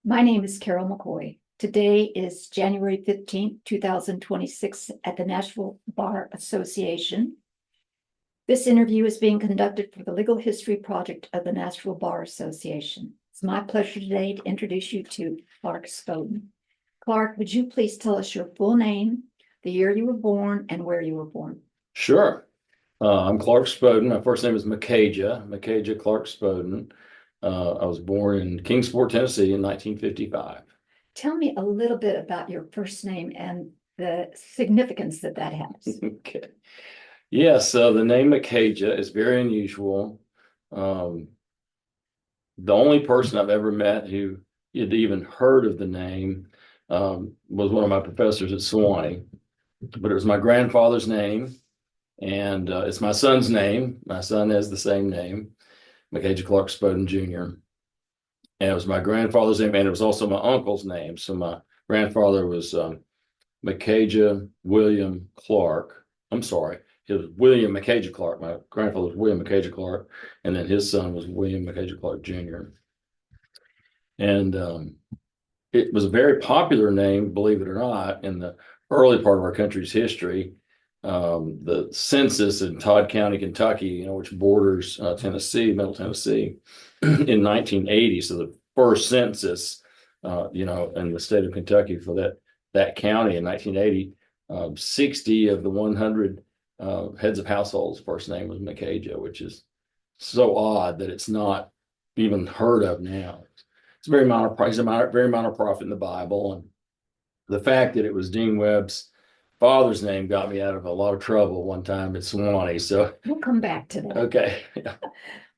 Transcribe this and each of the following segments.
My name is Carol McCoy. Today is January 15th, 2026 at the Nashville Bar Association. This interview is being conducted for the Legal History Project of the Nashville Bar Association. It's my pleasure today to introduce you to Clark Spoden. Clark, would you please tell us your full name, the year you were born, and where you were born? Sure. I'm Clark Spoden. My first name is Micajah Clark Spoden. I was born in Kingsport, Tennessee in 1955. Tell me a little bit about your first name and the significance that that has. Okay. Yes, so the name Micajah is very unusual. Um, the only person I've ever met who had even heard of the name was one of my professors at Sewanee, but it was my grandfather's name, and it's my son's name. My son has the same name, Micajah Clark Spoden Jr. And it was my grandfather's name, and it was also my uncle's name. So my grandfather was Micajah William Clark. I'm sorry, it was William Micajah Clark. My grandfather was William Micajah Clark, and then his son was William Micajah Clark Jr. And it was a very popular name, believe it or not, in the early part of our country's history. The census in Todd County, Kentucky, which borders Tennessee, Middle Tennessee, in 1980. So the first census, in the state of Kentucky for that county in 1980, 60 of the 100 heads of households, first name was Micajah, which is so odd that it's not even heard of now. It's a very minor very minor prophet in the Bible, and the fact that it was Dean Webb's father's name got me out of a lot of trouble one time at Sewanee. So We'll come back to that. okay. Yeah.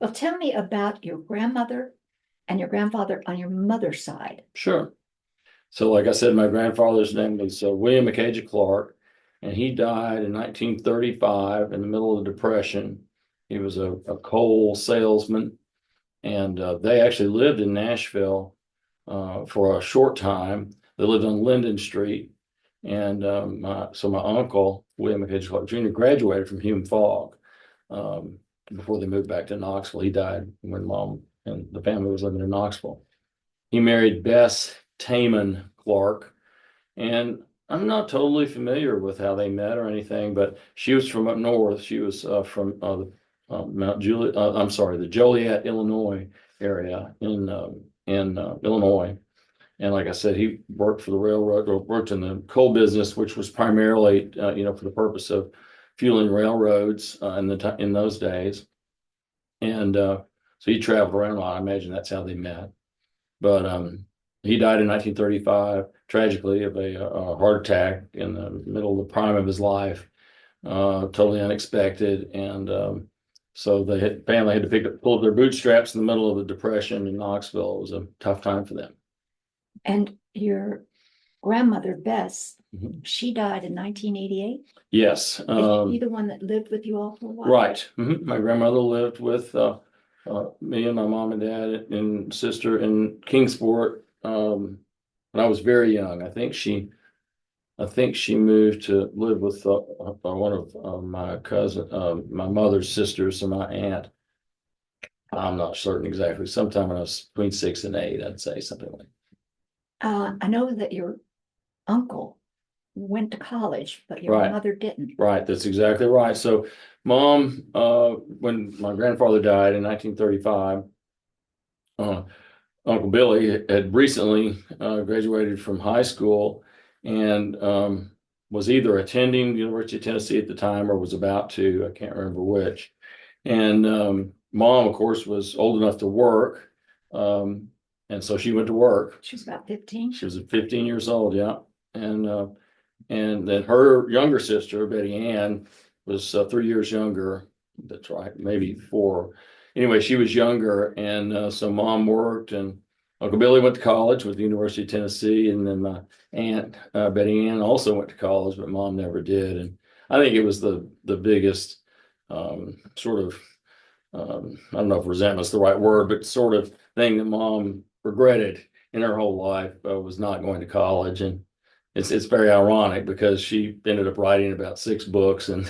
Well, tell me about your grandmother and your grandfather on your mother's side. Sure. So, like I said, my grandfather's name was William Micajah Clark, and he died in 1935 in the middle of the Depression. He was a coal salesman, and they actually lived in Nashville for a short time. They lived on Linden Street, and so my uncle, William Micajah Clark Jr., graduated from Hume Fogg before they moved back to Knoxville. He died when Mom and the family was living in Knoxville. He married Bess Taman Clark, and I'm not totally familiar with how they met or anything, but she was from up north. She was from Mount Juliet. I'm sorry, the Joliet, Illinois area in Illinois. And like I said, he worked for the railroad, or worked in the coal business, which was primarily, for the purpose of fueling railroads in those days. And so he traveled around a lot. I imagine that's how they met. But he died in 1935, tragically, of a heart attack in the middle of the prime of his life, totally unexpected. And so the family had to pull up their bootstraps in the middle of the Depression in Knoxville. It was a tough time for them. And your grandmother, Bess, Mhm. she died in 1988. Yes. Is she the one that lived with you all for a while? Right. My grandmother lived with me and my mom and dad and sister in Kingsport when I was very young. I think she moved to live with one of my mother's sisters and my aunt. I'm not certain exactly. Sometime when I was between 6 and 8, I'd say something like. I know that your uncle went to college, but your Right. mother didn't. Right, that's exactly right. So, Mom, when my grandfather died in 1935, Uncle Billy had recently graduated from high school and was either attending the University of Tennessee at the time or was about to. I can't remember which. And Mom, of course, was old enough to work. And so she went to work. She was about 15. She was 15 years old, yeah. And then her younger sister, Betty Ann, was 3 years younger. That's right, maybe 4. Anyway, she was younger, and so Mom worked, and Uncle Billy went to college with the University of Tennessee, and then my aunt Betty Ann also went to college, but Mom never did. And I think it was the biggest sort of I don't know if resentment's the right word, but sort of thing that Mom regretted in her whole life was not going to college. And it's very ironic because she ended up writing about 6 books and,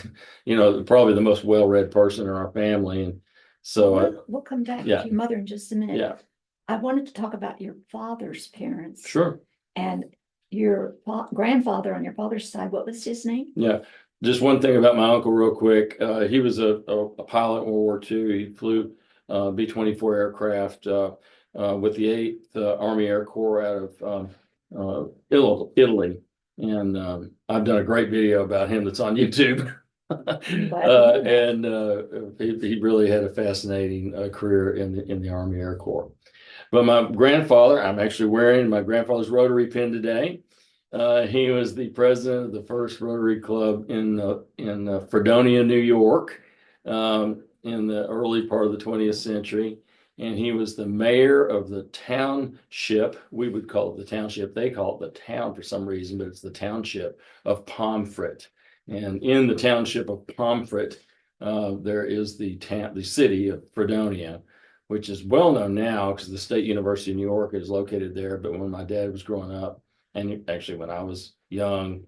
probably the most well-read person in our family. And so we'll come back to yeah. your mother in just a minute. Yeah. I wanted to talk about your father's parents. Sure. And your grandfather on your father's side, what was his name? Yeah. Just one thing about my uncle real quick. He was a pilot in World War II. He flew B-24 aircraft with the 8th Army Air Corps out of Italy. And I've done a great video about him that's on YouTube. He really had a fascinating career in the Army Air Corps. But my grandfather, I'm actually wearing my grandfather's Rotary pin today. He was the president of the first Rotary Club in Fredonia, New York, in the early part of the 20th century. And he was the mayor of the township. We would call it the township. They call it the town for some reason, but it's the township of Pomfret. And in the township of Pomfret, there is the city of Fredonia, which is well known now because the State University of New York is located there. But when my dad was growing up, and actually when I was young,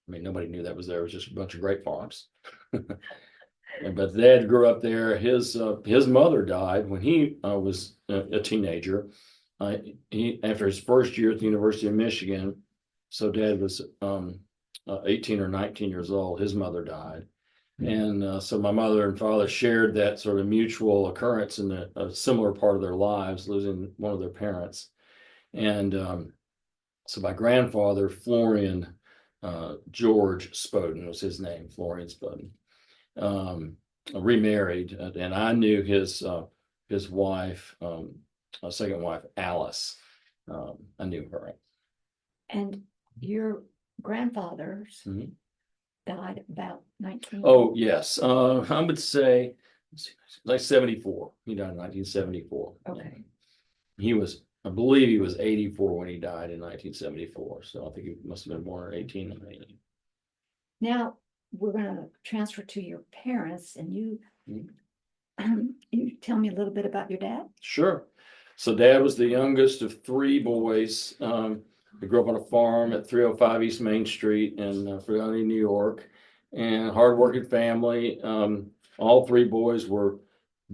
I mean, nobody knew that was there. It was just a bunch of grape farms. But Dad grew up there. His mother died when he was a teenager. After his first year at the University of Michigan, so Dad was 18 or 19 years old. His mother died. And so my mother and father shared that sort of mutual occurrence in a similar part of their lives, losing one of their parents. And so my grandfather, Florian George Spoden was his name, Florian Spoden, remarried. And I knew his wife, second wife, Alice. I knew her. And your grandfather's died about 19. Oh, yes. I would say like 74. He died in 1974. Okay. I believe he was 84 when he died in 1974. So I think he must have been born in 1890. Now we're going to transfer to your parents, and you tell me a little bit about your dad. Sure. So Dad was the youngest of three boys. He grew up on a farm at 305 East Main Street in Fredonia, New York, and hardworking family. All three boys were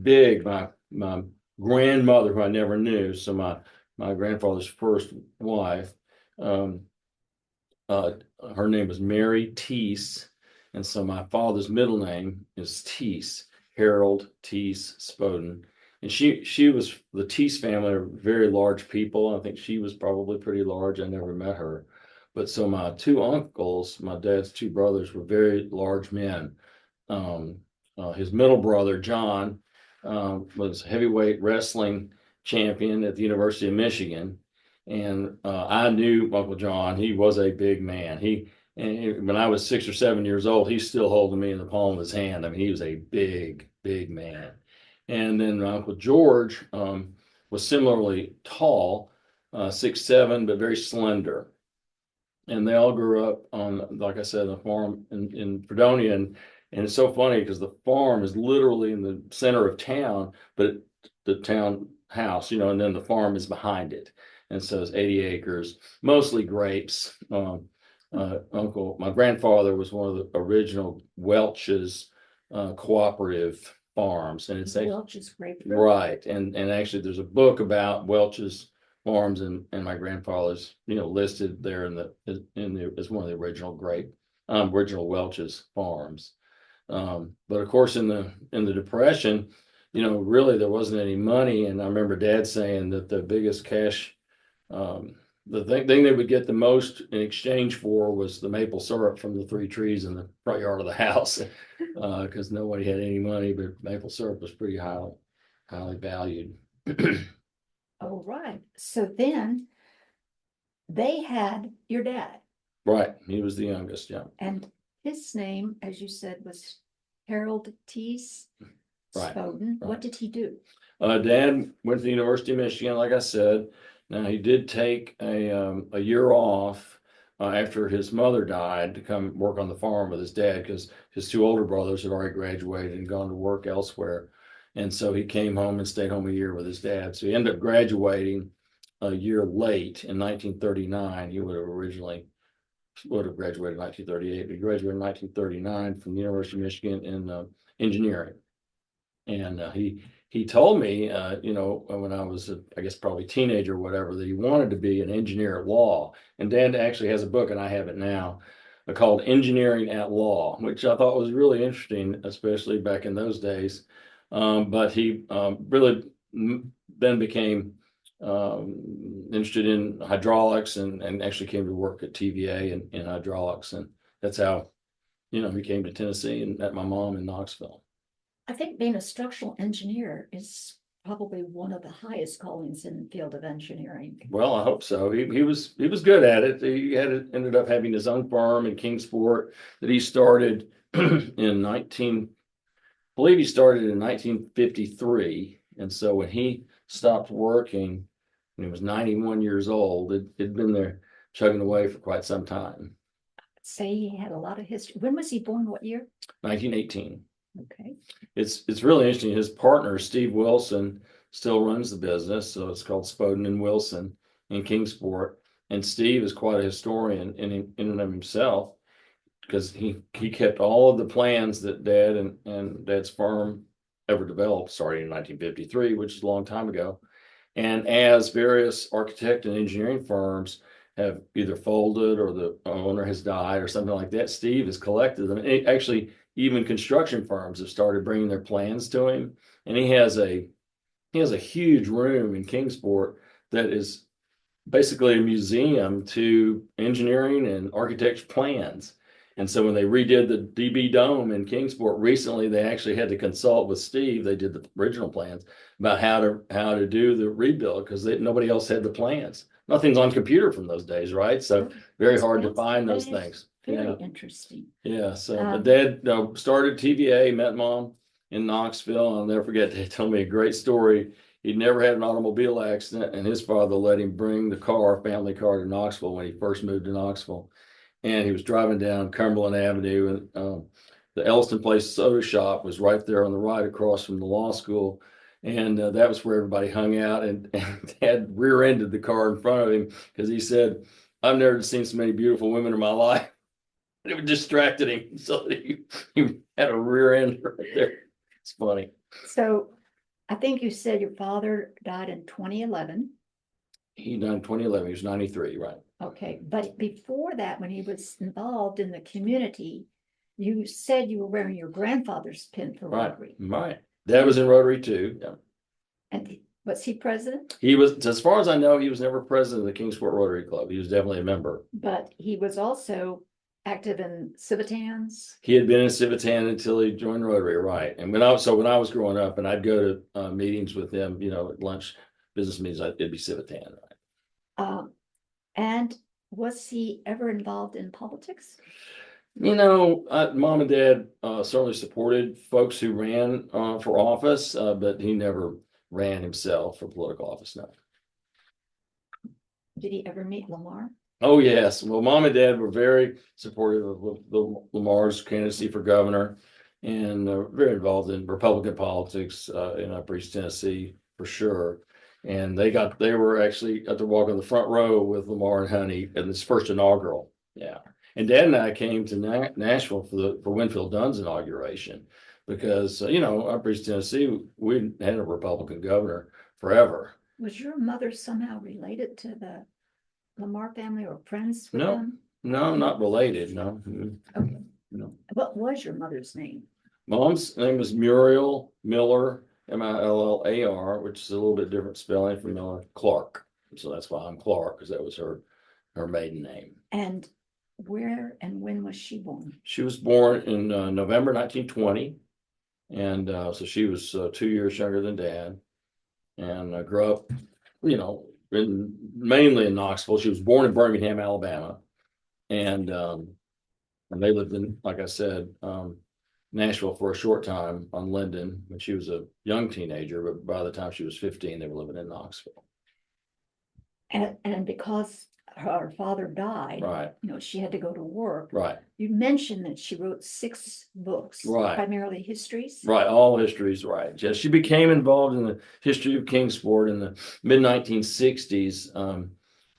big. My grandmother, who I never knew, so my grandfather's first wife, her name was Mary Teese, and so my father's middle name is Teese, Harold Teese Spoden. And she was, the Teese family are very large people. I think she was probably pretty large. I never met her. But so my two uncles, my dad's two brothers, were very large men. His middle brother, John, was heavyweight wrestling champion at the University of Michigan. And I knew Uncle John. He was a big man. When I was 6 or 7 years old, he's still holding me in the palm of his hand. I mean, he was a big, big man. And then my Uncle George was similarly tall, 6'7", but very slender. And they all grew up on, like I said, a farm in Fredonia. And it's so funny because the farm is literally in the center of town, but the town house, and then the farm is behind it. And so it's 80 acres, mostly grapes. My grandfather was one of the original Welch's cooperative farms, and it's Welch's grapefruit. Right. And actually there's a book about Welch's farms and my grandfather's, listed there as one of the original original Welch's farms. But of course in the Depression, really there wasn't any money. And I remember Dad saying that the biggest cash, the thing they would get the most in exchange for was the maple syrup from the 3 trees in the front yard of the house, because nobody had any money, but maple syrup was pretty highly valued. Oh, right. So then they had your dad. Right. He was the youngest, yeah. And his name, as you said, was Harold Teese Spoden. Right. What did he do? Dad went to the University of Michigan, like I said. Now he did take a year off after his mother died to come work on the farm with his dad, because his 2 older brothers had already graduated and gone to work elsewhere. And so he came home and stayed home a year with his dad. So he ended up graduating a year late in 1939. He would have graduated in 1938, but he graduated in 1939 from the University of Michigan in engineering. And he told me, when I was, I guess, probably teenager or whatever, that he wanted to be an engineer at law. And Dad actually has a book, and I have it now, called Engineering at Law, which I thought was really interesting, especially back in those days. But he really then became interested in hydraulics and actually came to work at TVA in hydraulics. And that's how, he came to Tennessee and met my mom in Knoxville. I think being a structural engineer is probably one of the highest callings in the field of engineering. Well, I hope so. He was good at it. Ended up having his own firm in Kingsport that he started in 19, I believe he started in 1953. And so when he stopped working, when he was 91 years old, it'd been there chugging away for quite some time. Say he had a lot of history. When was he born? What year? 1918. Okay. It's really interesting. His partner, Steve Wilson, still runs the business. So it's called Spoden and Wilson in Kingsport. And Steve is quite a historian in and of himself, because he kept all of the plans that Dad and Dad's firm ever developed, starting in 1953, which is a long time ago. And as various architect and engineering firms have either folded or the owner has died or something like that, Steve has collected them. And actually, even construction firms have started bringing their plans to him. And he has a huge room in Kingsport that is basically a museum to engineering and architecture plans. And so when they redid the DB Dome in Kingsport recently, they actually had to consult with Steve. They did the original plans about how to do the rebuild, because nobody else had the plans. Nothing's on computer from those days, right? So very hard to find those things. Very interesting. Yeah. So Dad started TVA, met Mom in Knoxville. I'll never forget, they told me a great story. He'd never had an automobile accident, and his father let him bring the family car, to Knoxville when he first moved to Knoxville. And he was driving down Cumberland Avenue, and the Elliston Place Soda Shop was right there on the right across from the law school. And that was where everybody hung out. And Dad rear-ended the car in front of him because he said, "I've never seen so many beautiful women in my life." It distracted him, so he had a rear end right there. It's funny. So I think you said your father died in 2011. He died in 2011. He was 93, right? Okay, but before that, when he was involved in the community, you said you were wearing your grandfather's pin for Rotary. Right. Dad was in Rotary too. Yeah. And was he president? He was, as far as I know, he was never president of the Kingsport Rotary Club. He was definitely a member. But he was also active in Civitans. He had been in Civitan until he joined Rotary, right? And when I was growing up, and I'd go to meetings with him, at lunch, business meetings, it'd be Civitan, right? And was he ever involved in politics? Mom and Dad certainly supported folks who ran for office, but he never ran himself for political office. No. Did he ever meet Lamar? Oh, yes. Well, Mom and Dad were very supportive of the Lamar's candidacy for governor, and very involved in Republican politics in Upper East Tennessee for sure. And they were actually got to walk on the front row with Lamar and Honey in this first inaugural. Yeah. And Dad and I came to Nashville for Winfield Dunn's inauguration because, Upper East Tennessee, we had a Republican governor forever. Was your mother somehow related to the Lamar family or friends with No. them? No, not related. No. Okay. No. What was your mother's name? Mom's name was Muriel Miller, Millar, which is a little bit different spelling from Miller Clark. So that's why I'm Clark, because that was her maiden name. And where and when was she born? She was born in November 1920. And so she was 2 years younger than Dad, and grew up, mainly in Knoxville. She was born in Birmingham, Alabama. And they lived in, like I said, Nashville for a short time on Linden when she was a young teenager, but by the time she was 15, they were living in Knoxville. And because her father died, right, she had to go to work. Right. You mentioned that she wrote 6 books, right, primarily histories. Right, all histories, right. Yeah, she became involved in the history of Kingsport in the mid 1960s.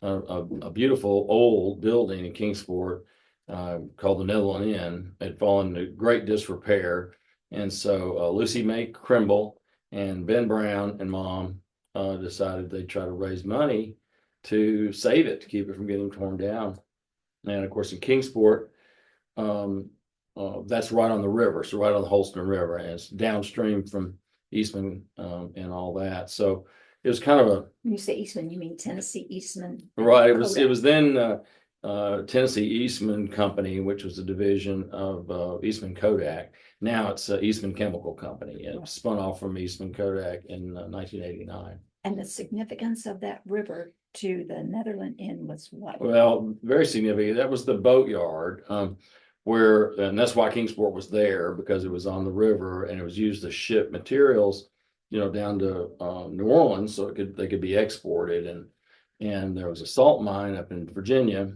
A beautiful old building in Kingsport called the Netherland Inn had fallen into great disrepair. And so Lucy May Krimble And Ben Brown and Mom decided they'd try to raise money to save it, to keep it from getting torn down. And of course, in Kingsport, that's right on the river, so right on the Holston River, and it's downstream from Eastman and all that. So it was kind of a When you say Eastman, you mean Tennessee Eastman? right. It Kodak. was then Tennessee Eastman Company, which was a division of Eastman Kodak. Now it's Eastman Chemical Company. It spun off from Eastman Kodak in 1989. And the significance of that river to the Netherland Inn was what? Well, very significant. That was the boatyard, where, and that's why Kingsport was there, because it was on the river and it was used to ship materials, down to New Orleans, so they could be exported. And there was a salt mine up in Virginia,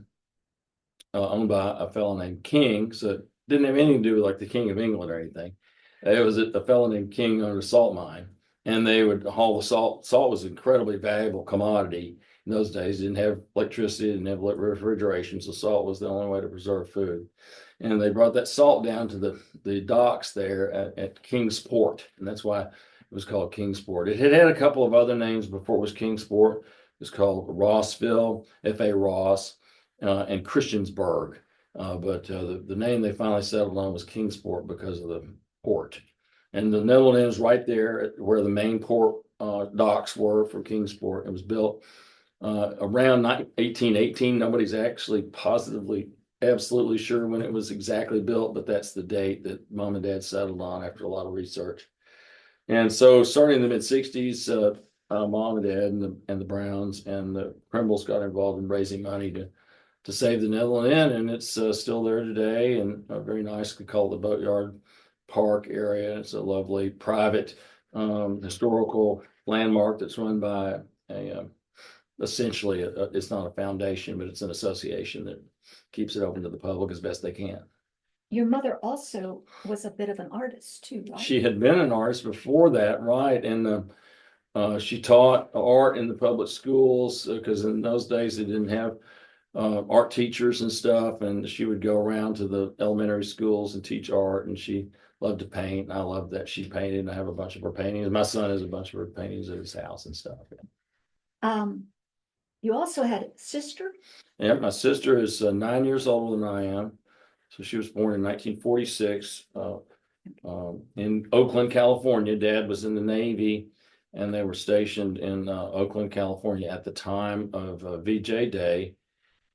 owned by a fellow named King. So it didn't have anything to do with like the King of England or anything. It was a fellow named King owned a salt mine, and they would haul the salt. Salt was an incredibly valuable commodity in those days. Didn't have electricity, didn't have refrigeration, so salt was the only way to preserve food. And they brought that salt down to the docks there at Kingsport, and that's why it was called Kingsport. It had a couple of other names before it was Kingsport. It was called Rossville, F.A. Ross, and Christiansburg. But the name they finally settled on was Kingsport because of the port. And the Netherland is right there where the main port docks were for Kingsport. It was built around 1818. Nobody's actually positively, absolutely sure when it was exactly built, but that's the date that Mom and Dad settled on after a lot of research. And so, starting in the mid '60s, Mom and Dad and the Browns and the Krimbles got involved in raising money to save the Netherland Inn, and it's still there today, and very nice. We call it the Boatyard Park area. It's a lovely private historical landmark that's run by essentially it's not a foundation, but it's an association that keeps it open to the public as best they can. Your mother also was a bit of an artist too, right? She had been an artist before that, right? And she taught art in the public schools because in those days they didn't have art teachers and stuff, and she would go around to the elementary schools and teach art, and she loved to paint, and I loved that she painted, and I have a bunch of her paintings. My son has a bunch of her paintings at his house and stuff. You also had a sister? Yeah, my sister is 9 years older than I am, so she was born in 1946 in Oakland, California. Dad was in the Navy, and they were stationed in Oakland, California at the time of VJ Day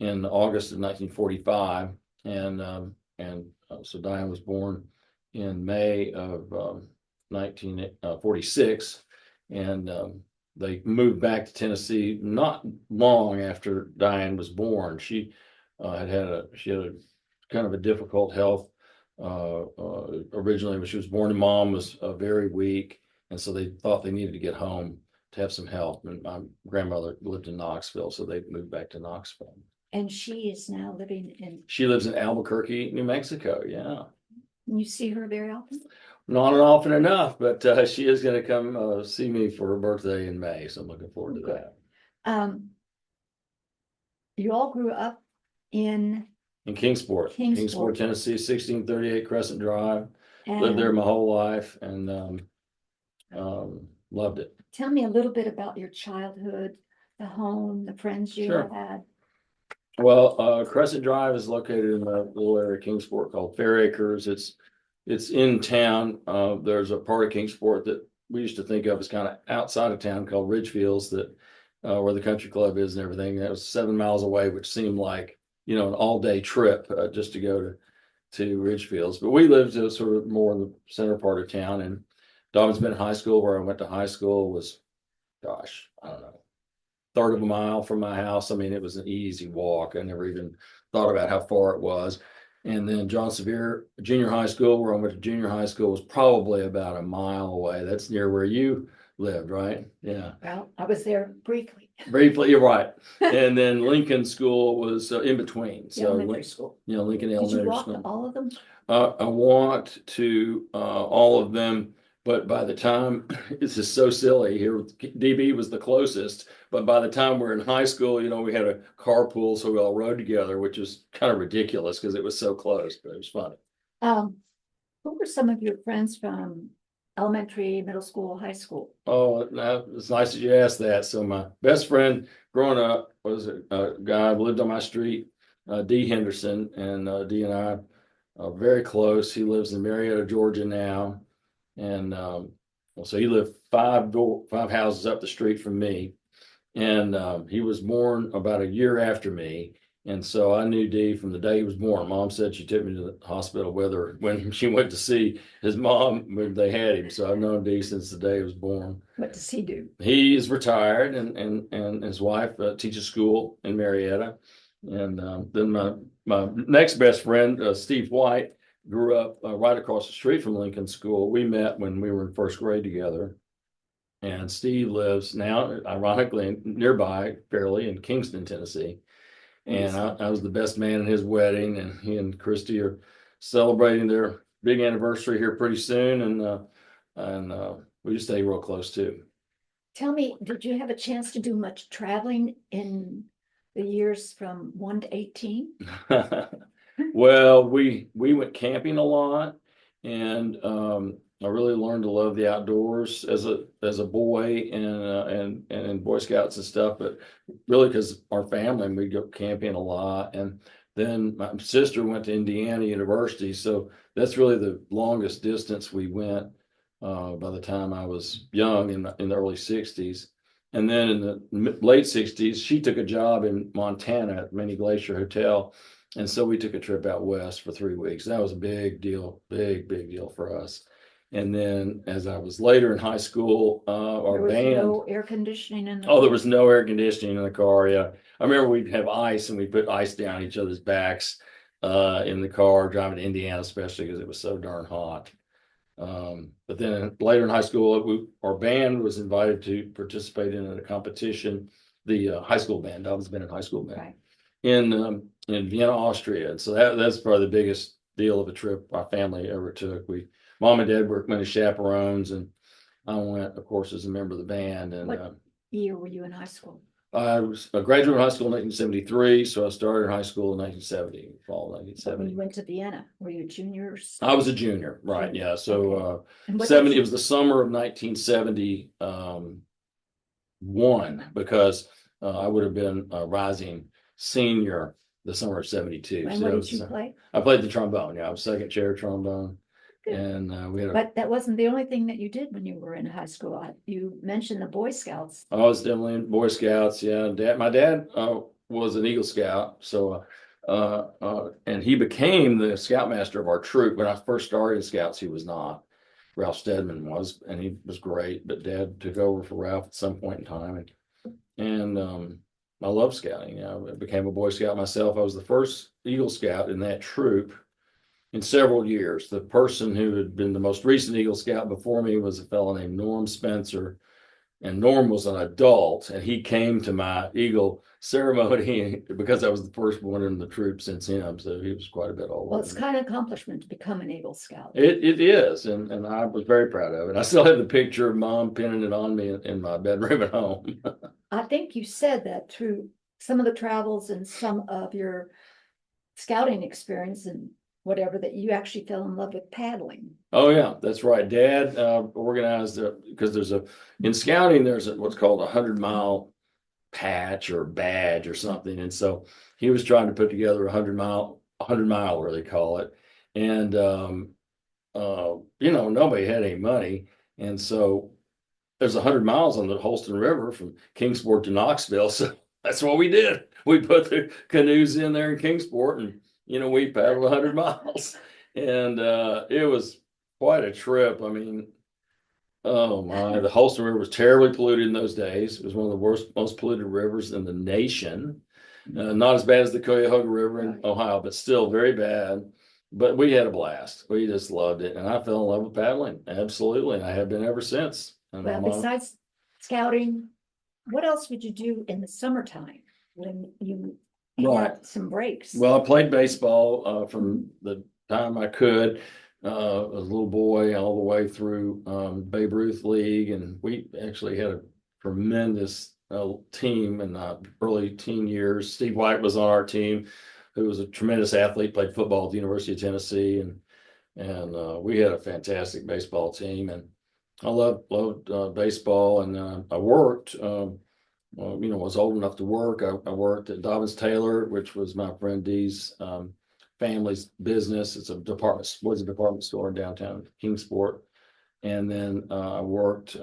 in August of 1945, and so Diane was born in May of 1946, and they moved back to Tennessee not long after Diane was born. She had a kind of a difficult health originally when she was born, and Mom was very weak, and so they thought they needed to get home to have some help. And my grandmother lived in Knoxville, so they moved back to Knoxville. And she is now living in. She lives in Albuquerque, New Mexico. Yeah. You see her very often? Not often enough, but she is going to come see me for her birthday in May. So I'm looking forward to that. You all grew up in Kingsport, Tennessee, 1638 Crescent Drive. Lived there my whole life and loved it. Tell me a little bit about your childhood, the home, the friends you had. Well, Crescent Drive is located in a little area of Kingsport called Fair Acres. It's in town. There's a part of Kingsport that we used to think of as kind of outside of town called Ridgefields, that where the country club is and everything. That was 7 miles away, which seemed like an all-day trip just to go to Ridgefields. But we lived sort of more in the center part of town. And Dobbins Bennett High School, where I went to high school, was, gosh, I don't know, third of a mile from my house. I mean, it was an easy walk. I never even thought about how far it was. And then John Sevier Junior High School, where I went to junior high school, was probably about a mile away. That's near where you lived, right? Yeah. Well, I was there briefly. Briefly, you're right. And then Lincoln School was in between. So elementary school. Lincoln Did Elementary you walk School. to all of them? I walked to all of them. But by the time, this is so silly here, DB was the closest. But by the time we're in high school, we had a carpool, so we all rode together, which was kind of ridiculous because it was so close, but it was funny. Who were some of your friends from elementary, middle school, high school? Oh, now it's nice that you asked that. So my best friend growing up was a guy who lived on my street, D. Henderson, and D and I are very close. He lives in Marietta, Georgia now, and so he lived five houses up the street from me, and he was born about a year after me. And so I knew D from the day he was born. Mom said she took me to the hospital with her when she went to see his mom when they had him. So I've known D since the day he was born. What does he do? He is retired, and his wife teaches school in Marietta. And then my next best friend, Steve White, grew up right across the street from Lincoln School. We met when we were in first grade together. And Steve lives now, ironically, nearby, fairly in Kingston, Tennessee. And I was the best man in his wedding, and he and Christy are celebrating their big anniversary here pretty soon, and we just stay real close too. Tell me, did you have a chance to do much traveling in the years from 1 to 18? Well, we went camping a lot, and I really learned to love the outdoors as a boy and in Boy Scouts and stuff. But really, because our family, we go camping a lot, and then my sister went to Indiana University, so that's really the longest distance we went. By the time I was young in the early '60s, and then in the late '60s, she took a job in Montana at Many Glacier Hotel. And so we took a trip out west for 3 weeks. That was a big deal, big deal for us. And then as I was later in high school, our There was band. no air conditioning in the. Oh, there was no air conditioning in the car. Yeah. I remember we'd have ice and we put ice down each other's backs in the car, driving to Indiana, especially because it was so darn hot. But then later in high school, our band was invited to participate in a competition, the high school band. I was been in high school band. Right. In Vienna, Austria. And so that's probably the biggest deal of a trip our family ever took. Mom and dad were many chaperones, and I went, of course, as a member of the band. And What year were you in high school? I was a graduate of high school in 1973, so I started in high school in 1970, fall When 1970. you went to Vienna, were you juniors? I was a junior, right? Yeah. So And what 70, did it you- was the summer of 1971 because I would have been a rising senior the summer of '72. And So what did you play? I played the trombone. Yeah, I was second chair trombone, Good. and we had. But that wasn't the only thing that you did when you were in high school. You mentioned the Boy Scouts. I was definitely in Boy Scouts. Yeah, my dad was an Eagle Scout, so and he became the scoutmaster of our troop. When I first started in Scouts, he was not. Ralph Steadman was, and he was great. But Dad took over for Ralph at some point in time, and I love scouting. I became a Boy Scout myself. I was the first Eagle Scout in that troop in several years. The person who had been the most recent Eagle Scout before me was a fellow named Norm Spencer. And Norm was an adult, and he came to my Eagle ceremony because I was the first one in the troop since him. So he was quite a bit older. Well, it's kind of accomplishment to become an Eagle Scout. It is, and I was very proud of it. I still have the picture of Mom pinning it on me in my bedroom at home. I think you said that through some of the travels and some of your scouting experience and whatever, that you actually fell in love with paddling. Oh yeah, that's right. Dad organized because in scouting there's what's called 100-mile patch or badge or something, and so he was trying to put together a 100 miler they call it, and nobody had any money, and so there's 100 miles on the Holston River from Kingsport to Knoxville, so that's what we did. We put the canoes in there in Kingsport, and we paddled 100 miles, and it was quite a trip. I mean, oh my, the Holston River was terribly polluted in those days. It was one of the most polluted rivers in the nation. Not as bad as the Cuyahoga River in Ohio, but still very bad. But we had a blast. We just loved it. And I fell in love with paddling. Absolutely. And I have been ever since. And Well, besides scouting, what else would you do in the summertime when you had some breaks? Well, I played baseball from the time I could. As a little boy all the way through Babe Ruth League. And we actually had a tremendous team in early teen years. Steve White was on our team, who was a tremendous athlete, played football at the University of Tennessee. And we had a fantastic baseball team. And I loved baseball, and I worked. Was old enough to work. I worked at Dobbins Taylor, which was my friend Dee's family's business. It's was a department store in downtown Kingsport. And then I worked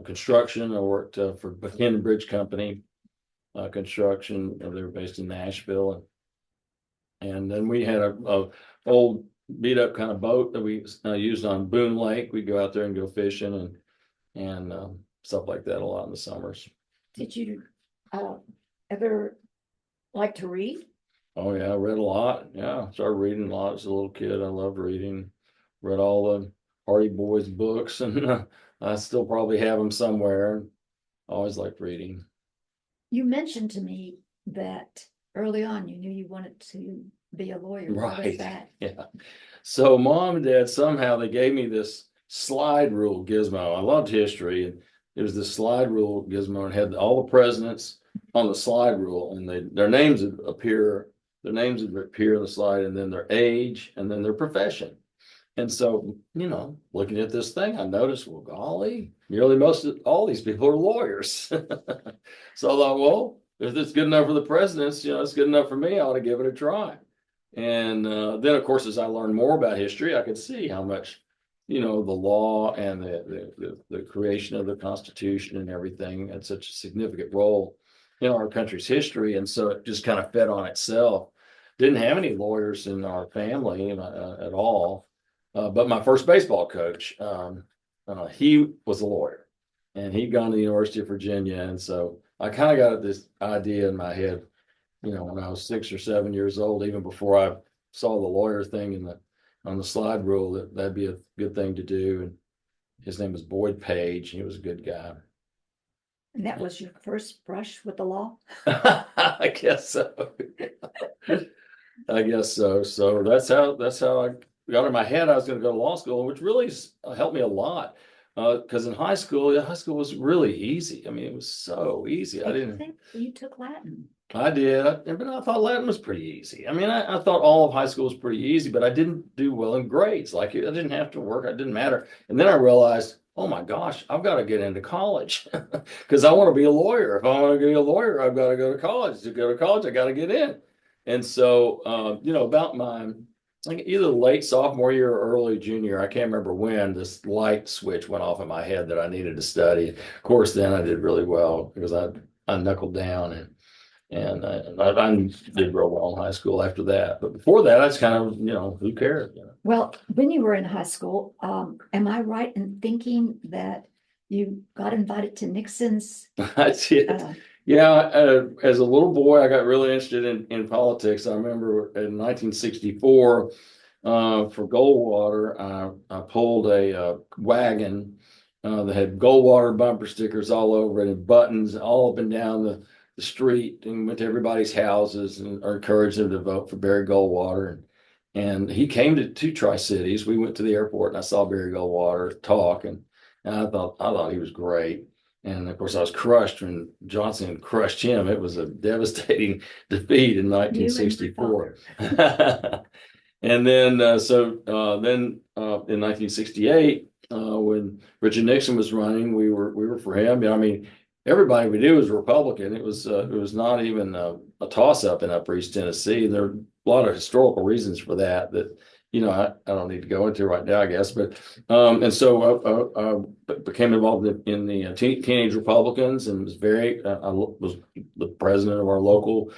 construction. I worked for Buchanan Bridge Company construction. They were based in Nashville, and then we had a old beat up kind of boat that we used on Boone Lake. We'd go out there and go fishing and stuff like that a lot in the summers. Did you ever like to read? Oh yeah, I read a lot. Yeah, I started reading a lot as a little kid. I loved reading. Read all the Hardy Boys books, and I still probably have them somewhere. I always liked reading. You mentioned to me that early on you knew you wanted to be a lawyer. What was Right. that? Yeah. So mom and dad somehow they gave me this slide rule gizmo. I loved history, and it was this slide rule gizmo and had all the presidents on the slide rule, and their names would appear. Their names would appear on the slide, and then their age, and then their profession. And so, looking at this thing, I noticed, well, golly, nearly most of all these people are lawyers. So I thought, well, if it's good enough for the presidents, it's good enough for me. I ought to give it a try. And then, of course, as I learned more about history, I could see how much, the law and the creation of the Constitution and everything had such a significant role in our country's history. And so it just kind of fed on itself. Didn't have any lawyers in our family at all. But my first baseball coach, he was a lawyer, and he'd gone to the University of Virginia. And so I kind of got this idea in my head, when I was 6 or 7 years old, even before I saw the lawyer thing on the slide rule, that'd be a good thing to do. And his name was Boyd Page. He was a good guy. And that was your first brush with the law? I guess so. I guess so. So that's how I got in my head I was going to go to law school, which really helped me a lot. Because in high school was really easy. I mean, it was so easy. I think you took Latin. I did, but I thought Latin was pretty easy. I mean, I thought all of high school was pretty easy, but I didn't do well in grades. Like I didn't have to work. It didn't matter. And then I realized, oh my gosh, I've got to get into college because I want to be a lawyer. If I want to be a lawyer, I've got to go to college. To go to college, I got to get in. And so, about like either late sophomore year or early junior, I can't remember when, this light switch went off in my head that I needed to study. Of course, then I did really well because I knuckled down and I did real well in high school after that. But before that, I was kind of, who cares? Well, when you were in high school, am I right in thinking that you got invited to Nixon's? That's it. Yeah, as a little boy, I got really interested in politics. I remember in 1964, for Goldwater, I pulled a wagon that had Goldwater bumper stickers all over it and buttons all up and down the street, and went to everybody's houses and encouraged them to vote for Barry Goldwater. And he came to Tri-Cities. We went to the airport, and I saw Barry Goldwater talk, and I thought he was great. And of course, I was crushed when Johnson crushed him. It was a devastating defeat in 1964. And then, then in 1968, when Richard Nixon was running, we were for him. I mean, everybody we knew was Republican. It was not even a toss up in Upper East Tennessee. There are a lot of historical reasons for that I don't need to go into right now, I guess. But and so I became involved in the Teenage Republicans, and I was the president of our local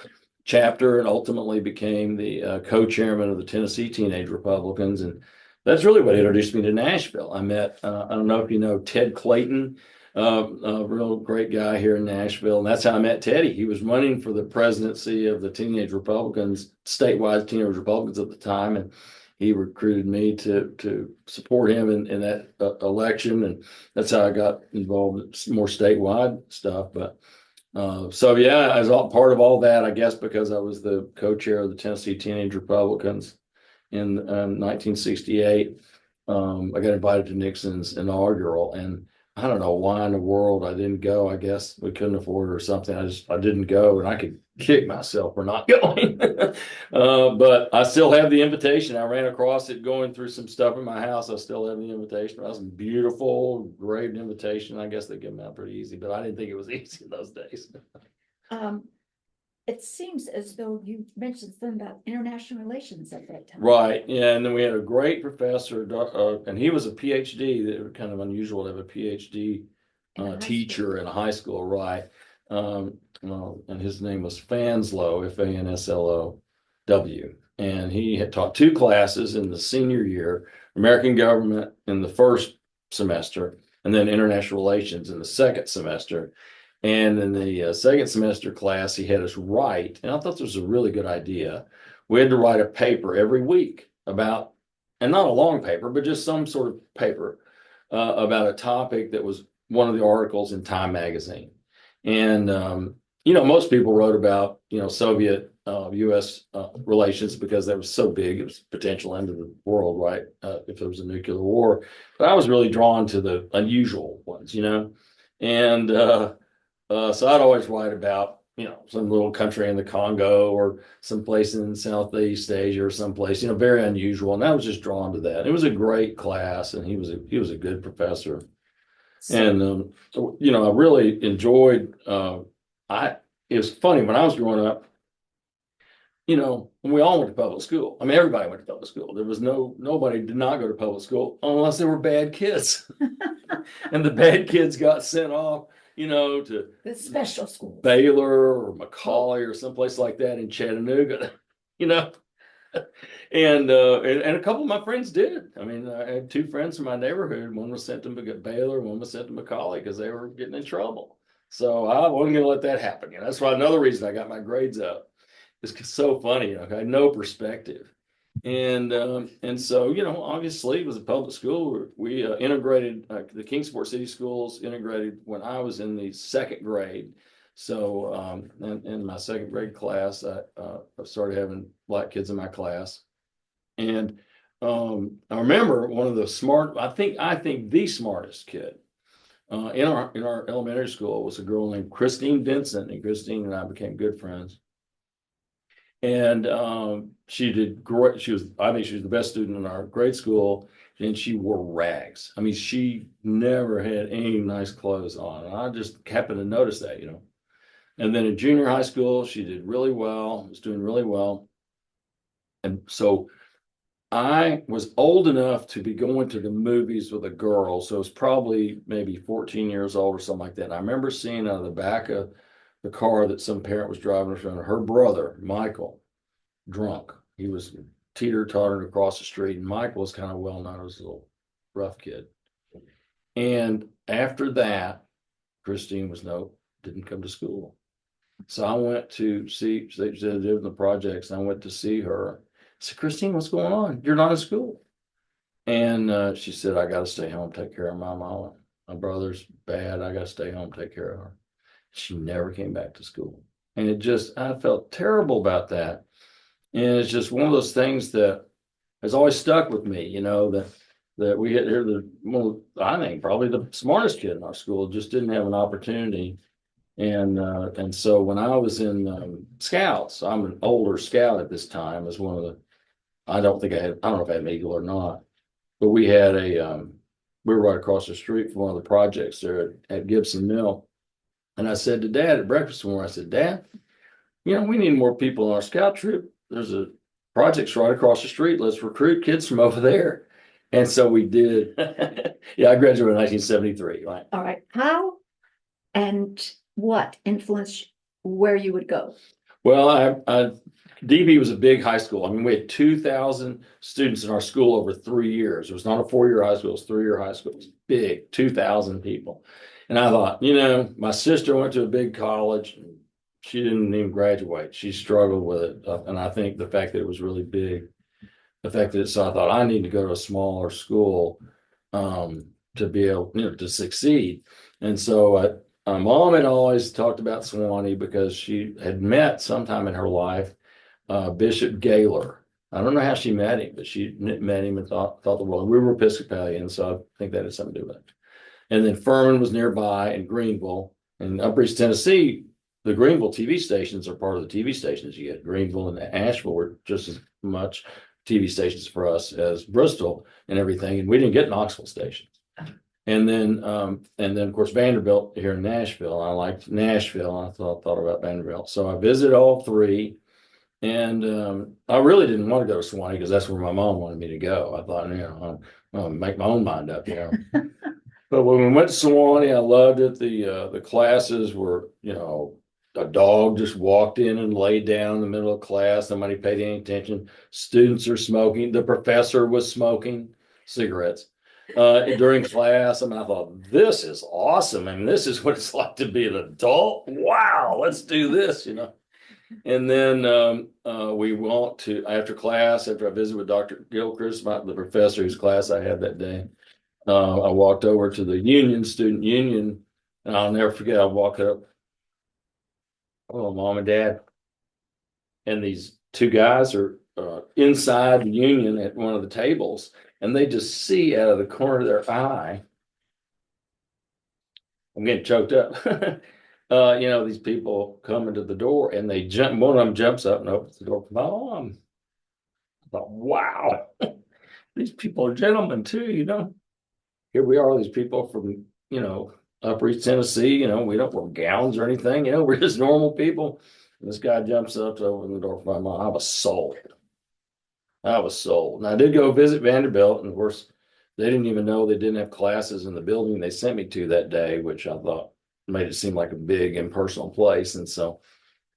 chapter, and ultimately became the co-chairman of the Tennessee Teenage Republicans. And that's really what introduced me to Nashville. I met I don't know if you know Ted Clayton, a real great guy here in Nashville, and that's how I met Teddy. He was running for the presidency of the Teenage Republicans, statewide Teenage Republicans at the time, and he recruited me to support him in that election, and that's how I got involved in more statewide stuff. But so yeah, I was all part of all that, I guess, because I was the co-chair of the Tennessee Teenage Republicans in 1968. I got invited to Nixon's inaugural, and I don't know why in the world I didn't go. I guess we couldn't afford it or something. I didn't go, and I could kick myself for not going. But I still have the invitation. I ran across it going through some stuff in my house. I still have the invitation. That was a beautiful, great invitation. I guess they give them out pretty easy, but I didn't think it was easy in those days. Um, it seems as though you mentioned something about international relations at that time. Right. Yeah. And then we had a great professor, and he was a PhD. That was kind of unusual to have a PhD teacher in a high school, right? And his name was Fanslow, Fanslow. And he had taught two classes in the senior year, American government in the first semester, and then international relations in the second semester. And in the second semester class, he had us write, and I thought this was a really good idea. We had to write a paper every week about, and not a long paper, but just some sort of paper about a topic that was one of the articles in Time magazine. And, most people wrote about, Soviet US relations because that was so big, it was potential end of the world, right? If there was a nuclear war. But I was really drawn to the unusual ones, and so I'd always write about, some little country in the Congo or some place in Southeast Asia or someplace, very unusual. And I was just drawn to that. It was a great class, and he was a good professor. And I really enjoyed. It was funny when I was growing up. We all went to public school. I mean, everybody went to public school. There was nobody did not go to public school unless they were bad kids, and the bad kids got sent off. To the special school, Baylor or McCallie or someplace like that in Chattanooga, and a couple of my friends did. I mean, I had two friends from my neighborhood. One was sent to Baylor, one was sent to McCallie because they were getting in trouble. So I wasn't going to let that happen. That's why another reason I got my grades up. It's so funny. I had no perspective. And so, obviously it was a public school. We integrated the Kingsport City Schools integrated when I was in the second grade. So in my second grade class, I started having black kids in my class. And I remember one of the I think the smartest kid in our elementary school was a girl named Christine Vincent, and Christine and I became good friends. And she did great. I think she was the best student in our grade school, and she wore rags. I mean, she never had any nice clothes on. And I just happened to notice that, And then in junior high school, she did really well, was doing really well. And so I was old enough to be going to the movies with a girl. So it was probably maybe 14 years old or something like that. And I remember seeing out of the back of the car that some parent was driving around, her brother, Michael, drunk. He was teeter-tottering across the street, and Michael was kind of well known as a little rough kid. And after that, Christine didn't come to school. So I went to see, they did the projects, and I went to see her. I said, Christine, what's going on? You're not in school. And she said, I got to stay home, take care of my mama. My brother's bad. I got to stay home, take care of her. She never came back to school. And I felt terrible about that. And it's just one of those things that has always stuck with me, that we had here, I think probably the smartest kid in our school just didn't have an opportunity. And so when I was in Scouts, I'm an older Scout at this time, as one of the, I don't know if I had an Eagle or not, but we were right across the street from one of the projects there at Gibson Mill. And I said to Dad at breakfast one morning, I said, Dad, we need more people in our Scout troop. There's a project's right across the street. Let's recruit kids from over there. And so we did. Yeah, I graduated in 1973. Right. All right. How and what influenced where you would go? Well, DB was a big high school. I mean, we had 2,000 students in our school over 3 years. It was not a 4-year high school, it was 3-year high school. It was big, 2,000 people. And I thought, my sister went to a big college. She didn't even graduate. She struggled with it. And I think the fact that it was really big, so I thought I need to go to a smaller school to be able, to succeed. And so Mom had always talked about Sewanee because she had met sometime in her life Bishop Gaylor. I don't know how she met him, but she met him and thought the world. We were Episcopalian, so I think that had something to do with it. And then Furman was nearby, and Greenville, and Upper East Tennessee. The Greenville TV stations are part of the TV stations you get. Greenville and Asheville were just as much TV stations for us as Bristol and everything, and we didn't get Knoxville stations. And then of course Vanderbilt here in Nashville. I liked Nashville. I thought about Vanderbilt, so I visited all three. And I really didn't want to go to Swanee because that's where my mom wanted me to go. I thought, I'll make my own mind up, But when we went to Sewanee, I loved it. The classes were, a dog just walked in and laid down in the middle of class. Nobody paid any attention. Students are smoking. The professor was smoking cigarettes during class. I mean, I thought, this is awesome. I mean, this is what it's like to be an adult. Wow, let's do this, And then we went to, after class, after I visited with Dr. Gilchrist, the professor whose class I had that day, I walked over to the student union, and I'll never forget, I walked up, oh, mom and dad, and these two guys are inside the union at one of the tables, and they just see out of the corner of their eye, I'm getting choked up. These people coming to the door, and they jump. One of them jumps up and opens the door for my mom. I thought, wow, these people are gentlemen too. Here we are, all these people from, Upper East Tennessee, we don't wear gowns or anything, we're just normal people. And this guy jumps up to open the door for my mom. I was sold. And I did go visit Vanderbilt, and of course, they didn't even know they didn't have classes in the building they sent me to that day, which I thought made it seem like a big impersonal place. And so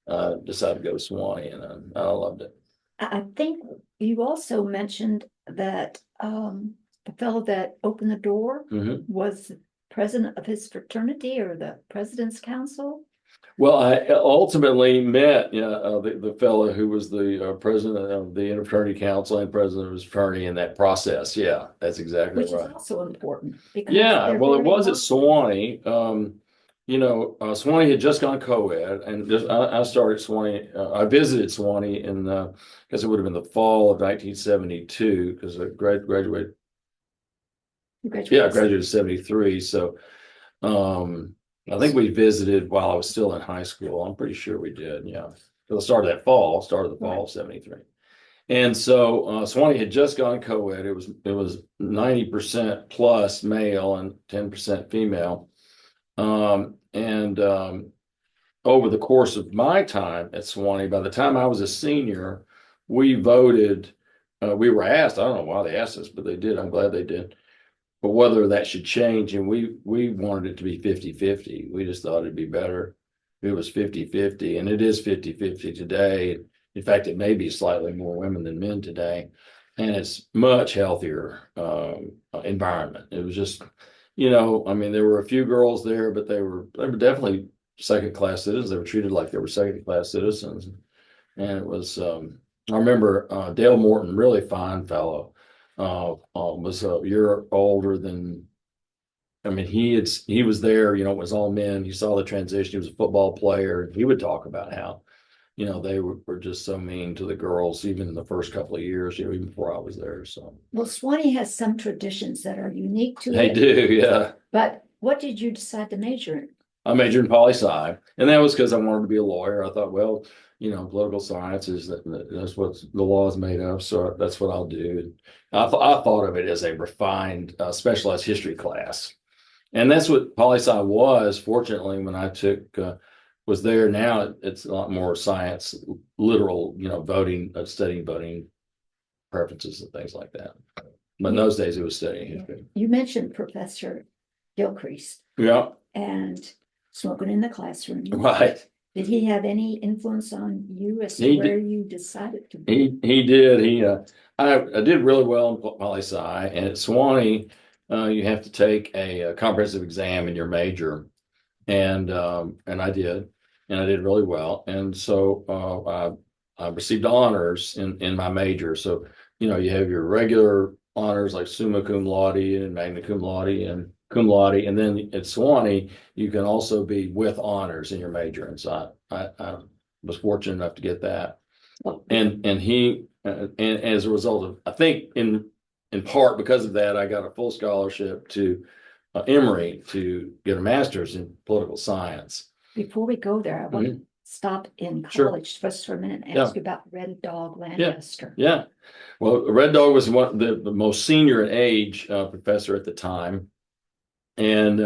I decided to go to Swanee, and I loved it. I think you also mentioned that the fellow that opened the door was the president of his fraternity or the president's council. Well, I ultimately met the fellow who was the president of the Interfraternity Council and president of his fraternity in that process. Yeah, that's exactly right. Which is also important. Yeah, well, it was at Sewanee. Sewanee had just gone co-ed, and I started Sewanee. I visited Sewanee because it would have been the fall of 1972 because I graduated. Yeah, I graduated in 73. So I think we visited while I was still in high school. I'm pretty sure we did. Yeah. So the start of the fall of 73. And so Sewanee had just gone co-ed. It was 90% plus male and 10% female. Over the course of my time at Sewanee, by the time I was a senior, we voted. We were asked, I don't know why they asked us, but they did. I'm glad they did. But whether that should change, and we wanted it to be 50-50. We just thought it'd be better if it was 50-50, and it is 50-50 today. In fact, it may be slightly more women than men today, and it's much healthier environment. It was just, there were a few girls there, but they were definitely second-class citizens. They were treated like they were second-class citizens, and it was. I remember Dale Morton, really fine fellow. Was a year older than, he was there, it was all men. He saw the transition. He was a football player. He would talk about how, they were just so mean to the girls, even in the first couple of years, even before I was there. So, well, Swanee has some traditions that are unique to they it. do, yeah. But what did you decide to major in? I majored in poli-sci, and that was because I wanted to be a lawyer. I thought, well, political science that's what the law is made of, so that's what I'll do. And I thought of it as a refined, specialized history class, and that's what poli-sci was. Fortunately, when I was there, now it's a lot more science, literal, voting, studying voting preferences and things like that. But in those days, it was studying history. You mentioned Professor Gilchrist. Yeah. And smoking in the classroom. Right. Did he have any influence on you as to where you decided to be? He did. I did really well in poli-sci, and at Sewanee, you have to take a comprehensive exam in your major, and I did really well, and so I received honors in my major. So you have your regular honors like summa cum laude and magna cum laude and cum laude, and then at Sewanee you can also be with honors in your major, and so I was fortunate enough to get that. And as a result of, I think in part because of that, I got a full scholarship to Emory to get a master's in political science. Before we go there, I want to stop in Sure. college just for a minute and Yeah. ask you about Red Dog Lancaster. Yeah. Well, Red Dog was the most senior in age professor at the time. And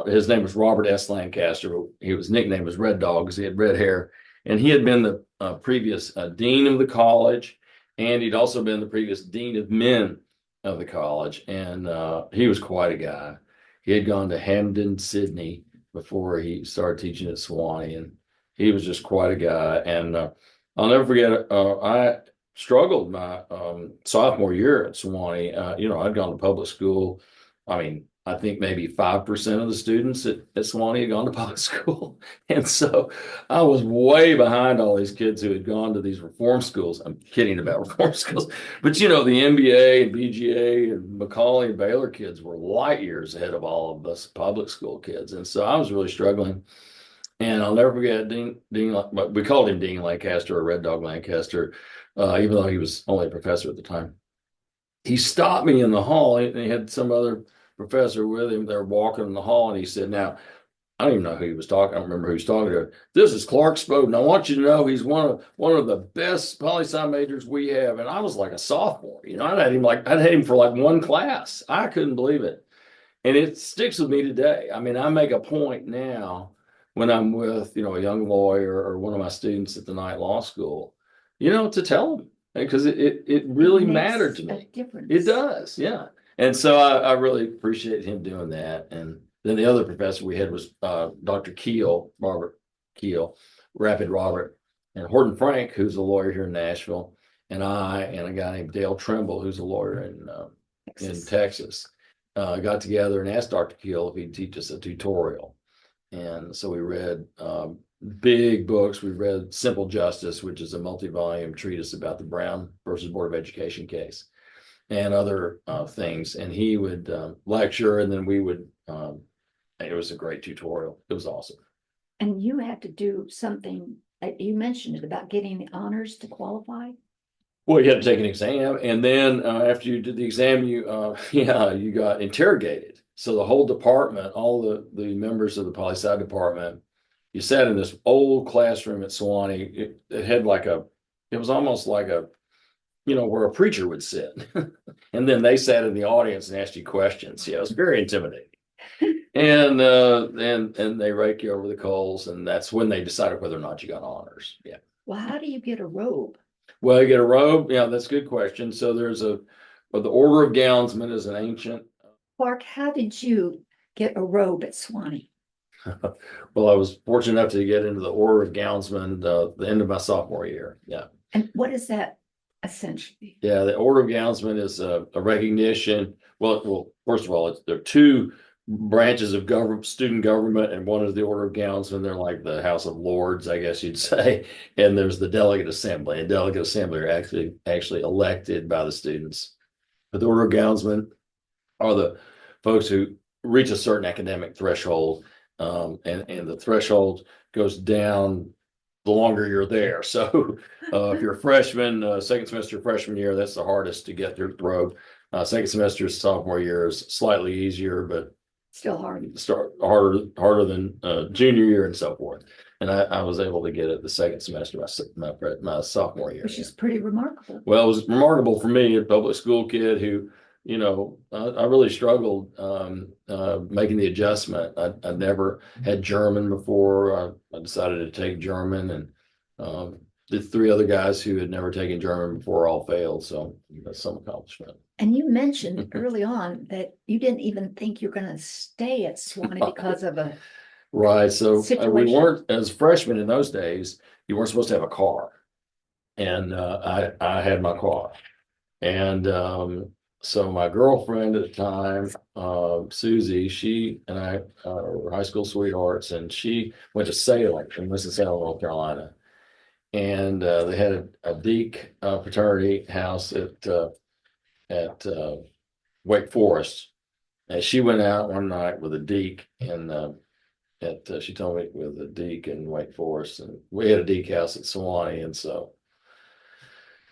his name was Robert S. Lancaster. He was nicknamed as Red Dog because he had red hair. And he had been the previous dean of the college. And he'd also been the previous dean of men of the college. And he was quite a guy. He had gone to Hampden, Sydney before he started teaching at Sewanee. And he was just quite a guy. And I'll never forget, I struggled my sophomore year at Sewanee. I'd gone to public school. I mean, I think maybe 5% of the students at Sewanee had gone to public school. And so I was way behind all these kids who had gone to these reform schools. I'm kidding about reform schools, but the MBA and BGA and Macaulay and Baylor kids were light years ahead of all of us public school kids. And so I was really struggling. And I'll never forget Dean, but we called him Dean Lancaster or Red Dog Lancaster, even though he was only a professor at the time. He stopped me in the hall, and he had some other professor with him. They were walking in the hall, and he said, "Now, I don't even know who he was talking. I don't remember who he was talking to. This is Clark Spoden. I want you to know he's one of the best poli-sci majors we have." And I was like a sophomore. I'd had him for like one class. I couldn't believe it, and it sticks with me today. I mean, I make a point now when I'm with a young lawyer or one of my students at the night law school, to tell them because it really mattered to me. It does, yeah. And so I really appreciate him doing that. And then the other professor we had was Dr. Keel, Robert Keel, Rapid Robert, and Horton Frank, who's a lawyer here in Nashville, and a guy named Dale Trimble, who's a lawyer in Texas, got together and asked Dr. Keel if he'd teach us a tutorial. And so we read big books. We read Simple Justice, which is a multi-volume treatise about the Brown versus Board of Education case, and other things. And he would lecture, and then we would, it was a great tutorial. It was awesome. And you had to do something, you mentioned it about getting the honors to qualify. Well, you had to take an exam, and then after you did the exam, you got interrogated. So the whole department, all the members of the poli-sci department, you sat in this old classroom at Sewanee. It had it was almost like where a preacher would sit. And then they sat in the audience and asked you questions. Yeah, it was very intimidating. And they rake you over the coals, and that's when they decided whether or not you got honors. Yeah. Well, how do you get a robe? Well, you get a robe. Yeah, that's a good question. So there's the Order of Gownsmen is an ancient. Clark, how did you get a robe at Sewanee? Well, I was fortunate enough to get into the Order of Gownsmen the end of my sophomore year. Yeah. And what is that essentially? Yeah, the Order of Gownsmen is a recognition. Well, first of all, there are two branches of student government, and one is the Order of Gownsmen. They're like the House of Lords, I guess you'd say. And there's the Delegate Assembly, and Delegate Assembly are actually elected by the students. But the Order of Gownsmen are the folks who reach a certain academic threshold, and the threshold goes down the longer you're there. So if you're a freshman, second semester freshman year, that's the hardest to get through the robe. Second semester sophomore year is slightly easier, but still hard. Harder than junior year and so forth. And I was able to get it the second semester my sophomore year, which is pretty remarkable. Well, it was remarkable for me, a public school kid who, I really struggled making the adjustment. I never had German before. I decided to take German, and the three other guys who had never taken German before all failed. So that's some accomplishment. And you mentioned early on that you didn't even think you're going to stay at Sewanee because of a right. So we situation. weren't, as freshmen in those days, you weren't supposed to have a car, and I had my car, and so my girlfriend at the time, Susie, she and I were high school sweethearts, and she went to sailing in Winston-Salem, North Carolina. And they had a Deke fraternity house at Wake Forest. And she went out one night with a Deke, and she told me with a Deke in Wake Forest, and we had a Deke house at Sewanee. And so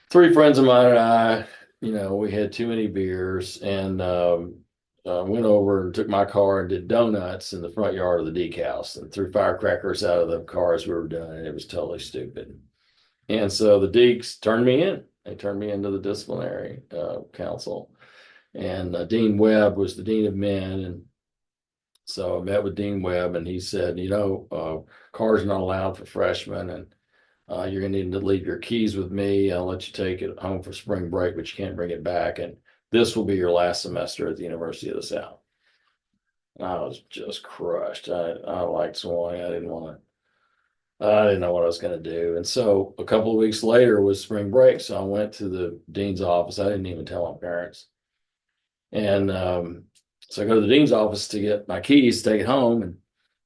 three friends of mine and I, we had too many beers, and went over and took my car and did donuts in the front yard of the Deke house and threw firecrackers out of the car as we were done. And it was totally stupid. And so the Dekes turned me in. They turned me into the disciplinary council. And Dean Webb was the dean of men. And so I met with Dean Webb, and he said, cars are not allowed for freshmen, and you're going to need to leave your keys with me. I'll let you take it home for spring break, but you can't bring it back. And this will be your last semester at the University of the South. And I was just crushed. I liked Sewanee. I didn't know what I was going to do. And so a couple of weeks later was spring break. So I went to the dean's office. I didn't even tell my parents. And so I go to the dean's office to get my keys, take it home. And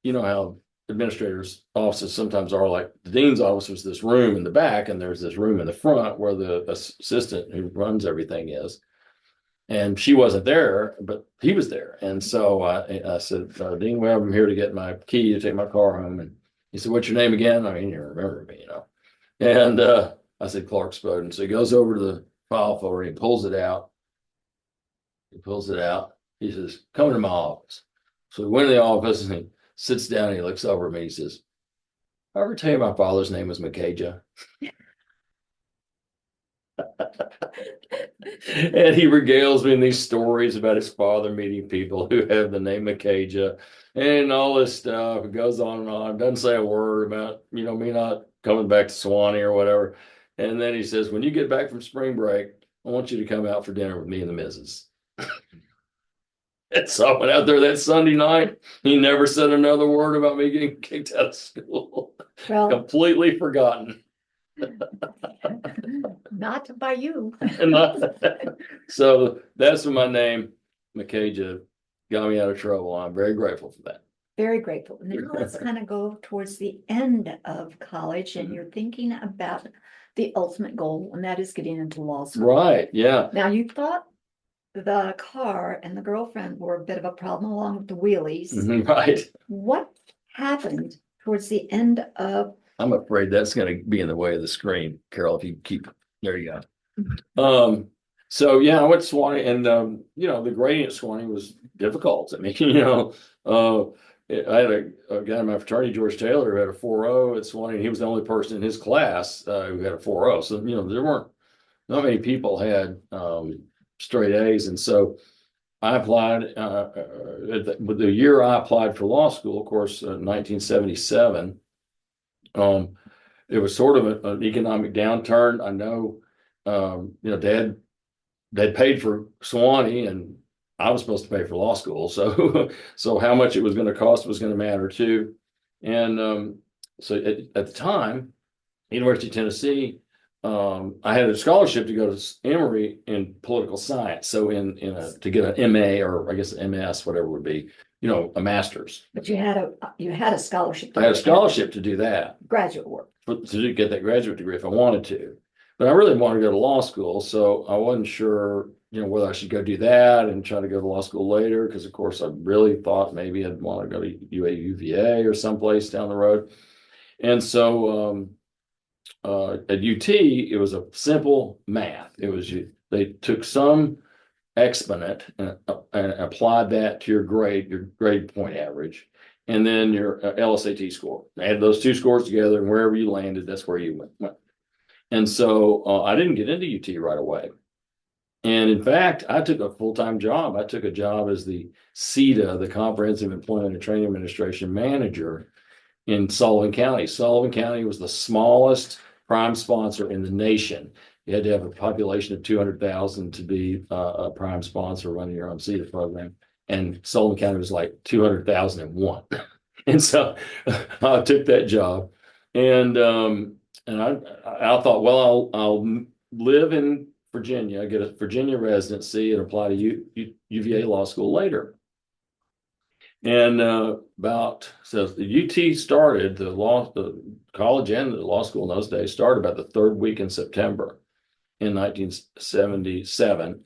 you know how administrators' offices sometimes are. Like the dean's office was this room in the back, and there's this room in the front where the assistant who runs everything is. And she wasn't there, but he was there. And so I said, Dean Webb, I'm here to get my key to take my car home. And he said, what's your name again? I mean, you remember me. And I said, Clark Spoden. So he goes over to the file folder, he pulls it out. He says, come into my office. So we went to the office, and he sits down and he looks over at me. He says, I ever tell you my father's name was Makeja? And he regales me in these stories about his father meeting people who have the name Makeja and all this stuff. It goes on and on. Doesn't say a word about, me not coming back to Sewanee or whatever. And then he says, when you get back from spring break, I want you to come out for dinner with me and the missus. And so I went out there that Sunday night. He never said another word about me getting kicked out of school. Well, Completely forgotten. not by you. So that's when my name, Makeja, got me out of trouble. I'm very grateful for that. Very grateful. Now let's kind of go towards the end of college, and you're thinking about the ultimate goal, and that is getting into law school. Right. Yeah. Now you thought the car and the girlfriend were a bit of a problem along with the wheelies. Right. What happened towards the end of? I'm afraid that's going to be in the way of the screen, Carol, if you keep, there you go. So yeah, I went to Sewanee, and the grading at Sewanee was difficult. I mean, I had a guy in my fraternity, George Taylor, who had a 4.0 at Sewanee, and he was the only person in his class who had a 4.0. So, there weren't, not many people had straight A's. And so I applied, with the year I applied for law school, of course, 1977. It was sort of an economic downturn. I know, Dad paid for Sewanee, and I was supposed to pay for law school. So how much it was going to cost was going to matter too. And so at the time, University of Tennessee, I had a scholarship to go to Emory in political science. So to get an MA, or I guess an MS, whatever it would be, a master's. But you had a scholarship. I had a scholarship to do that. Graduate work. To get that graduate degree if I wanted to. But I really wanted to go to law school. So I wasn't sure, whether I should go do that and try to go to law school later. Because, of course, I really thought maybe I'd want to go to UVA or someplace down the road. And so at UT, it was a simple math. They took some exponent and applied that to your grade point average, and then your LSAT score. Add those two scores together, and wherever you landed, that's where you went. And so I didn't get into UT right away. And in fact, I took a full-time job. I took a job as the CETA, the Comprehensive Employment and Training Administration manager in Sullivan County. Sullivan County was the smallest prime sponsor in the nation. You had to have a population of 200,000 to be a prime sponsor running your own CETA program. And Sullivan County was like 200,001. And so I took that job. And I thought, well, I'll live in Virginia, get a Virginia residency, and apply to UVA Law School later. And so the UT started, the college and the law school in those days started about the third week in September in 1977.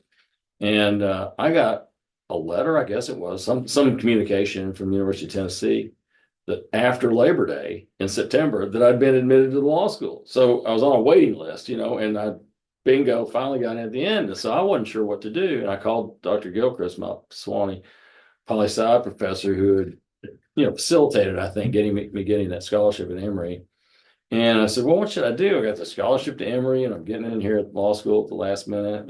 And I got a letter, I guess it was, some communication from the University of Tennessee that after Labor Day in September that I'd been admitted to the law school. So I was on a waiting list, and I bingo, finally got in at the end. And so I wasn't sure what to do. And I called Dr. Gilchrist, my Sewanee poli-sci professor, who had, facilitated, I think, getting that scholarship at Emory. And I said, well, what should I do? I got the scholarship to Emory and I'm getting in here at law school at the last minute,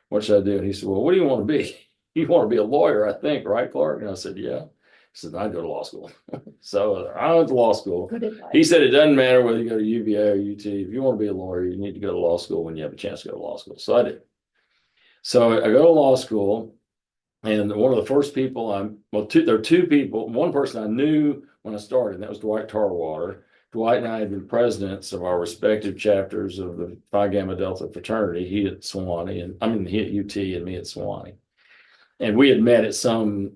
what should I do? And he said, well, what do you want to be? You want to be a lawyer, I think, right, Clark? And I said, yeah. He said, I'd go to law school. So I went to law school. Good advice. He said, it doesn't matter whether you go to UVA or UT. If you want to be a lawyer, you need to go to law school when you have a chance to go to law school. So I did. So I go to law school. And one of the first people there are two people, one person I knew when I started, and that was Dwight Tarwater. Dwight and I had been presidents of our respective chapters of the Phi Gamma Delta fraternity. He at Sewanee, he at UT and me at Sewanee. And we had met at some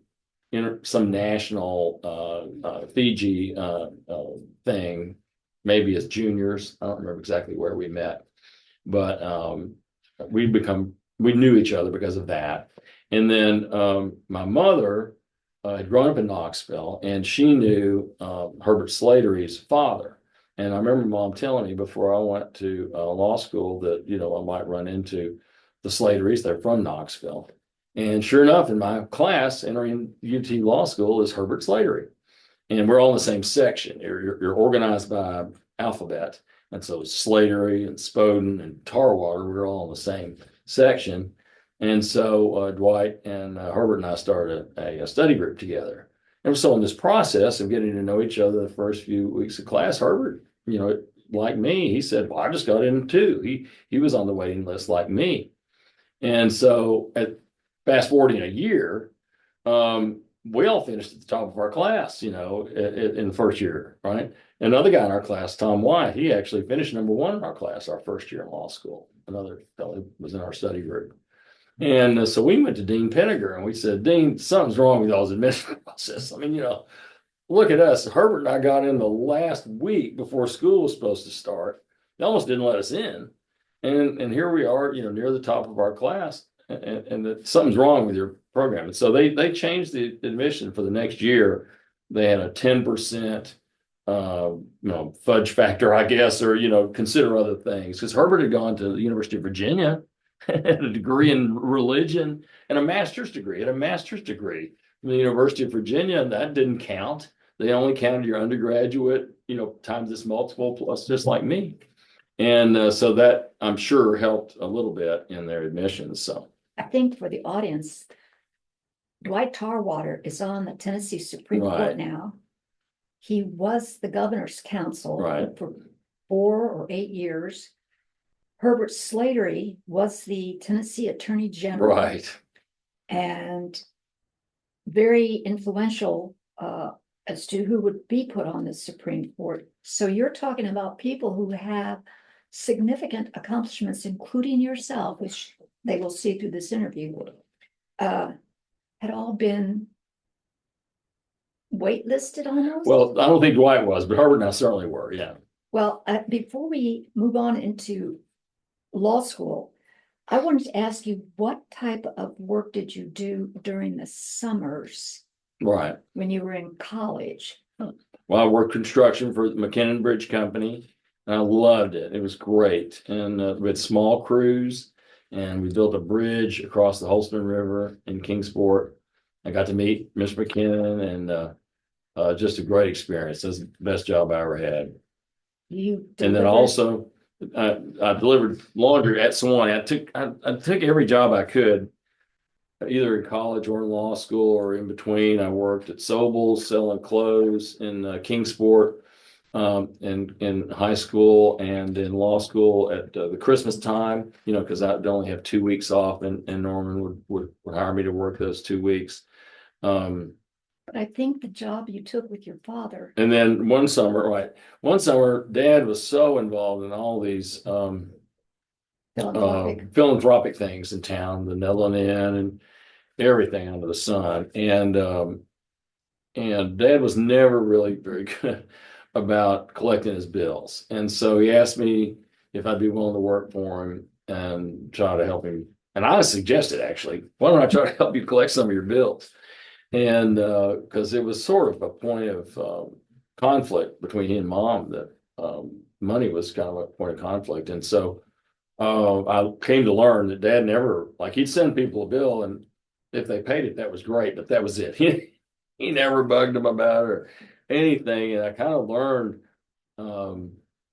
national Fiji thing, maybe as juniors. I don't remember exactly where we met, but we knew each other because of that. And then my mother had grown up in Knoxville, and she knew Herbert Slattery's father. And I remember Mom telling me before I went to law school that, I might run into the Slatterys. They're from Knoxville. And sure enough, in my class entering UT Law School is Herbert Slattery. And we're all in the same section. You're organized by alphabet. And so Slattery and Spoden and Tarwater, we're all in the same section. And so Dwight and Herbert and I started a study group together. And so in this process of getting to know each other the first few weeks of class, Herbert, like me, he said, well, I just got in too. He was on the waiting list like me. And so fast forwarding a year, we all finished at the top of our class, in the first year, right? Another guy in our class, Tom White, he actually finished number one in our class, our first year in law school. Another fellow was in our study group. And so we went to Dean Penninger and we said, Dean, something's wrong with y'all's admission process. Look at us. Herbert and I got in the last week before school was supposed to start. They almost didn't let us in. And here we are, near the top of our class, and something's wrong with your program. And so they changed the admission for the next year. They had a 10% fudge factor, I guess, or consider other things. Because Herbert had gone to the University of Virginia, had a degree in religion and a master's degree, from the University of Virginia, and that didn't count. They only counted your undergraduate, times this multiple plus, just like me. And so that, I'm sure, helped a little bit in their admissions. So I think for the audience, Dwight Tarwater is on the Tennessee Supreme Right. Court now. He was the governor's counsel Right. for 4 or 8 years. Herbert Slattery was the Tennessee Attorney General. Right. And very influential as to who would be put on the Supreme Court. So you're talking about people who have significant accomplishments, including yourself, which they will see through this interview, had all been waitlisted almost. Well, I don't think Dwight was, but Herbert and I certainly were. Yeah. Well, before we move on into law school, I wanted to ask you, what type of work did you do during the summers Right. when you were in college? Well, I worked construction for the McKinnon Bridge Company, and I loved it. It was great. And we had small crews, and we built a bridge across the Holston River in Kingsport. I got to meet Mr. McKinnon, and just a great experience. That's the best job I ever had. And then also, I delivered laundry at Sewanee. I took every job I could, either in college or in law school or in between. I worked at Sobel's selling clothes in Kingsport, in high school and in law school at the Christmas time, because I'd only have 2 weeks off, and Norman would hire me to work those 2 weeks. But I think the job you took with your father. And then one summer, Dad was so involved in all these philanthropic things in town, the Netherland Inn and everything under the sun. And Dad was never really very good about collecting his bills. And so he asked me if I'd be willing to work for him and try to help him. And I suggested, actually, why don't I try to help you collect some of your bills? And because it was sort of a point of conflict between he and Mom, that money was kind of a point of conflict. And so I came to learn that Dad never, like, he'd send people a bill, and if they paid it, that was great, but that was it. He never bugged them about it or anything. And I kind of learned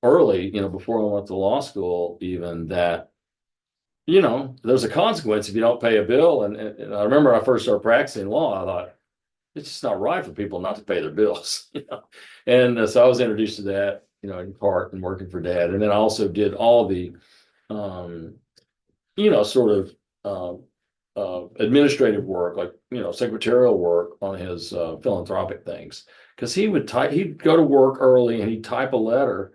early, before I went to law school, even that, there's a consequence if you don't pay a bill. And I remember when I first started practicing law, I thought, it's just not right for people not to pay their bills, And so I was introduced to that, in part and working for Dad. And then I also did all the, um, sort of administrative work, like, secretarial work on his philanthropic things. Because he'd go to work early and he'd type a letter,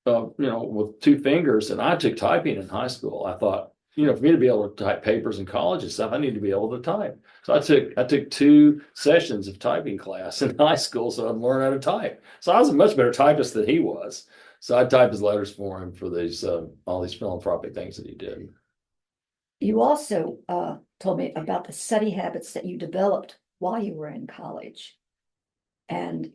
with two fingers. And I took typing in high school. I thought, for me to be able to type papers in college and stuff, I need to be able to type. So I took two sessions of typing class in high school so I'd learn how to type. So I was a much better typist than he was. So I typed his letters for him for these all these philanthropic things that he did. You also told me about the study habits that you developed while you were in college. And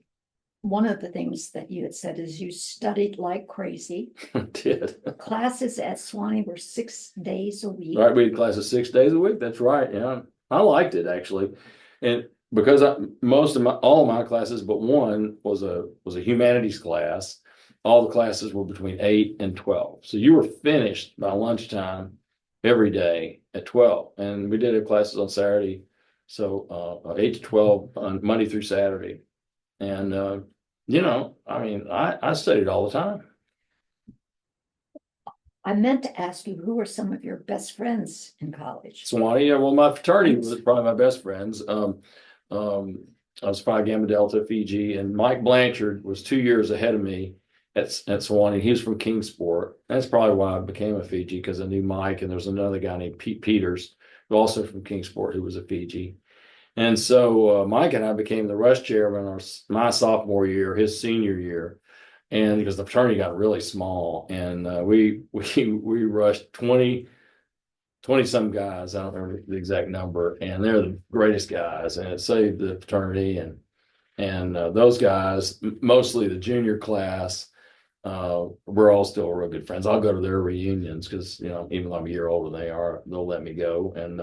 one of the things that you had said is you studied like crazy. I did. Classes at Swanee were 6 days a week. Right, we had classes 6 days a week. That's right. Yeah, I liked it actually, and because all of my classes, but one was a humanities class. All the classes were between 8 and 12, so you were finished by lunchtime every day at 12. And we did have classes on Saturday, so 8 to 12 on Monday through Saturday. And I mean, I studied all the time. I meant to ask you, who were some of your best friends in college? Swanee, yeah, well, my fraternity was probably my best friends. I was Phi Gamma Delta Fiji, and Mike Blanchard was 2 years ahead of me at Swanee. He was from Kingsport. That's probably why I became a Fiji, because I knew Mike, and there's another guy named Pete Peters, who also from Kingsport, who was a Fiji. And so Mike and I became the rush chairman my sophomore year, his senior year. And because the fraternity got really small, and we rushed 20 some guys. I don't remember the exact number, and they're the greatest guys, and it saved the fraternity. And those guys, mostly the junior class, we're all still real good friends. I'll go to their reunions because, even though I'm a year older than they are, they'll let me go. And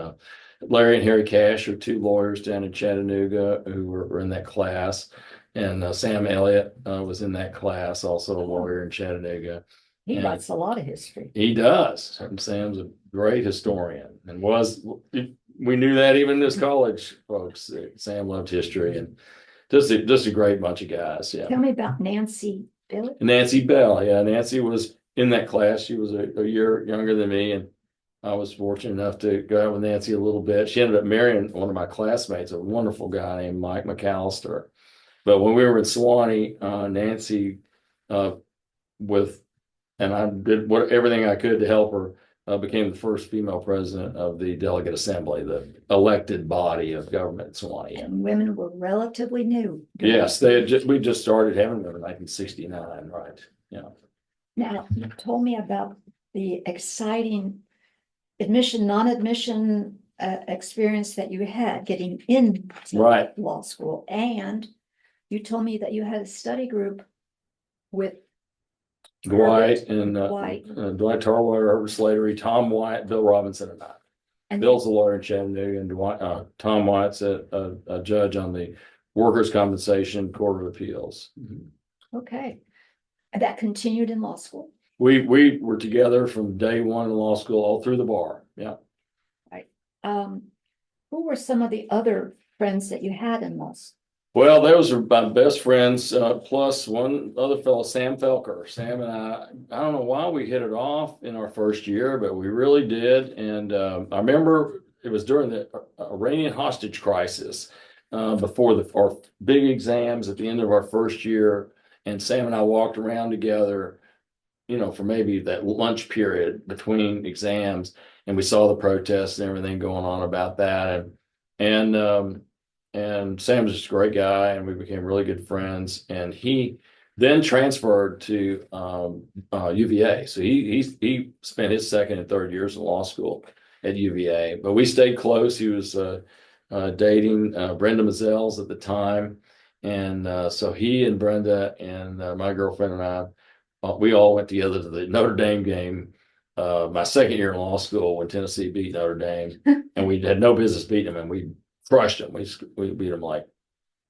Larry and Harry Cash are two lawyers down in Chattanooga who were in that class. And Sam Elliott was in that class, also a lawyer in Chattanooga. He And writes a lot of history. he does. And Sam's a great historian, and we knew that even as college folks. Sam loved history, and just a great bunch of guys. Yeah. Tell me about Nancy Bill. Nancy Bell. Yeah, Nancy was in that class. She was a year younger than me, and I was fortunate enough to go out with Nancy a little bit. She ended up marrying one of my classmates, a wonderful guy named Mike McAllister. But when we were in Sewanee, Nancy, and I did everything I could to help her, became the first female president of the Delegate Assembly, the elected body of government in Sewanee. And women were relatively new. Yes, we just started having them in 1969, right? Yeah. Now, you told me about the exciting admission, non-admission experience that you had getting into Right. law school. And you told me that you had a study group with Dwight and Dwight. Dwight Tarwater, Herbert Slattery, Tom White, Bill Robinson, and I. And Bill's a lawyer in Chattanooga, and Tom White's a judge on the Workers' Compensation Court of Appeals. okay. And that continued in law school. We were together from day one in law school, all through the bar. Yeah. Right. Who were some of the other friends that you had in law school? Well, those are my best friends, plus one other fellow, Sam Felker. Sam and I don't know why we hit it off in our first year, but we really did. And I remember it was during the Iranian hostage crisis, before our big exams at the end of our first year. And Sam and I walked around together, for maybe that lunch period between exams, and we saw the protests and everything going on about that. And Sam's just a great guy, and we became really good friends. And he then transferred to UVA. So he spent his second and third years in law school at UVA. But we stayed close. He was dating Brenda Mazells at the time. And so he and Brenda and my girlfriend and I, we all went together to the Notre Dame game my second year in law school when Tennessee beat Notre Dame, and we had no business beating them, and we crushed them. We beat them like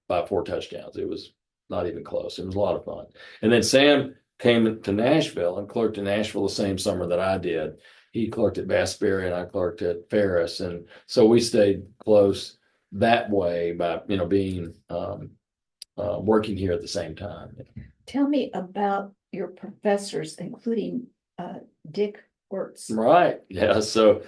by 4 touchdowns. It was not even close. It was a lot of fun. And then Sam came to Nashville and clerked in Nashville the same summer that I did. He clerked at Bass Berry and I clerked at Ferris, and so we stayed close that way by being working here at the same time. Tell me about your professors, including Dick Wirtz. Right. Yeah. So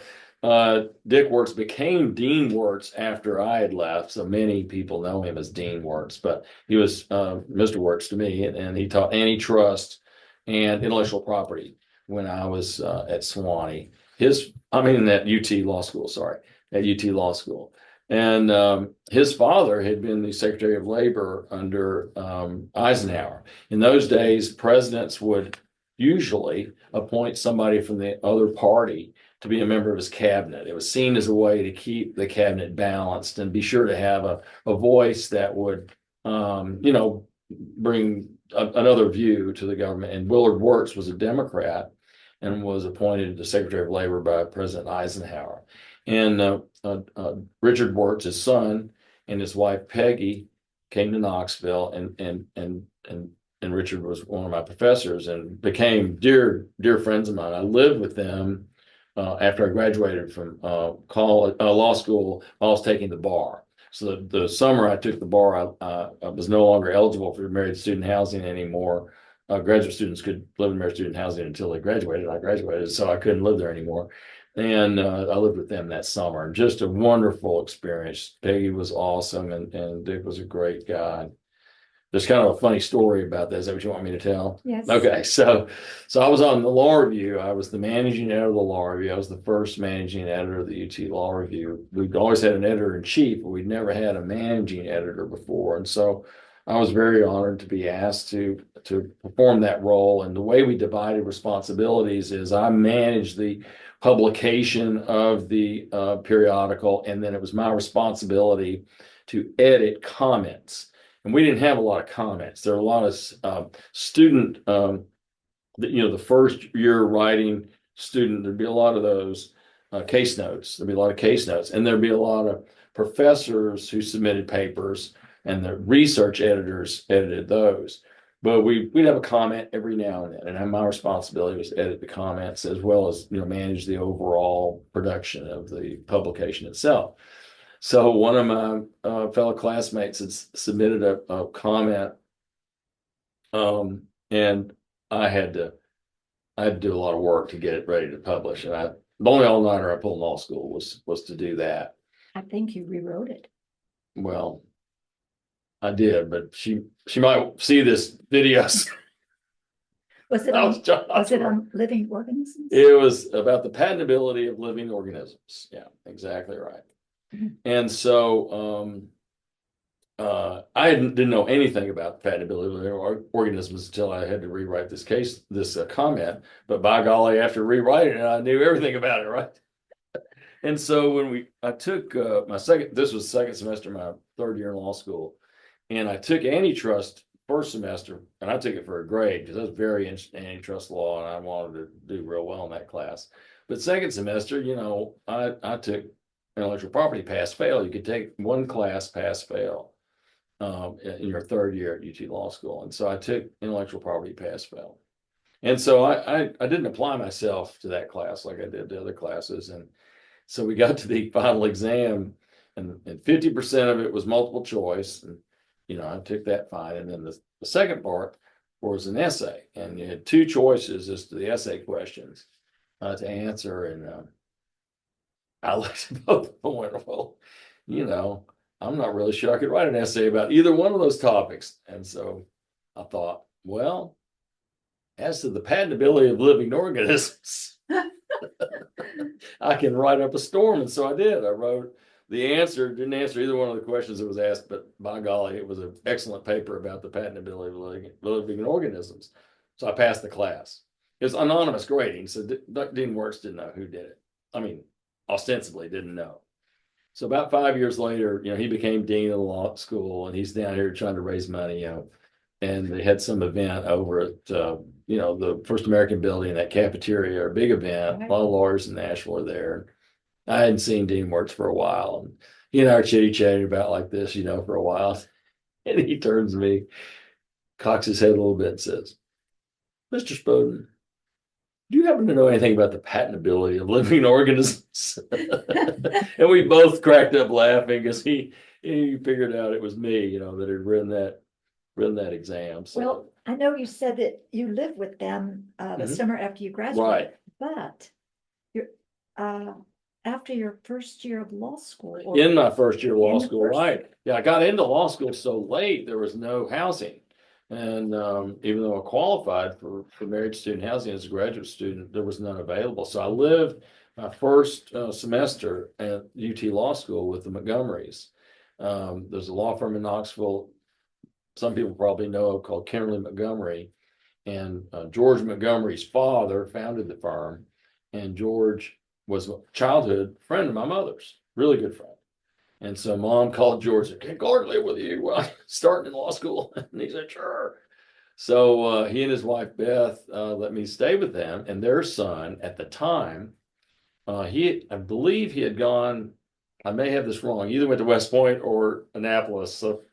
Dick Wirtz became Dean Wirtz after I had left. So many people know him as Dean Wirtz, but he was Mr. Wirtz to me, and he taught antitrust and intellectual property when I was at Sewanee. At UT Law School, sorry, at UT Law School. And his father had been the Secretary of Labor under Eisenhower. In those days, presidents would usually appoint somebody from the other party to be a member of his cabinet. It was seen as a way to keep the cabinet balanced and be sure to have a voice that would, bring another view to the government. And Willard Wirtz was a Democrat and was appointed the Secretary of Labor by President Eisenhower. And Richard Wirtz, his son, and his wife Peggy came to Knoxville, and Richard was one of my professors and became dear friends of mine. I lived with them after I graduated from law school. I was taking the bar. So the summer I took the bar, I was no longer eligible for married student housing anymore. Graduate students could live in married student housing until they graduated. I graduated, so I couldn't live there anymore. And I lived with them that summer. Just a wonderful experience. Peggy was awesome, and Dick was a great guy. There's kind of a funny story about that. Is that what you want me to tell? Yes. Okay, so I was on the Law Review. I was the managing editor of the Law Review. I was the first managing editor of the UT Law Review. We'd always had an editor in chief, but we'd never had a managing editor before. And so I was very honored to be asked to perform that role. And the way we divided responsibilities is I managed the publication of the periodical, and then it was my responsibility to edit comments. And we didn't have a lot of comments. There are a lot of student, the first year writing student, there'd be a lot of those case notes. There'd be a lot of case notes, and there'd be a lot of professors who submitted papers, and the research editors edited those. But we'd have a comment every now and then, and my responsibility was to edit the comments as well as manage the overall production of the publication itself. So one of my fellow classmates had submitted a comment, and I had to do a lot of work to get it ready to publish. And the only all-nighter I pulled in law school was to do that. I think you rewrote it. Well, I did, but she might see this video. Was it on living organisms? It was about the patentability of living organisms. Yeah, exactly right. Mm-hmm. And so I didn't know anything about the patentability of living organisms until I had to rewrite this comment. But by golly, after rewriting it, I knew everything about it, right? And so I took this was second semester, my third year in law school, and I took antitrust first semester, and I took it for a grade because I was very interested in antitrust law, and I wanted to do real well in that class. But second semester, I took intellectual property pass fail. You could take one class pass fail in your third year at UT Law School, and so I took intellectual property pass fail. And so I didn't apply myself to that class like I did to other classes, and so we got to the final exam, and 50% of it was multiple choice, and I took that fine. And then the second part was an essay, and you had two choices as to the essay questions to answer. And I looked at both of them and went, well, I'm not really sure I could write an essay about either one of those topics. And so I thought, well, as to the patentability of living organisms, I can write up a storm. And so I did. I wrote didn't answer either one of the questions that was asked, but by golly, it was an excellent paper about the patentability of living organisms. So I passed the class. It was anonymous grading, so Dean Wirtz didn't know who did it. I mean, ostensibly didn't know. So about 5 years later, he became dean of the law school, and he's down here trying to raise money, and they had some event over at the First American Building, that cafeteria, a big event. Right. A lot of lawyers in Nashville were there. I hadn't seen Dean Wertz for a while, and he and I were chitty chatting about like this, for a while. And he turns to me, cocks his head a little bit, and says, "Mr. Spoden, do you happen to know anything about the patentability of living organisms?" And we both cracked up laughing because he figured out it was me, that had written that exam. So Well, I know you said that you lived with them the Mhm. summer after you graduated, Right. but you're uh after your first year of law school, or In my first year of law In the school, first right. year. Yeah, I got into law school so late, there was no housing. And even though I qualified for married student housing as a graduate student, there was none available. So I lived my first semester at UT Law School with the Montgomerys. There's a law firm in Knoxville, some people probably know of, called Kimberly Montgomery. And George Montgomery's father founded the firm. And George was a childhood friend of my mother's, really good friend. And so mom called George and said, "Can Clark live with you while starting in law school?" And he said, "Sure." So he and his wife Beth let me stay with them, and their son at the time, I believe he had gone, I may have this wrong, either went to West Point or Annapolis. So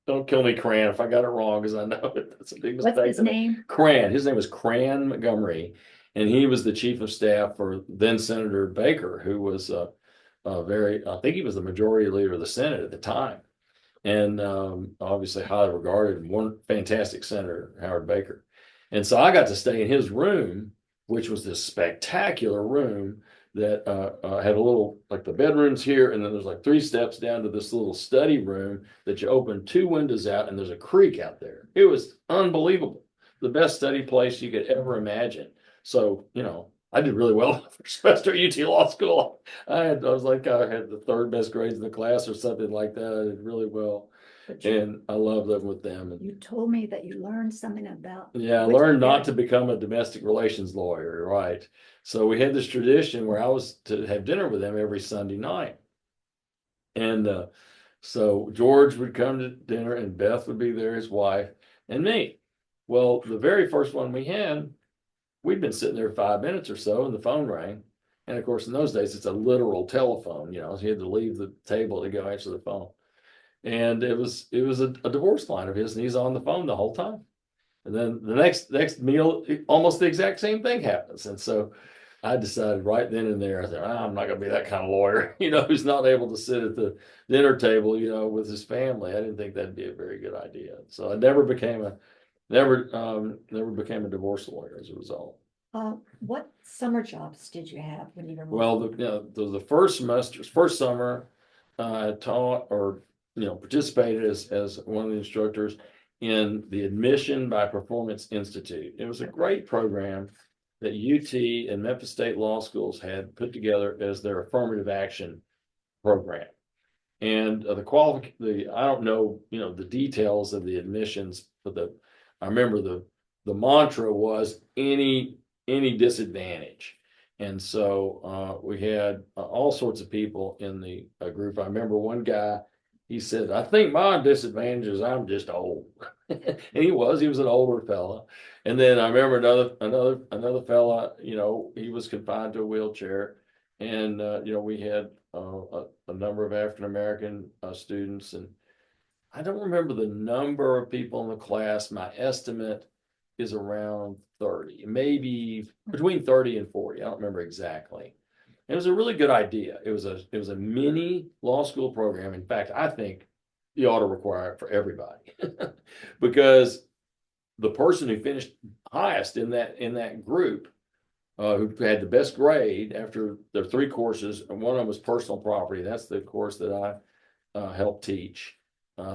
don't kill me, Cran, if I got it wrong, because I know that's a big What's mistake. his name? Cran, his name was Cran Montgomery, and he was the chief of staff for then Senator Baker, who was I think he was the majority leader of the Senate at the time, and obviously highly regarded, and one fantastic senator, Howard Baker. And so I got to stay in his room, which was this spectacular room that had a little, like the bedrooms here, and then there's like 3 steps down to this little study room that you open 2 windows out, and there's a creek out there. It was unbelievable. The best study place you could ever imagine. So, I did really well the first semester at UT Law School. I was like, I had the third best grades in the class or something like that. I did really well. But And I love living with them. And you told me that you learned something about yeah, I which learned not area- to become a domestic relations lawyer, right? So we had this tradition where I was to have dinner with them every Sunday night. And so George would come to dinner, and Beth would be there, his wife, and me. Well, the very first one we had, we'd been sitting there 5 minutes or so, and the phone rang. And of course, in those days, it's a literal telephone, so you had to leave the table to go answer the phone. And it was a divorce client of his, and he's on the phone the whole time. And then the next meal, almost the exact same thing happens. And so I decided right then and there, I said, I'm not going to be that kind of lawyer, who's not able to sit at the dinner table, with his family. I didn't think that'd be a very good idea. So I never became a divorce lawyer as a result. What summer jobs did you have when you were? Well, the first summer, I taught or participated as one of the instructors in the Admission by Performance Institute. It was a great program that UT and Memphis State Law Schools had put together as their affirmative action program. And I don't know, the details of the admissions, but I remember the mantra was any disadvantage. And so we had all sorts of people in the group. I remember one guy, he said, "I think my disadvantage is I'm just old." And he was an older fella. And then I remember another fella, he was confined to a wheelchair. And we had a number of African American students, and I don't remember the number of people in the class. My estimate is around 30, maybe between 30 and 40. I don't remember exactly. It was a really good idea. It was a mini law school program. In fact, I think you ought to require it for everybody because the person who finished highest in that group, who had the best grade after their 3 courses, and one of them was personal property. That's the course that I helped teach.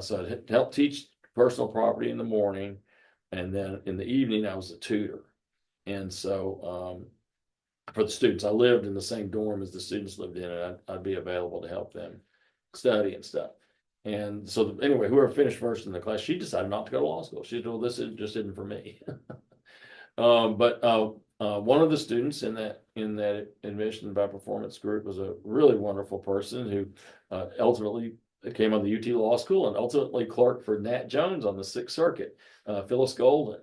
So I helped teach personal property in the morning, and then in the evening I was a tutor. And so for the students, I lived in the same dorm as the students lived in, and I'd be available to help them study and stuff. And so anyway, whoever finished first in the class, she decided not to go to law school. She said, "Well, this isn't for me." But one of the students in that admission by performance group was a really wonderful person who ultimately came on the UT Law School and ultimately clerked for Nat Jones on the Sixth Circuit. Phyllis Golden,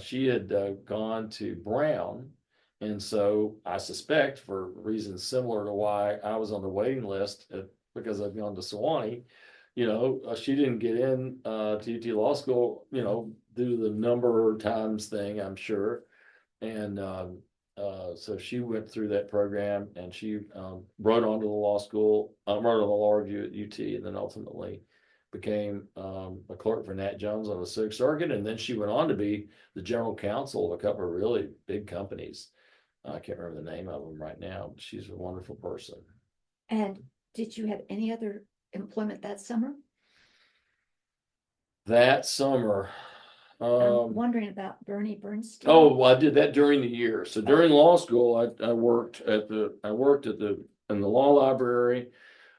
she had gone to Brown, and so I suspect for reasons similar to why I was on the waiting list because I've gone to Sewanee, she didn't get in to UT Law School, due to the number of times thing, I'm sure. And so she went through that program and she wrote onto the law school, wrote on the law review at UT, and then ultimately became a clerk for Nat Jones on the Sixth Circuit. And then she went on to be the general counsel of a couple of really big companies. I can't remember the name of them right now, but she's a wonderful person. And did you have any other employment that summer? That summer, I'm wondering about Bernie Bernstein. oh, well, I did that during the year. So during law school, I worked in the law library,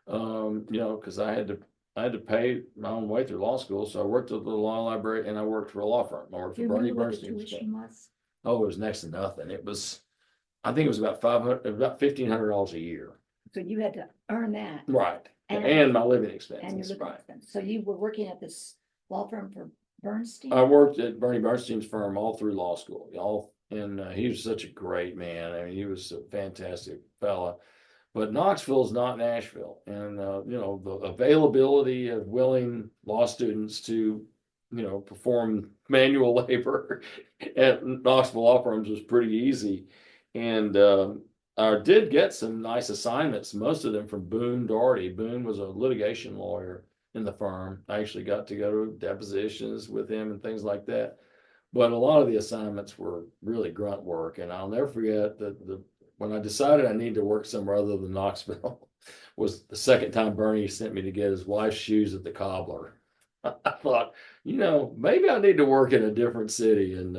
because I had to pay my own way through law school. So I worked at the law library and I worked for a law firm. I worked Do for you Bernie remember what the Bernstein. tuition was? Oh, it was next to nothing. I think it was about $1,500 a year. So you had to earn that. Right. And- And my living And your expenses, living right. expense. So you were working at this law firm for Bernstein? I worked at Bernie Bernstein's firm all through law school, and he was such a great man. I mean, he was a fantastic fella. But Knoxville is not Nashville, and the availability of willing law students to, perform manual labor at Knoxville law firms was pretty easy, and I did get some nice assignments. Most of them from Boone Doherty. Boone was a litigation lawyer in the firm. I actually got to go to depositions with him and things like that. But a lot of the assignments were really grunt work, and I'll never forget that when I decided I need to work somewhere other than Knoxville was the second time Bernie sent me to get his wife's shoes at the cobbler. I thought, maybe I need to work in a different city, and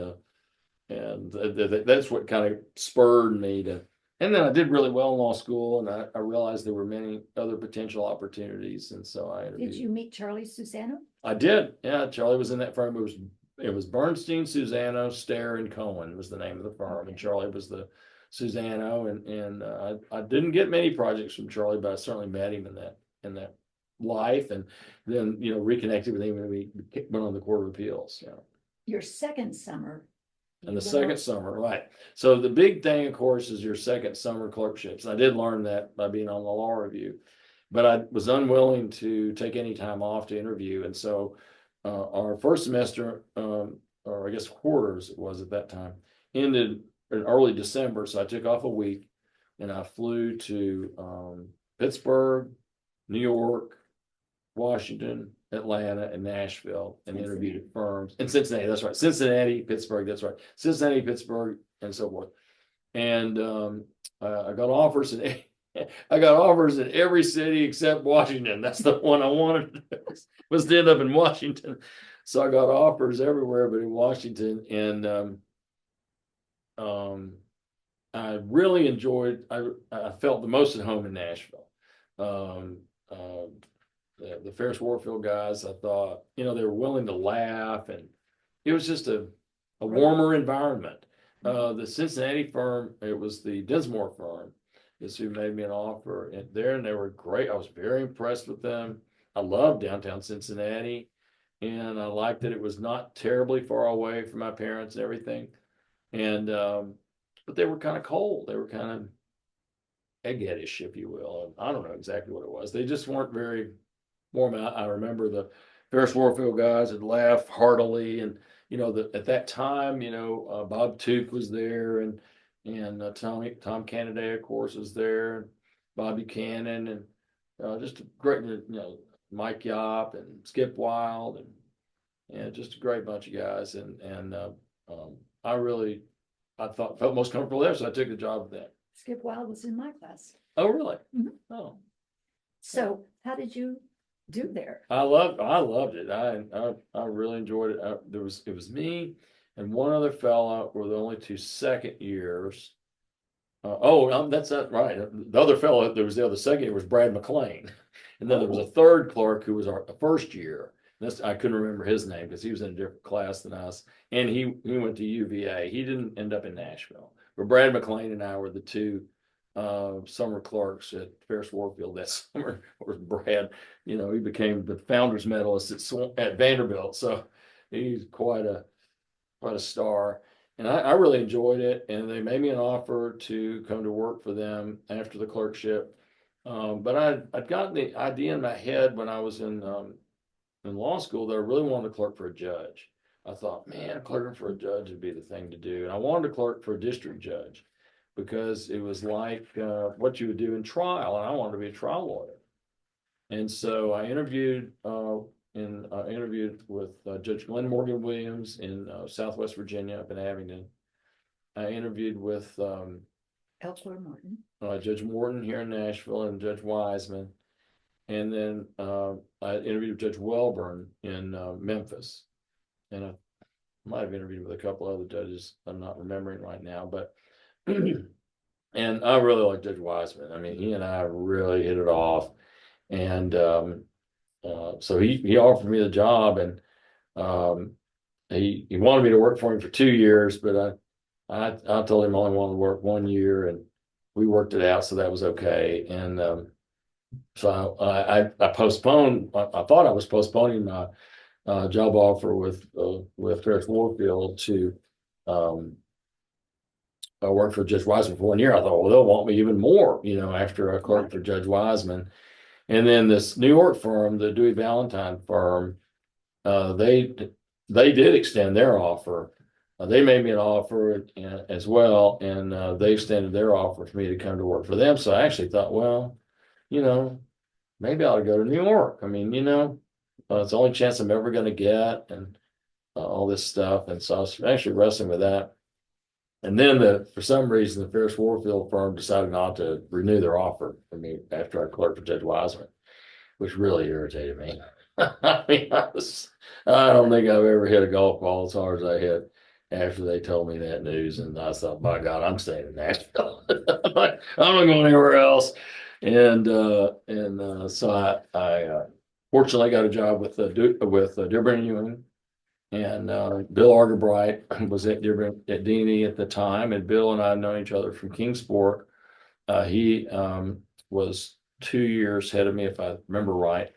that's what kind of spurred me to. And then I did really well in law school, and I realized there were many other potential opportunities, and so I interviewed. Did you meet Charlie Susano? I did. Yeah, Charlie was in that firm. It was Bernstein, Susano, Stair, and Cohen was the name of the firm, and Charlie was the Susano, and I didn't get many projects from Charlie, but I certainly met him in that life, and then reconnected with him when we went on the Court of Appeals. Yeah. Your second summer. And the second summer, right. So the big thing, of course, is your second summer clerkships. I did learn that by being on the law review, but I was unwilling to take any time off to interview. And so our first semester, or I guess quarters it was at that time, ended in early December. So I took off a week and I flew to Pittsburgh, New York, Washington, Atlanta, and Nashville, and interviewed at firms. And Cincinnati, that's right. Cincinnati, Pittsburgh, that's right. Cincinnati, Pittsburgh, and so forth. And I got offers in every city except Washington. That's the one I wanted was to end up in Washington. So I got offers everywhere but in Washington. And I really enjoyed. I felt the most at home in Nashville. The Ferris Warfield guys, I thought, they were willing to laugh, and it was just a warmer environment. The Cincinnati firm, it was the Dinsmore firm, is who made me an offer, and they were great. I was very impressed with them. I loved downtown Cincinnati, and I liked that it was not terribly far away from my parents and everything. And but they were kind of cold. They were kind of eggheadish, if you will. I don't know exactly what it was. They just weren't very warm. I remember the Ferris Warfield guys would laugh heartily, and at that time, Bob Tuke was there, and Tom Canaday, of course, was there, and Bob Buchanan, and just a great, Mike Yop and Skip Wild, and just a great bunch of guys, and I felt most comfortable there, so I took the job with them. Skip Wild was in my class. Oh, really? Mhm. Oh, So how did you do there? I loved it. I really enjoyed it. It was me and one other fella were the only two second years. That's not right. The other fellow that was the other second year was Brad McLean, and then there was a third clerk who was our first year. I couldn't remember his name because he was in a different class than us, and he went to UVA. He didn't end up in Nashville, but Brad McLean and I were the two summer clerks at Ferris Warfield that summer. Or Brad, he became the founders medalist at Vanderbilt. So he's quite a star. And I really enjoyed it. And they made me an offer to come to work for them after the clerkship. But I'd gotten the idea in my head when I was in law school that I really wanted to clerk for a judge. I thought, man, clerking for a judge would be the thing to do. And I wanted to clerk for a district judge because it was like what you would do in trial. And I wanted to be a trial lawyer. And so I interviewed with Judge Glenn Morgan Williams in Southwest Virginia up in Abingdon. I interviewed with Elsewhere Martin. Judge Morton here in Nashville and Judge Wiseman. And then I interviewed with Judge Welburn in Memphis. And I might have interviewed with a couple other judges I'm not remembering right now. But and I really like Judge Wiseman. I mean, he and I really hit it off. And so he offered me the job, and he wanted me to work for him for 2 years, but I told him I only wanted to work 1 year, and we worked it out, so that was okay. And so I postponed. I thought I was postponing my job offer with Ferris Warfield to work for Judge Wiseman for 1 year. I thought, well, they'll want me even more, after I clerked for Judge Wiseman. And then this New York firm, the Dewey Valentine firm, they did extend their offer. They made me an offer as well, and they extended their offer for me to come to work for them. So I actually thought, well, maybe I ought to go to New York. I mean, it's the only chance I'm ever going to get, and all this stuff. And so I was actually wrestling with that. And then for some reason, the Ferris Warfield firm decided not to renew their offer for me after I clerked for Judge Wiseman, which really irritated me. I mean, I don't think I've ever hit a golf ball as hard as I hit after they told me that news. And I thought, by God, I'm staying in Nashville. I'm not going anywhere else. And so I fortunately got a job with Dearborn Ewing. And Bill Argerbright was at D&E at the time, and Bill and I had known each other from Kingsport. He was 2 years ahead of me, if I remember right.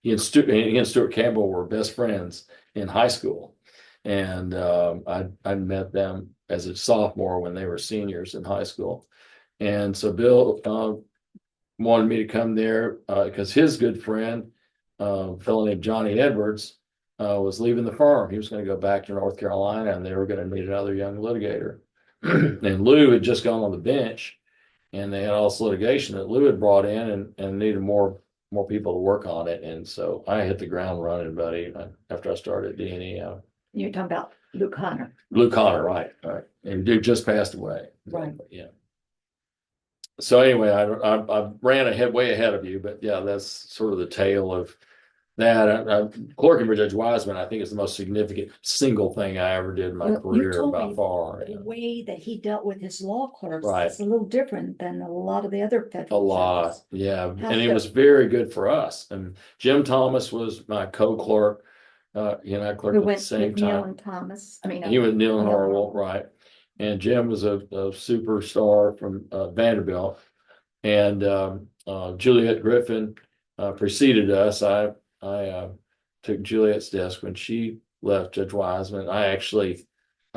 He and Stuart Campbell were best friends in high school, and I met them as a sophomore when they were seniors in high school. And so Bill wanted me to come there because his good friend, a fellow named Johnny Edwards, was leaving the firm. He was going to go back to North Carolina, and they were going to need another young litigator. And Lou had just gone on the bench, and they had all this litigation that Lou had brought in, and needed more people to work on it. And so I hit the ground running, buddy. After I started at D&E. You're talking about Lou Connor. Lou Connor, right. And dude just passed away. Right. Yeah. So anyway, I ran way ahead of you, but yeah, that's sort of the tale of that. Clerking for Judge Wiseman, I think, is the most significant single thing I ever did in my career by far. The way that he dealt with his law clerks is a little different than a lot of the other federal judges. Yeah. And it was very good for us. And Jim Thomas was my co-clerk. He and I clerked at the same time. Neil and Thomas. He was Neil and Harwell, right. And Jim was a superstar from Vanderbilt. And Juliet Griffin preceded us. I took Juliet's desk when she left Judge Wiseman.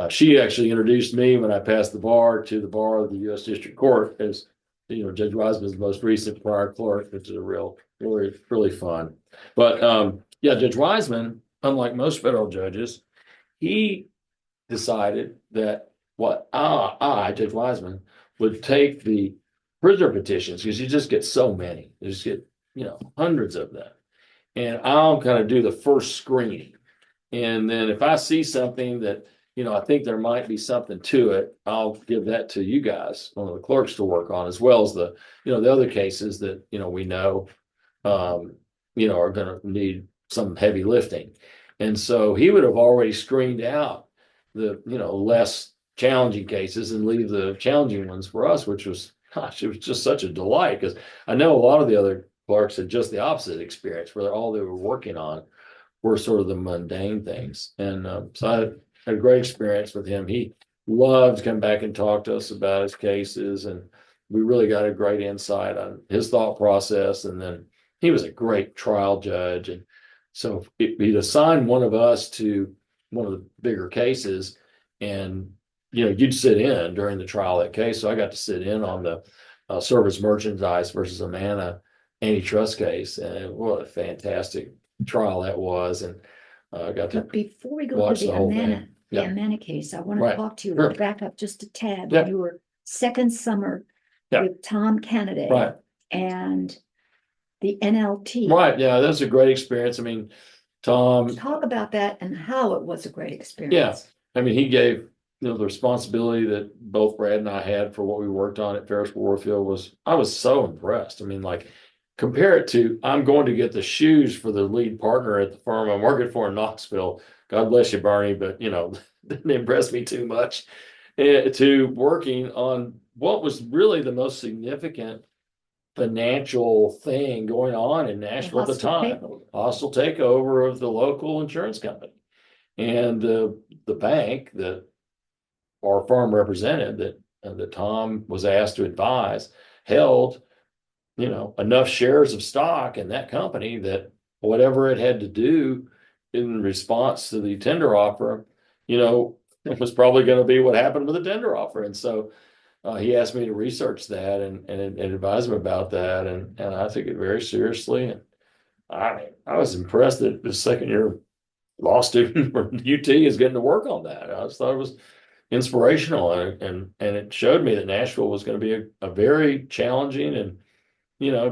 She actually introduced me when I passed the bar to the bar of the U.S. District Court as, Judge Wiseman's most recent prior clerk, which is really fun. But Judge Wiseman, unlike most federal judges, he decided that Judge Wiseman, would take the prisoner petitions, because you just get so many. You just get, hundreds of them. And I'll kind of do the first screening. And then if I see something that, I think there might be something to it, I'll give that to you guys, one of the clerks, to work on, as well as the other cases that, we know, are going to need some heavy lifting. And so he would have already screened out the, less challenging cases and leave the challenging ones for us, which was, it was just such a delight, because I know a lot of the other clerks had just the opposite experience, where all they were working on were sort of the mundane things. And so I had a great experience with him. He loved to come back and talk to us about his cases. And we really got a great insight on his thought process. And then he was a great trial judge. And so he'd assign one of us to one of the bigger cases, and you'd sit in during the trial of that case. So I got to sit in on the service merchandise versus Amana antitrust case, and what a fantastic trial that was. And I got to But before we go to watch the the whole Amana, thing. the Yeah. Amana case, I want to Right. talk to you, Sure. back up just a tad. Yeah. You were second summer Yeah. with Tom Kennedy. Right. And the NLT. Right. Yeah, that's a great experience. I mean, Tom, Talk about that and how it was a great yeah, experience. I mean, he gave, the responsibility that both Brad and I had for what we worked on at Ferris Warfield I was so impressed. I mean, like, compare it to, I'm going to get the shoes for the lead partner at the firm I'm working for in Knoxville. God bless you, Barney, but didn't impress me too much. To working on what was really the most significant financial thing going on in Nashville at the time, hostile takeover of the local insurance company. And the bank that our firm represented, that Tom was asked to advise, held enough shares of stock in that company that whatever it had to do in response to the tender offer, it was probably going to be what happened with the tender offer. And so he asked me to research that and advise him about that, and I took it very seriously. And I was impressed that the second year law student from UT is getting to work on that. I just thought it was inspirational, and it showed me that Nashville was going to be a very challenging and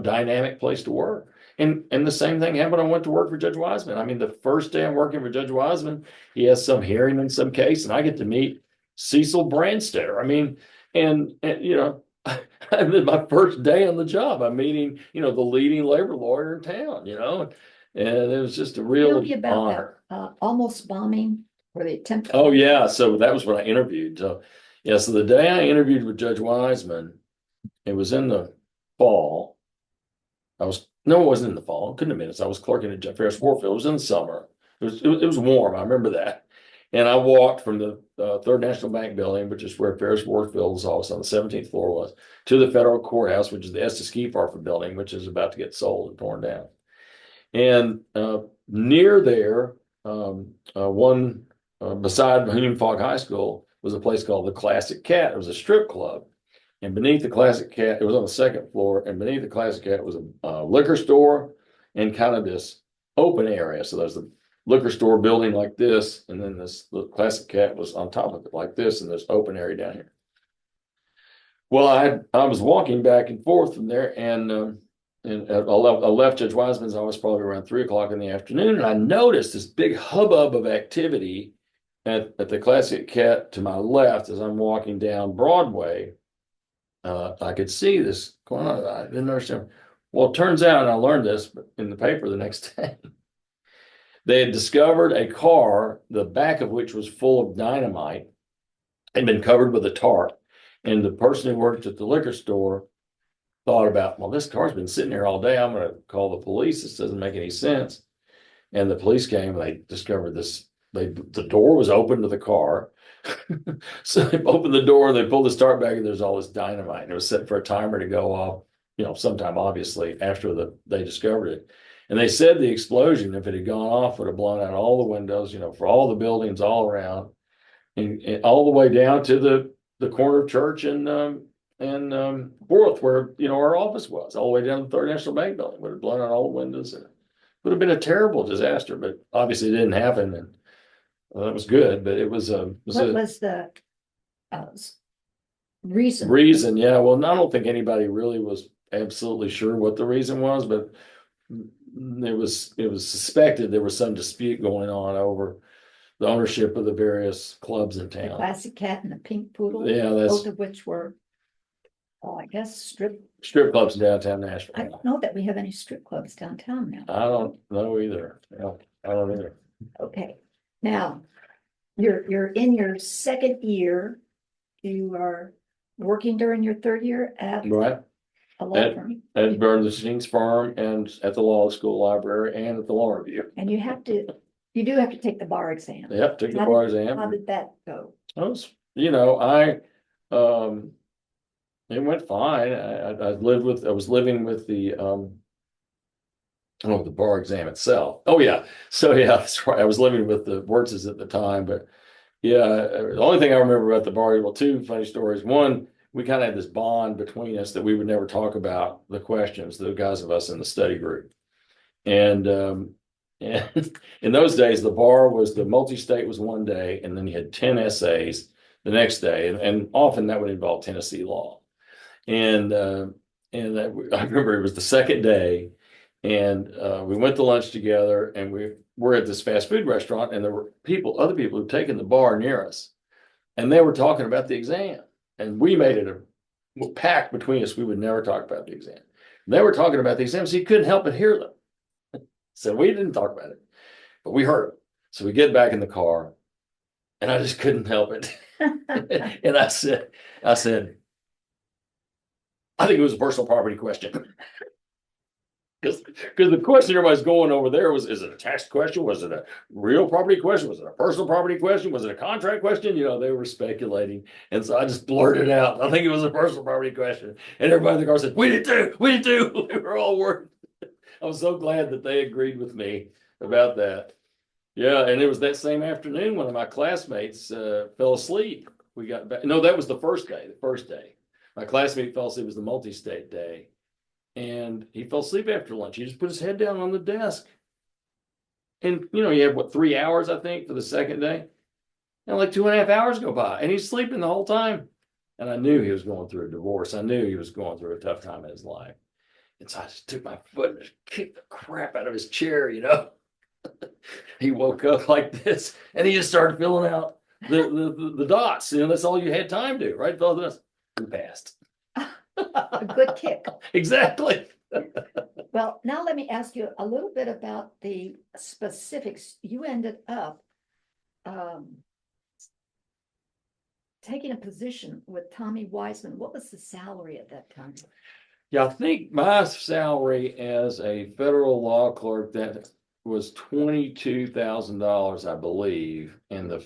dynamic place to work. And the same thing happened. I went to work for Judge Wiseman. I mean, the first day I'm working for Judge Wiseman, he has some hearing in some case, and I get to meet Cecil Branstetter. I mean, and my first day on the job, I'm meeting the leading labor lawyer in town. And it was just a Tell real me about honor. that almost bombing or the attempt. Oh yeah, so that was when I interviewed. So yeah, so the day I interviewed with Judge Wiseman, it was in the fall. No, it wasn't in the fall. It couldn't have been. I was clerking at Ferris Warfield. It was in the summer. It was warm. I remember that. And I walked from the Third National Bank building, which is where Ferris Warfield's office on the 17th floor was, to the federal courthouse, which is the Estes Kefauver building, which is about to get sold and torn down. And near there, one beside Mahoning Fogg High School was a place called the Classic Cat. It was a strip club. And beneath the Classic Cat, it was on the second floor, and beneath the Classic Cat was a liquor store and kind of this open area. So there's the liquor store building like this, and then the Classic Cat was on top of it like this, and this open area down here. Well, I was walking back and forth from there, and I left Judge Wiseman's office probably around 3 o'clock in the afternoon, and I noticed this big hubbub of activity at the Classic Cat to my left as I'm walking down Broadway. I could see this going on. I didn't understand. Well, it turns out, and I learned this in the paper the next day, they had discovered a car, the back of which was full of dynamite, had been covered with a tarp. And the person who worked at the liquor store thought about, well, this car's been sitting here all day. I'm going to call the police. This doesn't make any sense. And the police came, and they discovered this. The door was open to the car. So they opened the door, and they pulled the start back, and there's all this dynamite. And it was set for a timer to go off, sometime obviously after they discovered it. And they said the explosion, if it had gone off, would have blown out all the windows, for all the buildings all around, and all the way down to the corner of Church and Fourth, where our office was, all the way down to the Third National Bank building. Would have blown out all the windows, and it would have been a terrible disaster. But obviously, it didn't happen, and that was good. But it was what was the reason? Reason, yeah. Well, I don't think anybody really was absolutely sure what the reason was, but it was suspected there was some dispute going on over the ownership of the various clubs in The town. Classic Cat and the Pink Poodle, Yeah, both of which were, I guess, strip clubs in downtown Nashville. I don't know that we have any strip clubs downtown now. I don't know either. No, I don't either. Okay, now you're in your second year. You are working during your third year at Right. a law firm, At Bernstein's firm, and at the law school library, and at the law review. and you do have to take the bar exam. Yep, took the How bar How exam. did that go? I was, I It went fine. I was living with the bar exam itself. Oh yeah. So yeah, that's right. I was living with the Wertzes at the time, but yeah, the only thing I remember about the bar, well, two funny stories. One, we kind of had this bond between us that we would never talk about the questions, the guys of us in the study group. And in those days, the bar was the multi-state was one day, and then you had 10 essays the next day. And often that would involve Tennessee law. And I remember it was the second day, and we went to lunch together, and we were at this fast food restaurant, and there were other people who'd taken the bar near us, and they were talking about the exam, and we made it a pact between us. We would never talk about the exam. They were talking about the exam, so you couldn't help but hear them. So we didn't talk about it, but we heard them. So we get back in the car, and I just couldn't help it. And I said, I think it was a personal property question. Because the question everybody's going over there was, is it a tax question? Was it a real property question? Was it a personal property question? Was it a contract question? You know, they were speculating. And so I just blurted out, I think it was a personal property question. And everybody in the car said, we did too. We did too. We were all worried. I was so glad that they agreed with me about that. Yeah, and it was that same afternoon one of my classmates fell asleep. We got back. No, that was the first day. The first day, my classmate fell asleep. It was the multi-state day, and he fell asleep after lunch. He just put his head down on the desk, and he had what 3 hours I think for the second day, and like 2.5 hours go by, and he's sleeping the whole time. And I knew he was going through a divorce. I knew he was going through a tough time in his life, and so I just took my foot and just kicked the crap out of his chair. He woke up like this, and he just started filling out the dots. That's all you had time to, right? Fill this. We passed. A good kick. Exactly. Well, now let me ask you a little bit about the specifics. You ended up taking a position with Tommy Wiseman. What was the salary at that time? Yeah, I think my salary as a federal law clerk that was $22,000, I believe. And the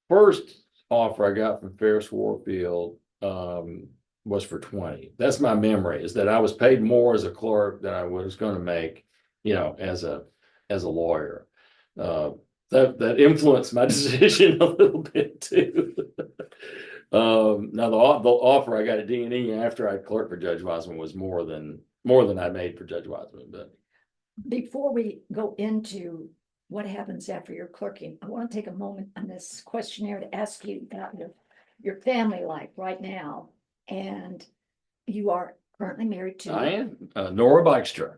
first offer I got from Ferris Warfield was for 20. That's my memory, is that I was paid more as a clerk than I was going to make, as a lawyer. That influenced my decision a little bit too. Now the offer I got at D&E after I clerked for Judge Wiseman was more than I made for Judge Wiseman. But before we go into what happens after your clerking, I want to take a moment on this questionnaire to ask you about your family life right now. And you are currently married to. I am Nora Dykstra.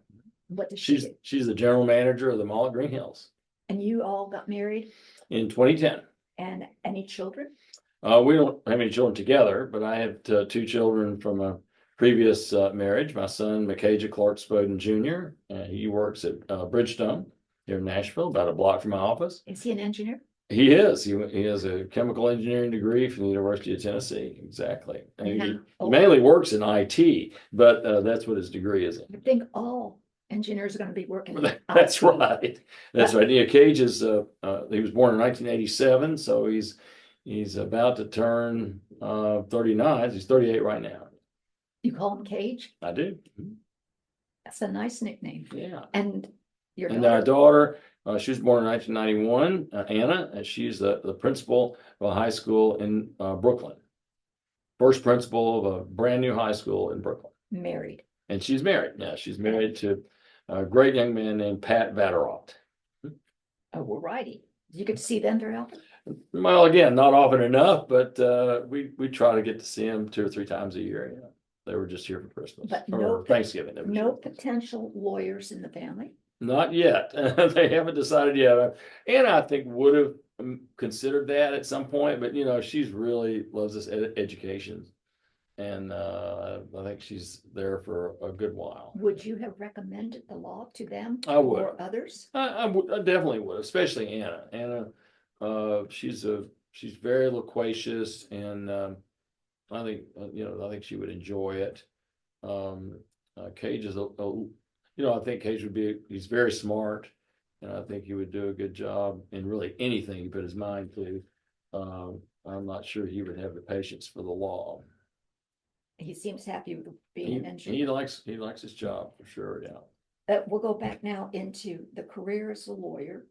What does she do? She's the general manager of the Mall at Green Hills. And you all got married in 2010. And any children? We don't have any children together, but I have two children from a previous marriage. My son, Micajah Clark Spoden Jr., he works at Bridgestone here in Nashville, about a block from my office. Is he an engineer? He is. He has a chemical engineering degree from the University of Tennessee. Exactly. And he mainly works in IT, but that's what his degree is in. I think all engineers are going to be working in That's IT. right. That's right. Yeah, Cage is he was born in 1987, so he's about to turn 39. He's 38 right now. You call him Cage? I do. That's a nice nickname. Yeah. And your And daughter? our daughter, she was born in 1991, Anna, and she's the principal of a high school in Brooklyn. First principal of a brand new high school in Brooklyn. Married. And she's married. Yeah, she's married to a great young man named Pat Vatterott. Oh, well, righty. You get to see them very often? Well, again, not often enough, but we try to get to see them 2 or 3 times a year. Yeah. They were just here for Christmas But or Thanksgiving. No potential lawyers in the family? Not yet. They haven't decided yet. And I think would have considered that at some point, but she's really loves this education. And I think she's there for a good while. Would you have recommended the law to them? I would. Or others? I definitely would, especially Anna. Anna, she's very loquacious, and I think I think she would enjoy it. Cage is I think Cage he's very smart, and I think he would do a good job in really anything he put his mind to. I'm not sure he would have the patience for the law. he seems happy with being an engineer. He likes his job for sure, yeah. We'll go back now into the career as a lawyer,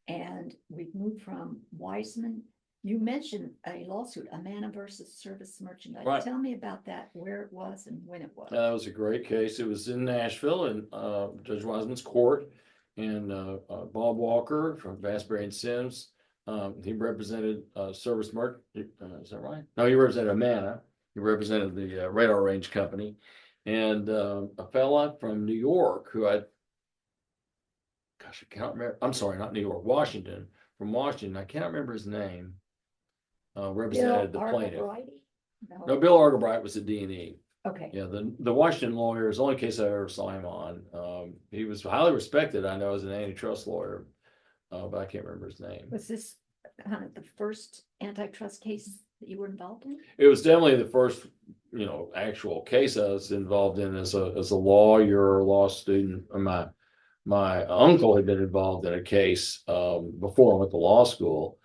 and we've moved from Wiseman. You mentioned a lawsuit, Amana versus Service Merchandise. Right. Tell me about that, where it was and when it was. That was a great case. It was in Nashville in Judge Wiseman's court, and Bob Walker from Vasbury and Sims. He represented Service Merch. Is that right? No, he represented Amana. He represented the radar range company, and a fella from New York who I can't remember. I'm sorry, not New York, Washington. From Washington, I can't remember his name. Represented the plaintiff. No, Bill Argabright was the D&E. Okay. Yeah, the Washington lawyer is the only case I ever saw him on. He was highly respected, I know, as an antitrust lawyer, but I can't remember his name. Was this kind of the first antitrust case that you were involved in? It was definitely the first, actual case I was involved in as a lawyer, law student. My uncle had been involved in a case before I went to law school.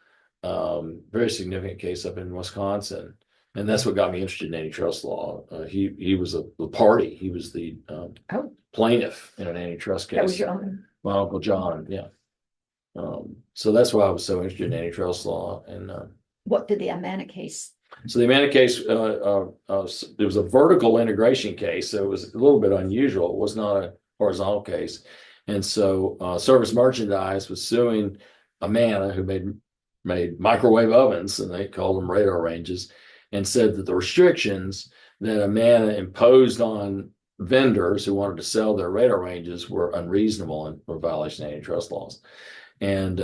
Very significant case up in Wisconsin. And that's what got me interested in antitrust law. He was the party. He was the plaintiff in an antitrust case. That was your uncle? My Uncle John, yeah. So that's why I was so interested in antitrust law. And what did the Amana case? So the Amana case, it was a vertical integration case. So it was a little bit unusual. It was not a horizontal case. And so Service Merchandise was suing Amana, who made microwave ovens, and they called them radar ranges, and said that the restrictions that Amana imposed on vendors who wanted to sell their radar ranges were unreasonable and were violation of antitrust laws. And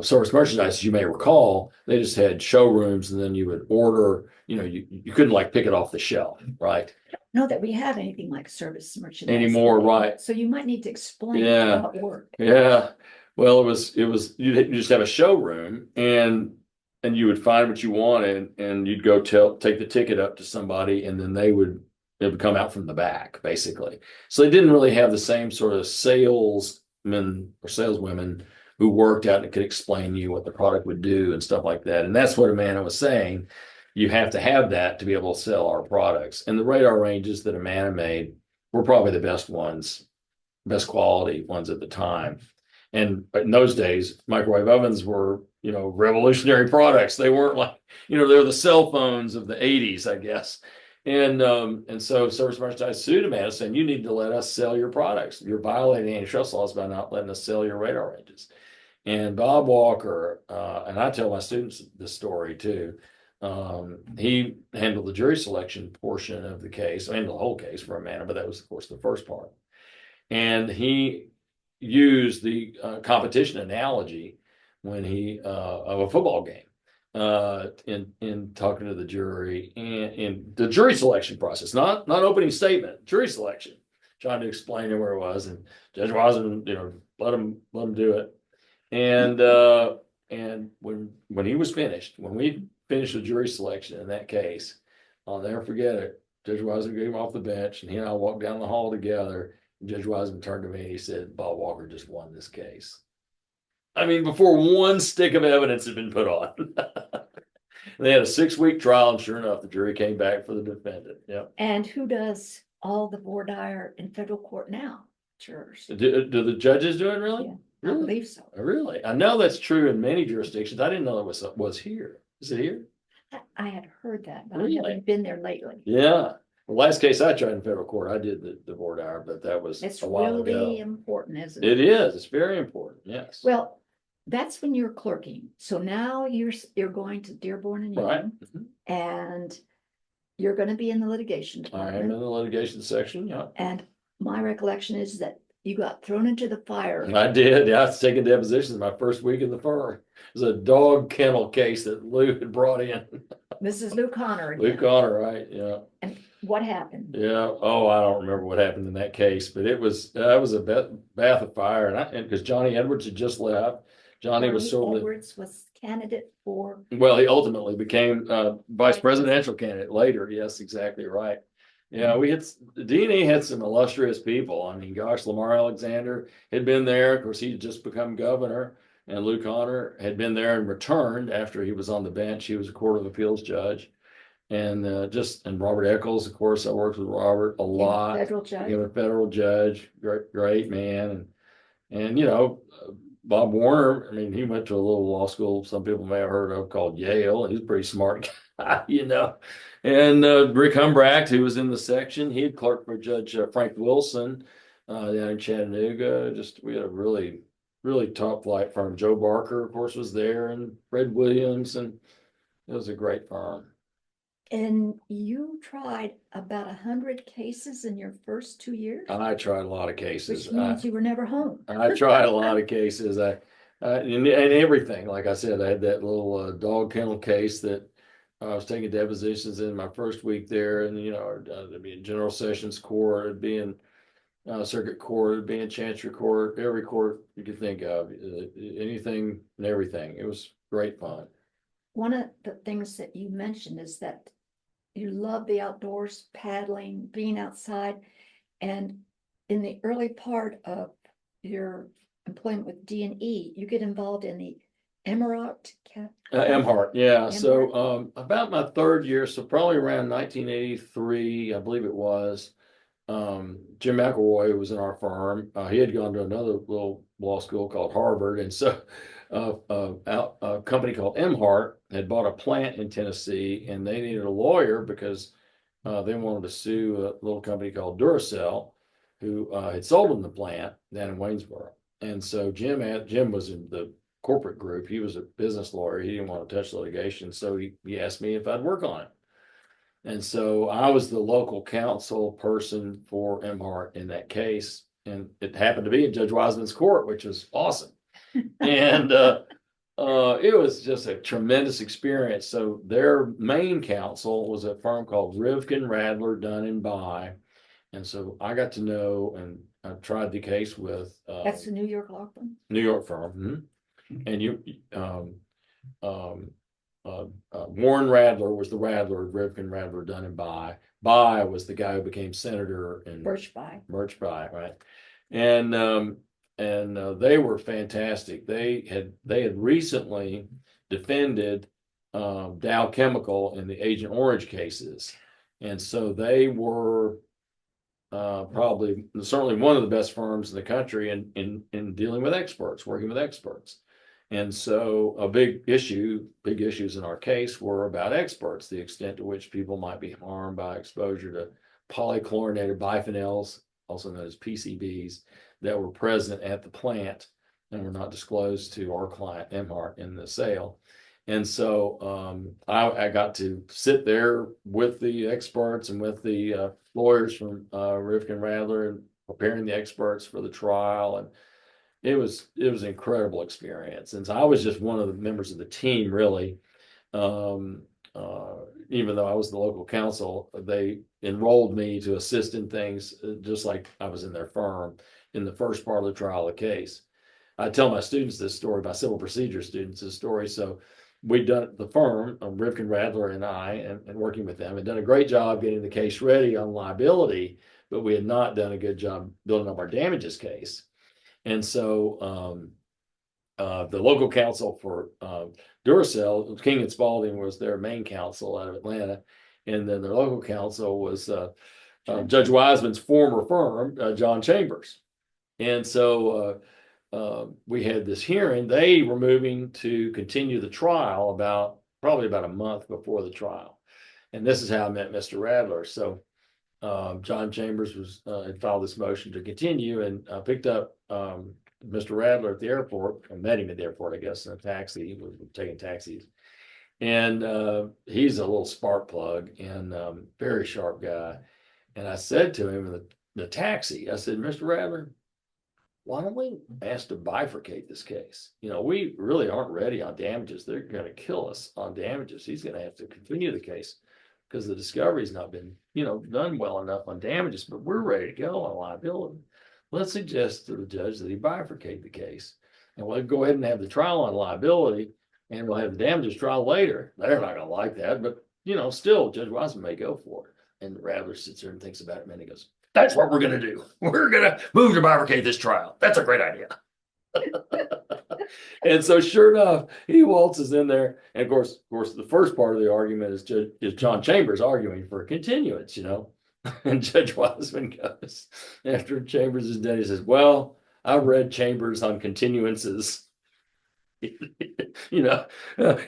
Service Merchandise, as you may recall, they just had showrooms, and then you would order, you couldn't like pick it off the shelf, right? Know that we have anything like Service Merchandise Anymore, right? So you might need to explain how it worked. Yeah. Well, it was you just have a showroom, and you would find what you wanted, and you'd go take the ticket up to somebody, and then it would come out from the back, basically. So they didn't really have the same sort of salesmen or saleswomen who worked out and could explain to you what the product would do and stuff like that. And that's what Amana was saying. You have to have that to be able to sell our products. And the radar ranges that Amana made were probably the best ones, best quality ones at the time. And in those days, microwave ovens were, revolutionary products. They weren't like, they were the cell phones of the 80s, I guess. And so Service Merchandise sued Amana, saying, you need to let us sell your products. You're violating antitrust laws by not letting us sell your radar ranges. And Bob Walker, and I tell my students this story too, he handled the jury selection portion of the case, and the whole case for Amana, but that was, of course, the first part. And he used the competition analogy when of a football game in talking to the jury and in the jury selection process, not opening statement, jury selection, trying to explain where it was. And Judge Wiseman, let him do it. And when he was finished, when we finished the jury selection in that case, I'll never forget it. Judge Wiseman gave him off the bench, and he and I walked down the hall together. And Judge Wiseman turned to me and he said, Bob Walker just won this case. I mean, before one stick of evidence had been put on. They had a 6-week trial, and sure enough, the jury came back for the defendant. Yep. And who does all the voir dire in federal court now? Jurors. Do the judges do it, really? Yeah, really? I believe so. Really? I know that's true in many jurisdictions. I didn't know it was here. Is it here? I had heard that, but Really? I haven't been there lately. Yeah. The last case I tried in federal court, I did the voir dire, but that was It's a while really ago. important, isn't it? It is. It's very important. Yes. Well, that's when you're clerking. So now you're going to Dearborn and Right. Union, and you're going to be in the litigation I am department. in the litigation section. Yeah. And my recollection is that you got thrown into the fire. I did. Yeah, I was taking depositions my first week in the firm. It was a dog kennel case that Lou had brought in. Mrs. Lou Connor again. Lou Connor, right? Yeah. And what happened? Yeah. Oh, I don't remember what happened in that case, but it was a bath of fire, and because Johnny Edwards had just left. Johnny was sort of Edwards was candidate for. Well, he ultimately became vice presidential candidate later. Yes, exactly right. Yeah, D&E had some illustrious people. I mean, gosh, Lamar Alexander had been there. Of course, he had just become governor, and Lou Connor had been there and returned after he was on the bench. He was a Court of Appeals judge. and and Robert Eccles, of course, I worked with Robert a lot. Federal judge. Became a federal judge, great man, and Bob Warner. I mean, he went to a little law school some people may have heard of called Yale. He's a pretty smart guy, And Rick Humbracht, who was in the section, he had clerked for Judge Frank Wilson down in Chattanooga. We had a really, really top flight firm. Joe Barker, of course, was there, and Fred Williams, and it was a great firm. And you tried about 100 cases in your first 2 years? I tried a lot of cases. Which means you were never home. I tried a lot of cases. And everything. Like I said, I had that little dog kennel case that I was taking depositions in my first week there, and it'd be in General Sessions Court, it'd be in Circuit Court, it'd be in Chancery Court, every court you could think of, anything and everything. It was great fun. One of the things that you mentioned is that you love the outdoors, paddling, being outside, and in the early part of your employment with D&E, you get involved in the Emerald Emhart, yeah. So about my third year, so probably around 1983, I believe it was. Jim McElroy was in our firm. He had gone to another little law school called Harvard, and so a company called Emhart had bought a plant in Tennessee, and they needed a lawyer because they wanted to sue a little company called Duracell, who had sold them the plant down in Waynesboro. And so Jim was in the corporate group. He was a business lawyer. He didn't want to touch litigation, so he asked me if I'd work on it. And so I was the local counsel person for Emhart in that case, and it happened to be in Judge Wiseman's court, which was awesome. And it was just a tremendous experience. So their main counsel was a firm called Rivkin, Radler, Dunn and By, and so I got to know, and I tried the case with That's the New York law firm. New York firm, and Warren Radler was the Radler, Rivkin, Radler, Dunn and By. By was the guy who became senator in Birch By, right? And they were fantastic. They had recently defended Dow Chemical in the Agent Orange cases, and so they were certainly one of the best firms in the country in dealing with experts, working with experts. And so big issues in our case were about experts, the extent to which people might be harmed by exposure to polychlorinated biphenyls, also known as PCBs, that were present at the plant and were not disclosed to our client, Emhart, in the sale. And so I got to sit there with the experts and with the lawyers from Rivkin Radler and preparing the experts for the trial. And it was an incredible experience. And so I was just one of the members of the team, really. Even though I was the local counsel, they enrolled me to assist in things just like I was in their firm in the first part of the trial of the case. I tell my students this story, my civil procedure students this story. So we'd done the firm, Rivkin Radler and I, and working with them, had done a great job getting the case ready on liability, but we had not done a good job building up our damages case. And so the local counsel for Duracell, King and Spalding, was their main counsel out of Atlanta. And then their local counsel was Judge Wiseman's former firm, John Chambers. And so we had this hearing. They were moving to continue the trial probably about a month before the trial. And this is how I met Mr. Radler. So John Chambers had filed this motion to continue, and I picked up Mr. Radler at the airport. I met him at the airport, I guess, in a taxi. We were taking taxis. And he's a little spark plug and very sharp guy. And I said to him in the taxi, I said, Mr. Radler, why don't we ask to bifurcate this case? We really aren't ready on damages. They're going to kill us on damages. He's going to have to continue the case because the discovery's not been, done well enough on damages, but we're ready to go on liability. Let's suggest to the judge that he bifurcate the case, and we'll go ahead and have the trial on liability, and we'll have the damages trial later. They're not going to like that, but still, Judge Wiseman may go for it. And Radler sits there and thinks about it, and then he goes, "That's what we're going to do. We're going to move to bifurcate this trial. That's a great idea." And so sure enough, he waltzes in there. And of course, the first part of the argument is John Chambers arguing for a continuance, And Judge Wiseman goes, after Chambers is dead, he says, well, I've read Chambers on continuances,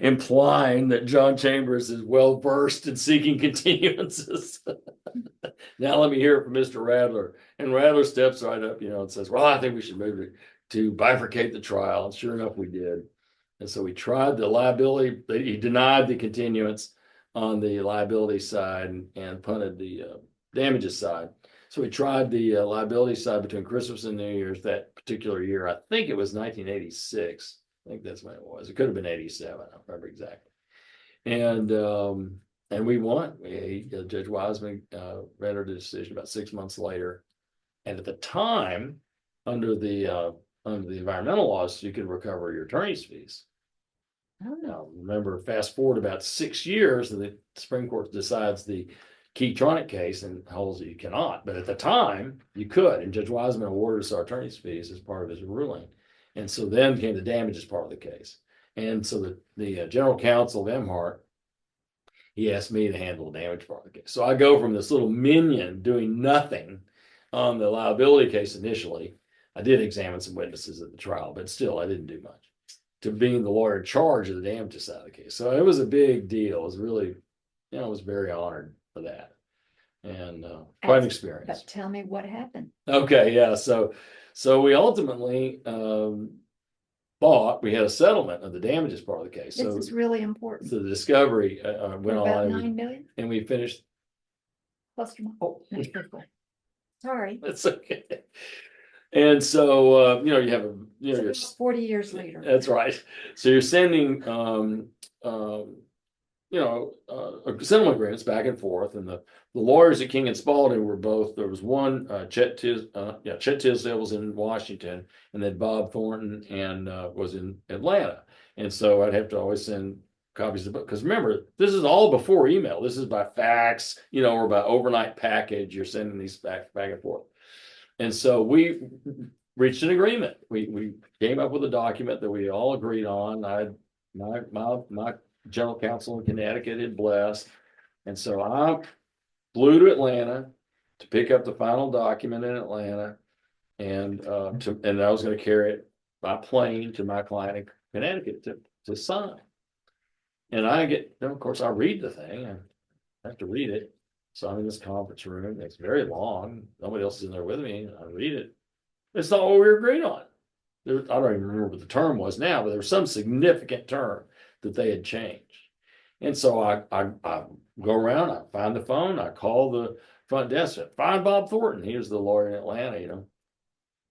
implying that John Chambers is well versed in seeking continuances. Now let me hear it from Mr. Radler. And Radler steps right up, and says, well, I think we should move to bifurcate the trial. And sure enough, we did. And so we tried the liability. He denied the continuance on the liability side and punted the damages side. So we tried the liability side between Christmas and New Year's that particular year. I think it was 1986. I think that's when it was. It could have been 87. I don't remember exactly. And we won. Judge Wiseman rendered a decision about 6 months later. And at the time, under the environmental laws, you could recover your attorney's fees. Now, remember, fast forward about 6 years, and the Supreme Court decides the Keytronic case and holds that you cannot. But at the time, you could. And Judge Wiseman awarded us our attorney's fees as part of his ruling. And so then came the damages part of the case. And so the general counsel of Emhart, he asked me to handle the damage part of the case. So I go from this little minion doing nothing on the liability case initially. I did examine some witnesses at the trial, but still I didn't do much, to being the lawyer in charge of the damages side of the case. So it was a big deal. It was really, I was very honored for that. And quite an experience. But tell me what happened. Okay, yeah. So we ultimately we had a settlement of the damages part of the case. This So is really important. the discovery went About on, 9 million and we finished. plus or minus. Oh, that's good. Sorry. That's okay. And so you have So you're, it's 40 years later. that's right. So you're sending settlement agreements back and forth, and the lawyers at King and Spalding were both. There was one Chet Tisdale was in Washington, and then Bob Thornton and was in Atlanta. And so I'd have to always send copies of the book, because remember, this is all before email. This is by fax, or by overnight package. You're sending these back and forth. And so we reached an agreement. We came up with a document that we all agreed on. My general counsel in Connecticut had blessed. And so I flew to Atlanta to pick up the final document in Atlanta. And I was going to carry it by plane to my client in Connecticut to sign. And I get, of course, I read the thing. I have to read it. So I'm in this conference room. It's very long. Nobody else is in there with me. I read it. It's not what we agreed on. I don't even remember what the term was now, but there was some significant term that they had changed. And so I go around, I find the phone, I call the front desk, find Bob Thornton. He was the lawyer in Atlanta,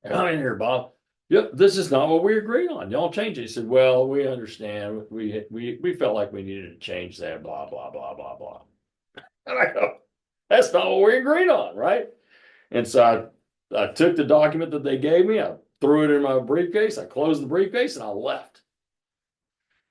Come in here, Bob. Yep, this is not what we agreed on. Y'all changed it. He said, well, we understand. We felt like we needed to change that, blah, blah, blah, blah, blah. And I go, that's not what we agreed on, right? And so I took the document that they gave me, I threw it in my briefcase, I closed the briefcase, and I left.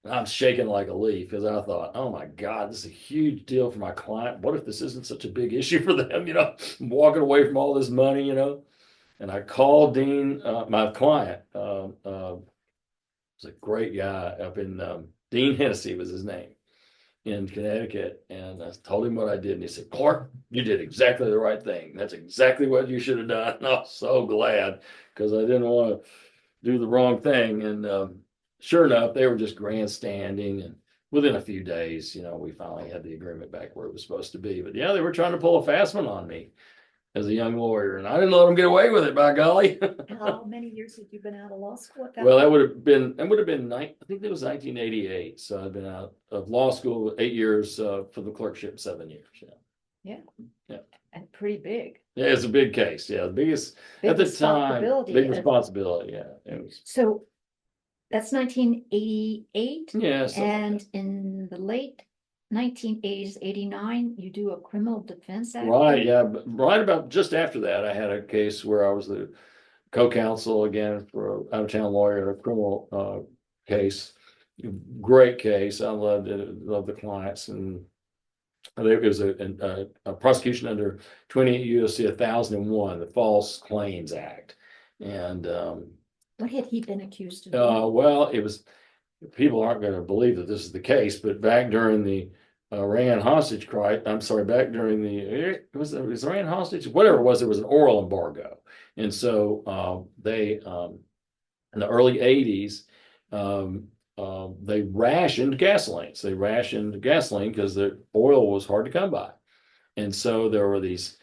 And I'm shaking like a leaf, because I thought, oh my God, this is a huge deal for my client. What if this isn't such a big issue for them? I'm walking away from all this money, And I called Dean, my client, was a great guy up in Dean Hennessy was his name, in Connecticut. And I told him what I did. And he said, Clark, you did exactly the right thing. That's exactly what you should have done. And I was so glad, because I didn't want to do the wrong thing. And sure enough, they were just grandstanding. And within a few days, we finally had the agreement back where it was supposed to be. But yeah, they were trying to pull a fast one on me as a young lawyer, and I didn't let them get away with it, by golly. How many years had you been out of law school at that Well, point? that would have been I think it was 1988. So I've been out of law school 8 years, for the clerkship 7 years. Yeah. Yeah. And pretty big. Yeah, it's a big case. Yeah, the biggest Big at the time. responsibility. Big responsibility. Yeah, it was. So that's 1988. Yeah. And in the late 1980s, 89, you do a criminal defense act. Right. Yeah. But right about just after that, I had a case where I was the co-counsel again for an out-of-town lawyer, a criminal case. Great case. I loved it. Loved the clients, and it was a prosecution under 28 U.S.C. 1001, the False Claims Act, and What had he been accused of? Well, it was, people aren't going to believe that this is the case, but back during the Iran hostage crisis, I'm sorry, back during the, it was Iran hostage, whatever it was, there was an oil embargo. And so they, in the early 80s, they rationed gasoline. So they rationed gasoline because the oil was hard to come by. And so there were these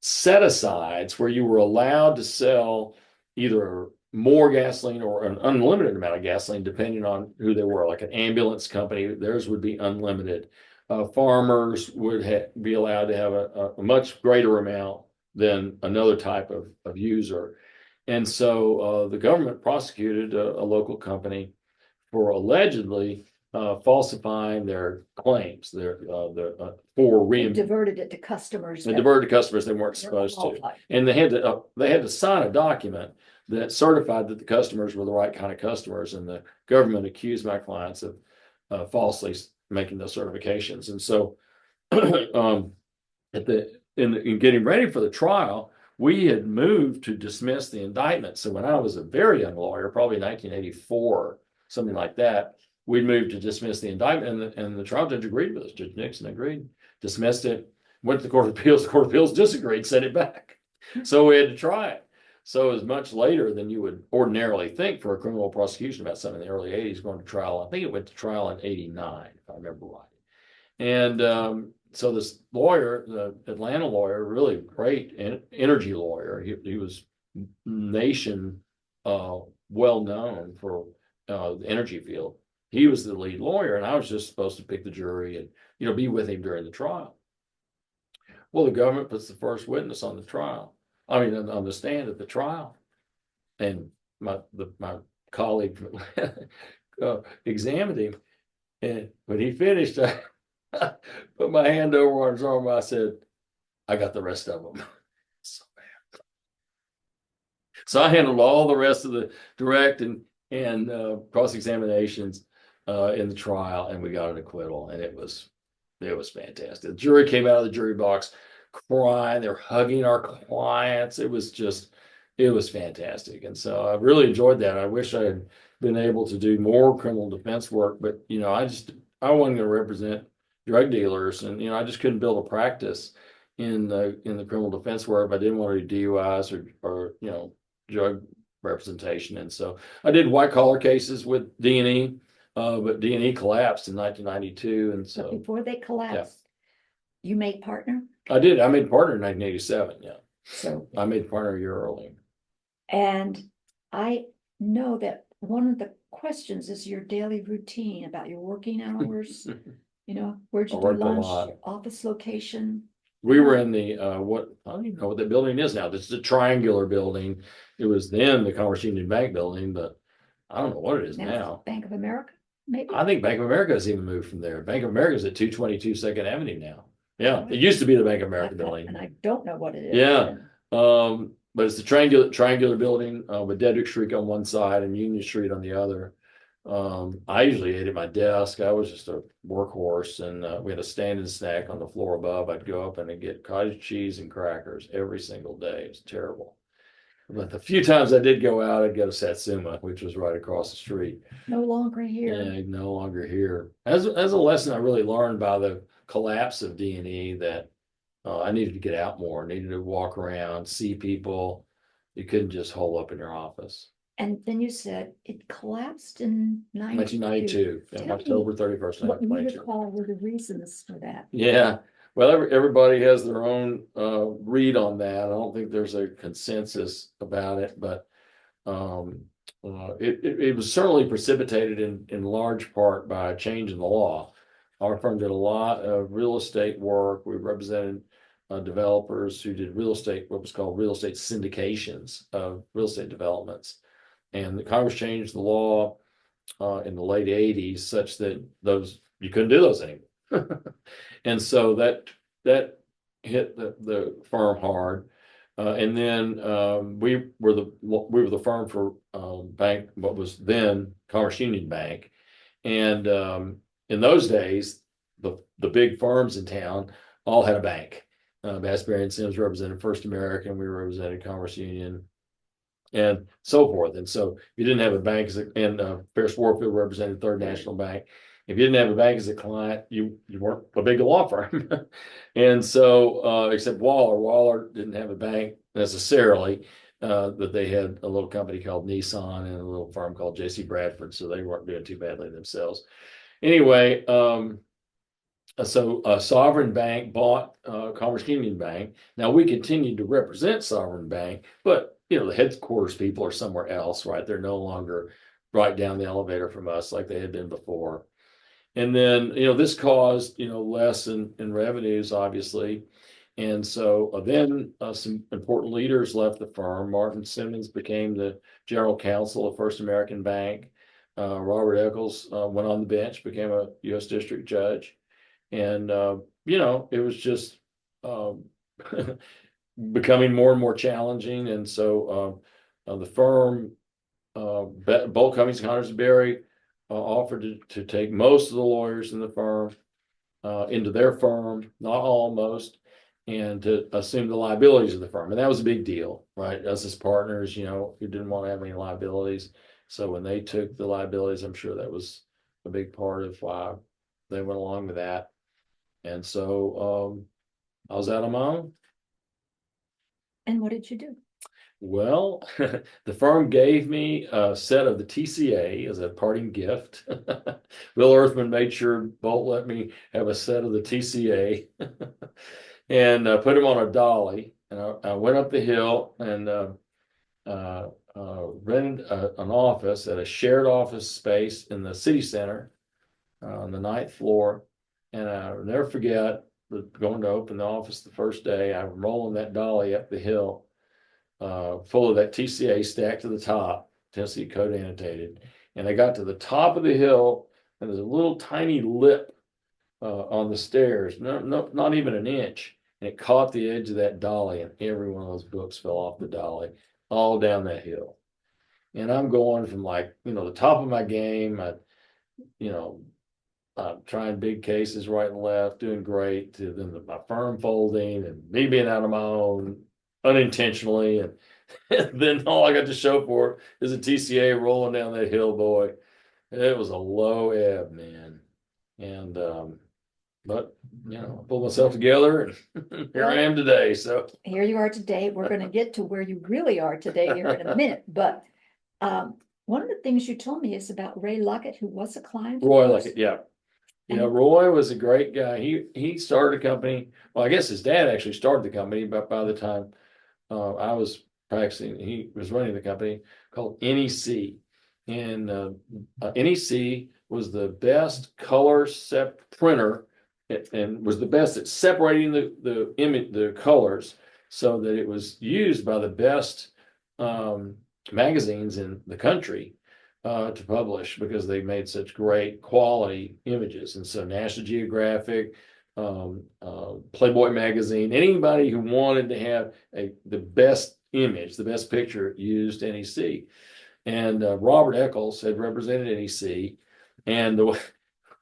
set asides where you were allowed to sell either more gasoline or an unlimited amount of gasoline, depending on who they were. Like an ambulance company, theirs would be unlimited. Farmers would be allowed to have a much greater amount than another type of user. And so the government prosecuted a local company for allegedly falsifying their claims, for They diverted it to customers. They diverted customers they weren't supposed to, and they had to sign a document that certified that the customers were the right kind of customers, and the government accused my clients of falsely making those certifications. And so, in getting ready for the trial, we had moved to dismiss the indictment. So when I was a very young lawyer, probably 1984, something like that, we moved to dismiss the indictment, and the trial judge agreed with us. Judge Nixon agreed, dismissed it, went to the Court of Appeals. The Court of Appeals disagreed, sent it back. So we had to try it. So it was much later than you would ordinarily think for a criminal prosecution about something in the early 80s going to trial. I think it went to trial in 89, if I remember right. And so this lawyer, the Atlanta lawyer, really great energy lawyer, he was nation well known for the energy field. He was the lead lawyer, and I was just supposed to pick the jury and be with him during the trial. Well, the government puts the first witness on the trial. I mean, on the stand at the trial, and my colleague examined him, and when he finished, I put my hand over on his arm. I said, "I got the rest of them." So I handled all the rest of the direct and cross examinations in the trial, and we got an acquittal, and it was fantastic. The jury came out of the jury box crying. They're hugging our clients. It was fantastic. And so I really enjoyed that. I wish I had been able to do more criminal defense work, but I wasn't going to represent drug dealers, and I just couldn't build a practice in the criminal defense work if I didn't want to do DUIs or drug representation. And so I did white collar cases with D&E, but D&E collapsed in 1992. And so but before they collapsed, you made partner? I did. I made partner in 1987. Yeah. So I made partner a year early. And I know that one of the questions is your daily routine about your working hours. Where'd you do lunch, office location? We were in the I don't even know what that building is now. This is a triangular building. It was then the Commerce Union Bank building, but I don't know what it is now. Bank of America, maybe? I think Bank of America has even moved from there. Bank of America is at 222 Second Avenue now. Yeah, it used to be the Bank of America building. And I don't know what it is. Yeah, but it's the triangular building with Dedrick Street on one side and Union Street on the other. I usually ate at my desk. I was just a workhorse, and we had a standing snack on the floor above. I'd go up and I'd get cottage cheese and crackers every single day. It was terrible. But the few times I did go out, I'd go to Satsuma, which was right across the street. No longer here. Yeah, no longer here. As a lesson I really learned by the collapse of D&E, that I needed to get out more. I needed to walk around, see people. You couldn't just hole up in your office. And then you said it collapsed in 1992, October 31st, what you recall were the reasons for that? Yeah, well, everybody has their own read on that. I don't think there's a consensus about it, but it was certainly precipitated in large part by a change in the law. Our firm did a lot of real estate work. We represented developers who did what was called real estate syndications of real estate developments. And the Congress changed the law in the late 80s such that you couldn't do those anymore. And so that hit the firm hard. And then we were the firm for bank, what was then Commerce Union Bank. And in those days, the big firms in town all had a bank. Bass, Berry & Sims represented First American. We represented Commerce Union. and so forth. And so if you didn't have a bank and Ferris Warfield represented Third National Bank. If you didn't have a bank as a client, you weren't a big law firm. And so, except Waller didn't have a bank necessarily, but they had a little company called Nissan and a little firm called J.C. Bradford, so they weren't doing too badly themselves. Anyway, so Sovereign Bank bought Commerce Union Bank. Now we continued to represent Sovereign Bank, but the headquarters people are somewhere else, right? They're no longer right down the elevator from us like they had been before. And then this caused less in revenues, obviously. And so then some important leaders left the firm. Martin Simmons became the general counsel of First American Bank. Robert Eccles went on the bench, became a U.S. district judge. And it was just becoming more and more challenging. And so the firm, Bolt Cummings Connors Berry, offered to take most of the lawyers in the firm into their firm, not almost, and to assume the liabilities of the firm. And that was a big deal, right? Us as partners, who didn't want to have any liabilities. So when they took the liabilities, I'm sure that was a big part of why they went along with that. And so I was out on my own. And what did you do? Well, the firm gave me a set of the TCA as a parting gift. Will Earthman made sure Bolt let me have a set of the TCA and put them on a dolly. And I went up the hill and rented an office at a shared office space in the city center on the 9th floor. And I'll never forget going to open the office the first day. I'm rolling that dolly up the hill, full of that TCA stacked to the top, Tennessee Code Annotated. And I got to the top of the hill, and there's a little tiny lip on the stairs, not even an inch. And it caught the edge of that dolly, and every one of those books fell off the dolly, all down that hill. And I'm going from the top of my game, you know, trying big cases right and left, doing great, to then my firm folding and me being out on my own unintentionally. And then all I got to show for it is a TCA rolling down that hill, boy. It was a low ebb, man. And, but, I pulled myself together and here I am today. So here you are today. We're going to get to where you really are today here in a minute. But one of the things you told me is about Ray Luckett, who was a client. Roy Luckett, yeah. Roy was a great guy. He started a company. Well, I guess his dad actually started the company, but by the time I was practicing, he was running the company called NEC. And NEC was the best color printer and was the best at separating the image, the colors, so that it was used by the best magazines in the country to publish, because they made such great quality images. And so National Geographic, Playboy magazine, anybody who wanted to have the best image, the best picture, used NEC. And Robert Eccles had represented NEC. And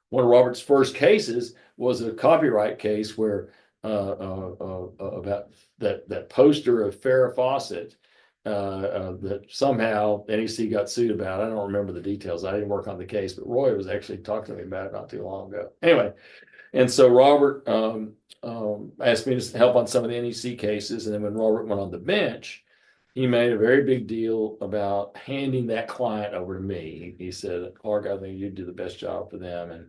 one of Robert's first cases was a copyright case where about that poster of Farrah Fawcett that somehow NEC got sued about. I don't remember the details. I didn't work on the case, but Roy was actually talking to me about it not too long ago. Anyway, and so Robert asked me to help on some of the NEC cases. And then when Robert went on the bench, he made a very big deal about handing that client over to me. He said, "Clark, I think you'd do the best job for them." And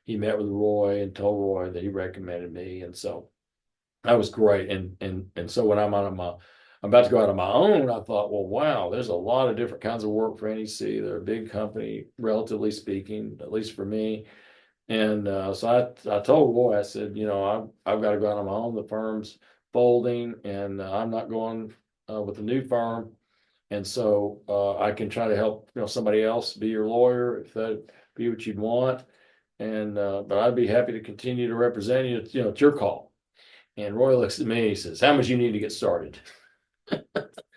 he met with Roy and told Roy that he recommended me. And so that was great. And so when I'm about to go out on my own, I thought, well, wow, there's a lot of different kinds of work for NEC. They're a big company, relatively speaking, at least for me. And so I told Roy, I said, I've got to go out on my own. The firm's folding, and I'm not going with the new firm. And so I can try to help somebody else be your lawyer if that be what you'd want. And but I'd be happy to continue to represent you. It's your call. And Roy looks at me, he says, "How much you need to get started?"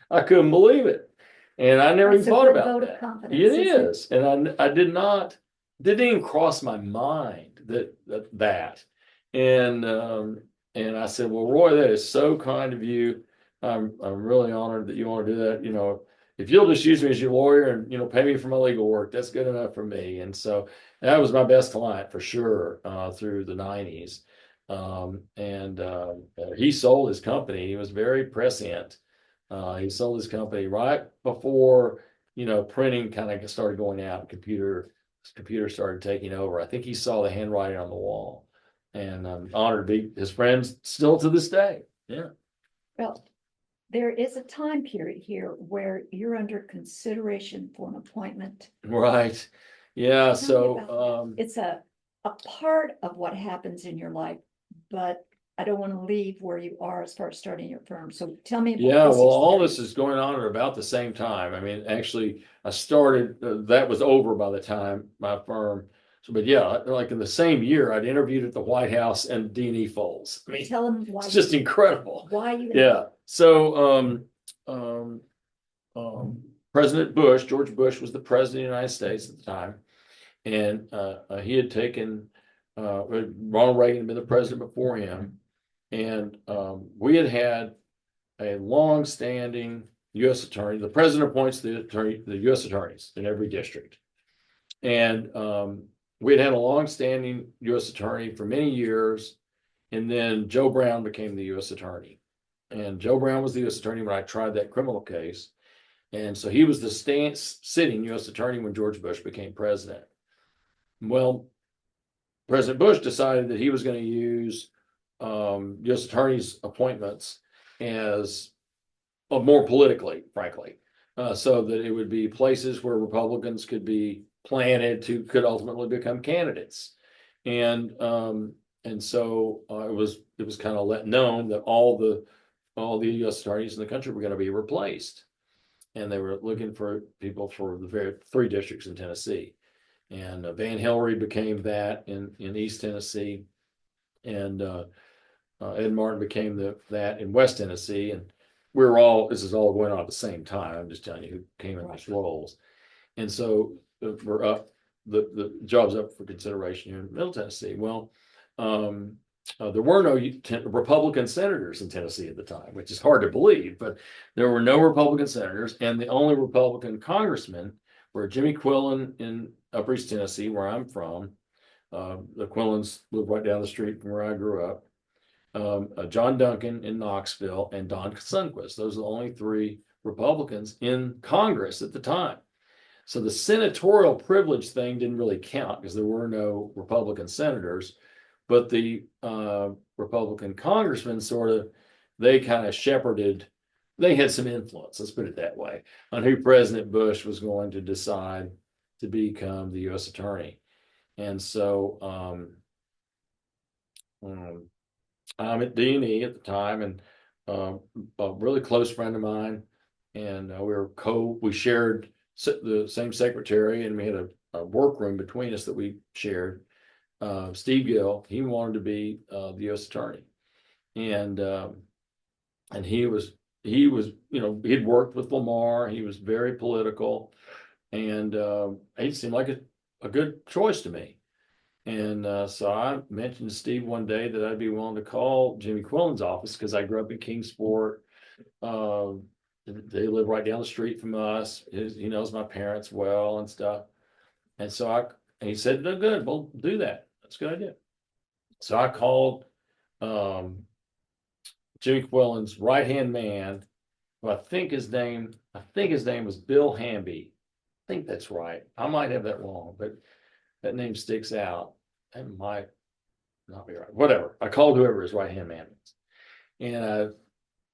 I couldn't believe it. And I never even thought about that. It is. And I didn't even cross my mind that. And I said, "Well, Roy, that is so kind of you. I'm really honored that you want to do that. if you'll just use me as your lawyer and, pay me for my legal work, that's good enough for me. And so that was my best client for sure, through the nineties. And he sold his company. He was very prescient. He sold his company right before, printing kind of started going out, computer started taking over. I think he saw the handwriting on the wall, and I'm honored to be his friend still to this day. Yeah. Well, there is a time period here where you're under consideration for an appointment. Right. Yeah. Tell me So, about that. It's a part of what happens in your life, but I don't want to leave where you are as far as starting your firm. So tell me about yeah, this well, all experience. this is going on at about the same time. I mean, actually, I started, that was over by the time my firm. So, but yeah, like in the same year, I'd interviewed at the White House and D&E Folds. I mean, Tell them why it's just incredible. why you Yeah. So, um, President Bush, George Bush, was the president of the United States at the time, and he had taken Ronald Reagan had been the president before him, and we had had a long-standing U.S. attorney. The president appoints the U.S. attorneys in every district, and we had had a long-standing U.S. attorney for many years, and then Joe Brown became the U.S. attorney, and Joe Brown was the U.S. attorney when I tried that criminal case, and so he was the sitting U.S. attorney when George Bush became president. Well, President Bush decided that he was going to use U.S. attorneys' appointments as more politically, frankly, so that it would be places where Republicans could be planted to could ultimately become candidates, and so it was kind of let known that all the U.S. attorneys in the country were going to be replaced, and they were looking for people for the very three districts in Tennessee, and Van Hillary became that in East Tennessee, and Ed Martin became that in West Tennessee, and this is all going on at the same time. I'm just telling you who came in those roles. And so we're up, the job's up for consideration here in Middle Tennessee. Well, there were no Republican senators in Tennessee at the time, which is hard to believe, but there were no Republican senators, and the only Republican congressmen were Jimmy Quillen in Upper East Tennessee, where I'm from. The Quillens lived right down the street from where I grew up. John Duncan in Knoxville, and Don Sundquist. Those are the only three Republicans in Congress at the time. So the senatorial privilege thing didn't really count because there were no Republican senators, but the Republican congressmen they kind of shepherded, they had some influence, let's put it that way, on who President Bush was going to decide to become the U.S. attorney. And so I'm at D&E at the time, and a really close friend of mine, and we shared the same secretary, and we had a workroom between us that we shared. Steve Gill, he wanted to be the U.S. attorney, and he'd worked with Lamar. He was very political, and he seemed like a good choice to me. And so I mentioned to Steve one day that I'd be willing to call Jimmy Quillen's office because I grew up in Kingsport. They live right down the street from us. He knows my parents well and stuff. And so he said, "No, good. We'll do that. That's a good idea." So I called Jimmy Quillen's right-hand man, who I think his name was Bill Hamby. I think that's right. I might have that wrong, but that name sticks out. That might not be right. Whatever. I called whoever his right hand man is.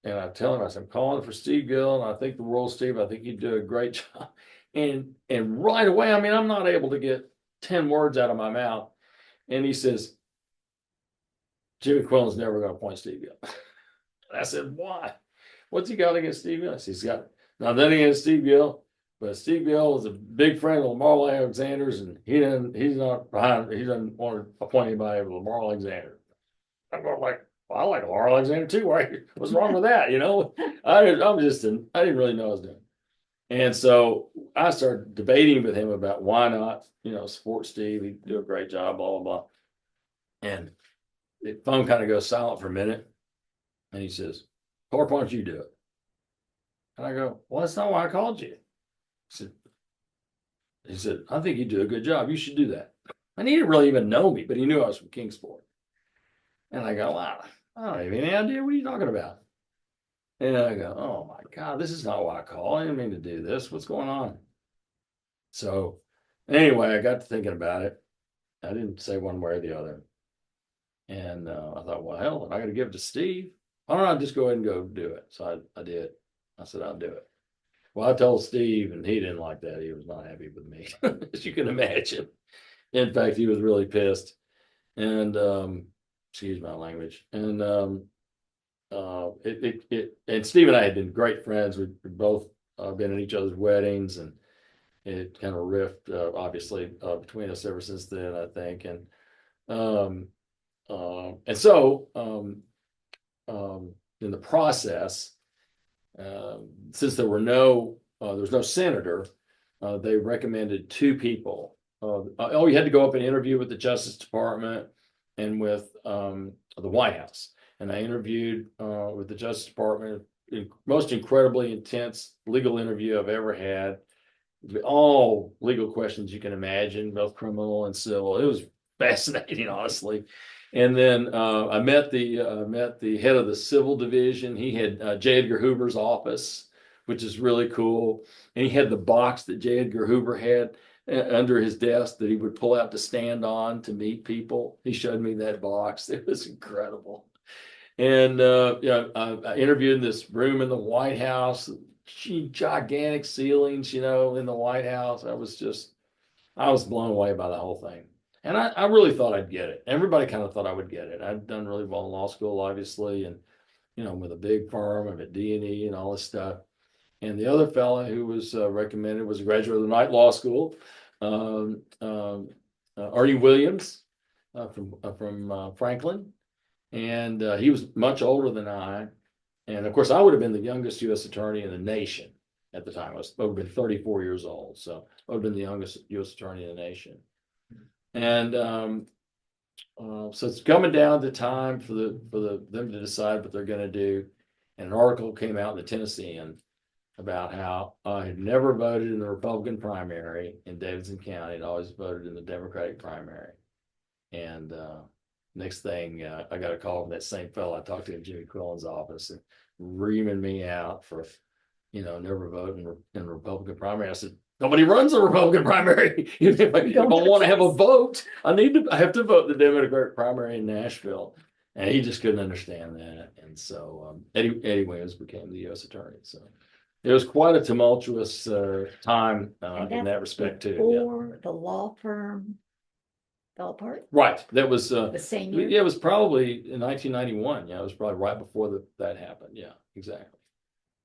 And I tell him, I said, "I'm calling for Steve Gill, and I think the world, Steve. I think you'd do a great job." And right away, I mean, I'm not able to get 10 words out of my mouth. And he says, "Jimmy Quillen's never going to appoint Steve Gill." And I said, "Why? What's he got against Steve Gill?" He's got nothing against Steve Gill. But Steve Gill is a big friend of Lamar Alexander's, and he doesn't want to appoint anybody over Lamar Alexander. I'm going like, "Well, I like Lamar Alexander too. What's wrong with that?" I didn't really know what I was doing. And so I started debating with him about why not, support Steve. He'd do a great job, blah, blah, blah. And the phone kind of goes silent for a minute. And he says, "Clark, why don't you do it?" And I go, well, that's not why I called you. He said, I think you do a good job. You should do that. And he didn't really even know me, but he knew I was from Kingsport. And I go, wow, I don't have any idea what are you talking about. And I go, oh my God, this is not why I called. I didn't mean to do this. What's going on? So anyway, I got to thinking about it. I didn't say one way or the other. And I thought, well, hell, I got to give it to Steve. Why don't I just go ahead and go do it? So I did. I said, I'll do it. Well, I told Steve, and he didn't like that. He was not happy with me, as you can imagine. In fact, he was really pissed. And excuse my language. And and Steve and I had been great friends. We'd both been at each other's weddings, and it kind of rift, obviously, between us ever since then, I think. Um, and so in the process, since there's no senator, they recommended two people. Oh, you had to go up and interview with the Justice Department and with the White House. And I interviewed with the Justice Department, most incredibly intense legal interview I've ever had. All legal questions you can imagine, both criminal and civil. It was fascinating, honestly. And then I met the head of the civil division. He had J. Edgar Hoover's office, which is really cool. And he had the box that J. Edgar Hoover had under his desk that he would pull out to stand on to meet people. He showed me that box. It was incredible. And yeah, I interviewed in this room in the White House, gigantic ceilings, in the White House. I was blown away by the whole thing. And I really thought I'd get it. Everybody kind of thought I would get it. I'd done really well in law school, obviously, and with a big firm, I'm at D&E and all this stuff. And the other fella who was recommended was a graduate of the Knight Law School, Artie Williams from Franklin. And he was much older than I. And of course, I would have been the youngest U.S. attorney in the nation at the time. I would have been 34 years old. So I would have been the youngest U.S. attorney in the nation. And so it's coming down to time for them to decide what they're going to do. And an article came out in the Tennessean about how I had never voted in the Republican primary in Davidson County and always voted in the Democratic primary. And next thing, I got a call from that same fellow I talked to in Jimmy Quillen's office and reaming me out for, never voting in the Republican primary. I said, nobody runs a Republican primary. If I want to have a vote, I have to vote the Democratic primary in Nashville. And he just couldn't understand that. And so Eddie Williams became the U.S. attorney. So it was quite a tumultuous time in that respect too. Before the law firm fell apart? Right. That was the same year. Yeah, it was probably in 1991. Yeah, it was probably right before that happened. Yeah, exactly.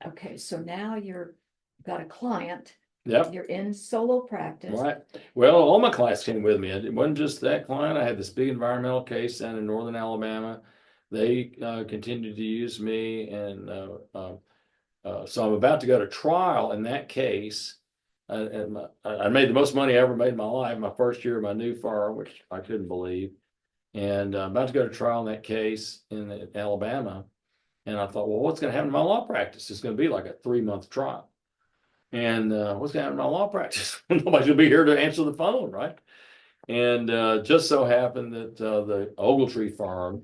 Okay, so now got a client. Yep. You're in solo practice. Right. Well, all my clients came with me. It wasn't just that client. I had this big environmental case down in northern Alabama. They continued to use me, and so I'm about to go to trial in that case. And I made the most money I ever made in my life, my first year of my new firm, which I couldn't believe. And I'm about to go to trial in that case in Alabama. And I thought, well, what's going to happen to my law practice? It's going to be like a 3-month trial. And what's going to happen to my law practice? Nobody's going to be here to answer the phone, right? And just so happened that the Ogletree firm,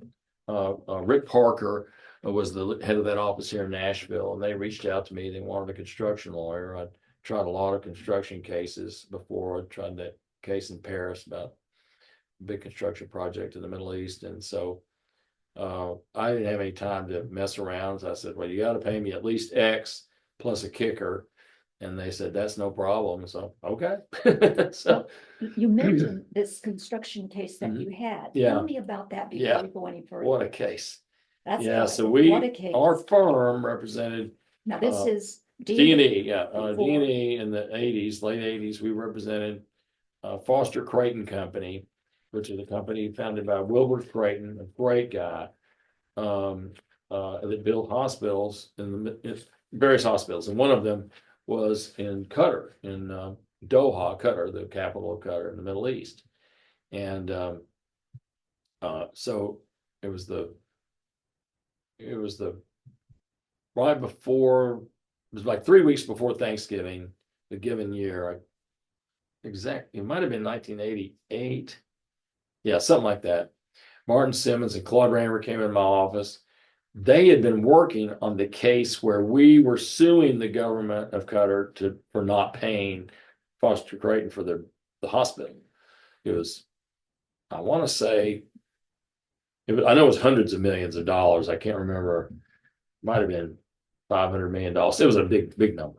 Rick Parker, was the head of that office here in Nashville, and they reached out to me. They wanted a construction lawyer. I tried a lot of construction cases before. I tried that case in Paris about a big construction project in the Middle East. And so I didn't have any time to mess around. So I said, well, you got to pay me at least X plus a kicker. And they said, that's no problem. So, okay. So you mentioned this construction case that you had. Yeah. Tell me about that before we go any further. What a case. That's so what a case. Our firm represented now this is D&E, D&E in the 80s, late 80s. We represented Foster Creighton Company, which is a company founded by Wilbur Creighton, a great guy, that built hospitals in various hospitals. And one of them was in Qatar, in Doha, Qatar, the capital of Qatar in the Middle East. And so it was the right before was like 3 weeks before Thanksgiving, the given year. It might have been 1988. Yeah, something like that. Martin Simmons and Claude Raymer came in my office. They had been working on the case where we were suing the government of Qatar for not paying Foster Creighton for the hospital. It was, I want to say, I know it was hundreds of millions of dollars. I can't remember. Might have been $500 million. It was a big number.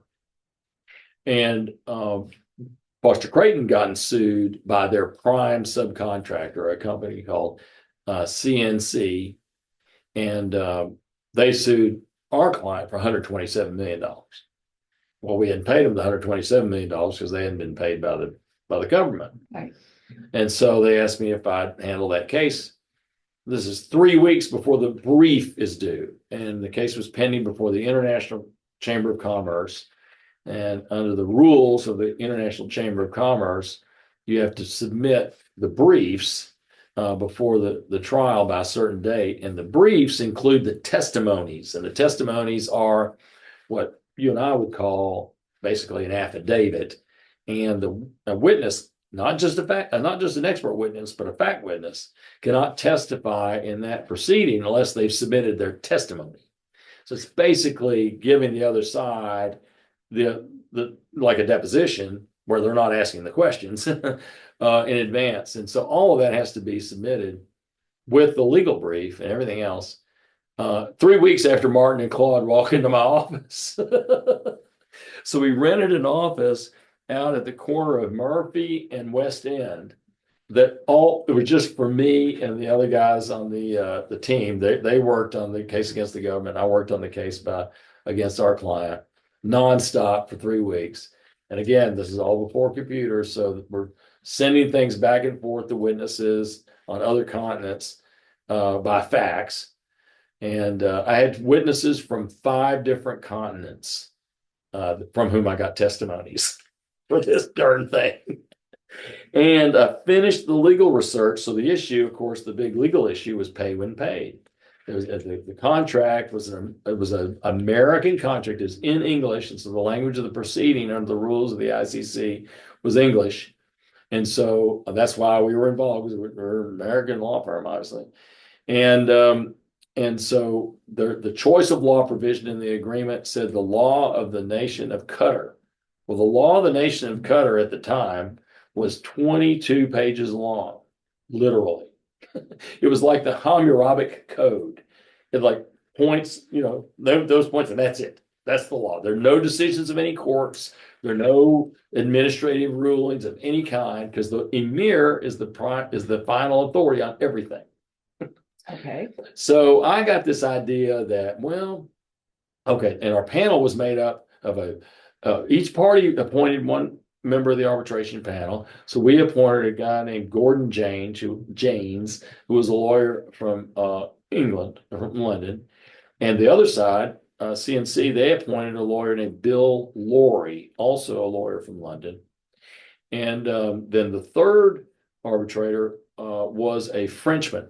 And Foster Creighton gotten sued by their prime subcontractor, a company called CNC, and they sued our client for $127 million. Well, we hadn't paid them the $127 million because they hadn't been paid by the government. Right. And so they asked me if I'd handle that case. This is 3 weeks before the brief is due, and the case was pending before the International Chamber of Commerce. And under the rules of the International Chamber of Commerce, you have to submit the briefs before the trial by a certain date. And the briefs include the testimonies. And the testimonies are what you and I would call basically an affidavit. And a witness, not just an expert witness, but a fact witness, cannot testify in that proceeding unless they've submitted their testimony. So it's basically giving the other side the like a deposition where they're not asking the questions in advance. And so all of that has to be submitted with the legal brief and everything else 3 weeks after Martin and Claude walk into my office. So we rented an office out at the corner of Murphy and West End it was just for me and the other guys on the team. They worked on the case against the government. I worked on the case against our client nonstop for 3 weeks. And again, this is all before computers, so we're sending things back and forth to witnesses on other continents by fax. And I had witnesses from 5 different continents from whom I got testimonies for this darn thing. And I finished the legal research. So the issue, of course, the big legal issue was pay when paid. The contract was an American contract. It was in English, and so the language of the proceeding under the rules of the ICC was English, and so that's why we were involved, because we're an American law firm, obviously, and so the choice of law provision in the agreement said the law of the nation of Qatar. Well, the law of the nation of Qatar at the time was 22 pages long, literally. It was like the Hammurabi Code. It like points, those points, and that's it. That's the law. There are no decisions of any courts. There are no administrative rulings of any kind, because the emir is the final authority on everything. Okay. So I got this idea that, and our panel was made up of each party appointed one member of the arbitration panel. So we appointed a guy named Gordon Janes, who was a lawyer from England, from London. And the other side, CNC, they appointed a lawyer named Bill Laurie, also a lawyer from London. And then the third arbitrator was a Frenchman.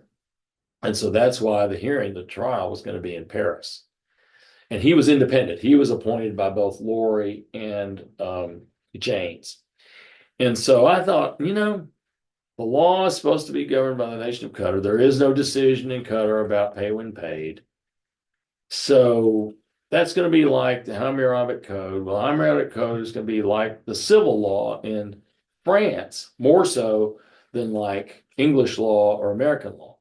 And so that's why the trial was going to be in Paris. And he was independent. He was appointed by both Laurie and Janes. And so I thought, the law is supposed to be governed by the nation of Qatar. There is no decision in Qatar about pay when paid. So that's going to be like the Hammurabi Code. Well, Hammurabi Code is going to be like the civil law in France, more so than like English law or American law.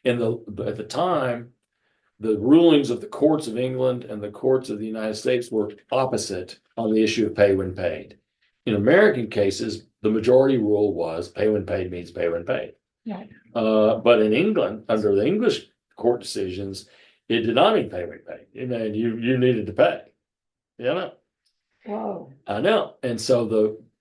And at the time, the rulings of the courts of England and the courts of the United States were opposite on the issue of pay when paid. In American cases, the majority rule was pay when paid means pay when paid. Yeah. But in England, under the English court decisions, it did not mean pay when paid. It meant you needed to pay. Whoa. I know. And so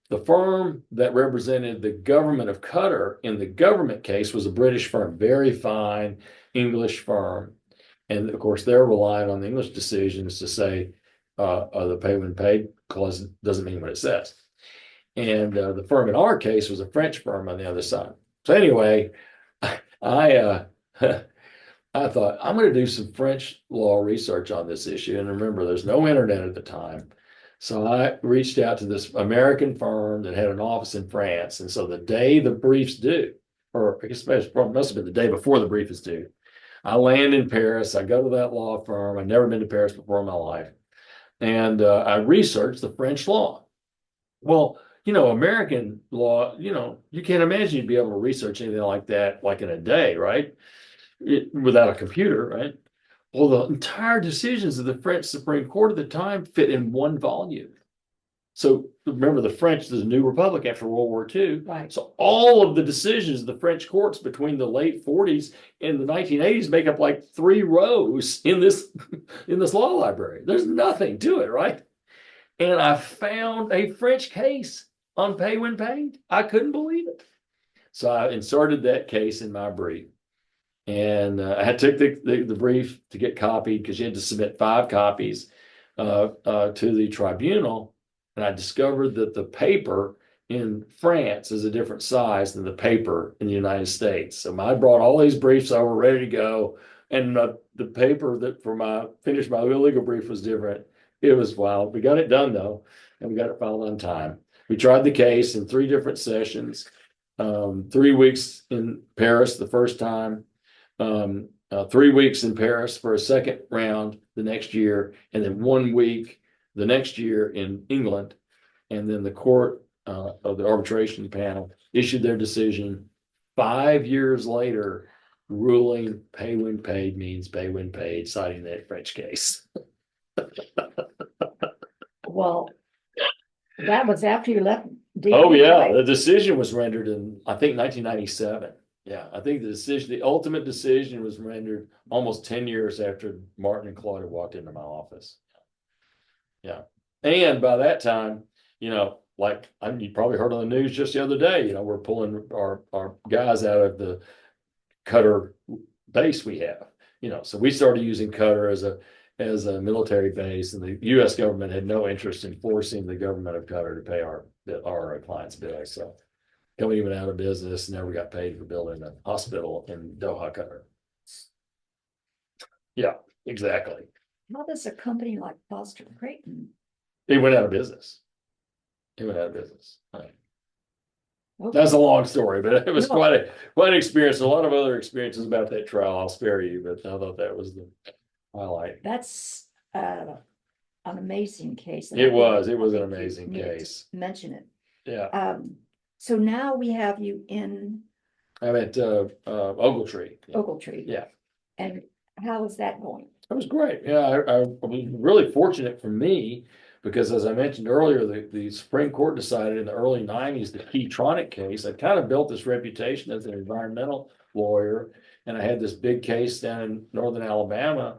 the firm that represented the government of Qatar in the government case was a British firm, very fine English firm. And of course, they're relying on the English decisions to say the pay when paid clause doesn't mean what it says. And the firm in our case was a French firm on the other side. So anyway, I I thought, I'm going to do some French law research on this issue. And remember, there's no internet at the time. So I reached out to this American firm that had an office in France. And so the day the brief's due, or I guess it must have been the day before the brief is due, I land in Paris. I go to that law firm. I've never been to Paris before in my life. And I researched the French law. Well, American law, you can't imagine you'd be able to research anything like that like in a day, right? Without a computer, right? Well, the entire decisions of the French Supreme Court at the time fit in one volume. So remember, the French is a new republic after World War II. Right. So all of the decisions of the French courts between the late 40s and the 1980s make up like 3 rows in this law library. There's nothing to it, right? And I found a French case on pay when paid. I couldn't believe it. So I inserted that case in my brief. And I took the brief to get copied because you had to submit 5 copies to the tribunal. And I discovered that the paper in France is a different size than the paper in the United States. So I brought all these briefs over ready to go. And the paper that finished my illegal brief was different. It was wild. We got it done though, and we got it filed on time. We tried the case in 3 different sessions, 3 weeks in Paris the first time, 3 weeks in Paris for a second round the next year, and then 1 week the next year in England. And then the court of the arbitration panel issued their decision 5 years later, ruling pay when paid means pay when paid, citing that French case. Well, that was after you left. Oh, DD, yeah. right? The decision was rendered in, I think, 1997. Yeah, I think the ultimate decision was rendered almost 10 years after Martin and Claude had walked into my office. Yeah. And by that time, like you probably heard on the news just the other day, we're pulling our guys out of the Qatar base we have, so we started using Qatar as a military base, and the U.S. government had no interest in forcing the government of Qatar to pay our clients' bills. So company went out of business, never got paid for building a hospital in Doha, Qatar. Yeah, exactly. How does a company like Foster Creighton? It went out of business. It went out of business. Right. Okay. That's a long story, but it was No. quite an experience. A lot of other experiences about that trial. I'll spare you, but I thought that was the highlight. That's an amazing case. It was I an think amazing you need to case. mention it. Yeah. So now we have you in I'm at Ogletree. Ogletree. Yeah. And how is that going? That was great. Yeah, I was really fortunate for me because, as I mentioned earlier, the Supreme Court decided in the early 90s the Keytronic case. I kind of built this reputation as an environmental lawyer, and I had this big case down in northern Alabama.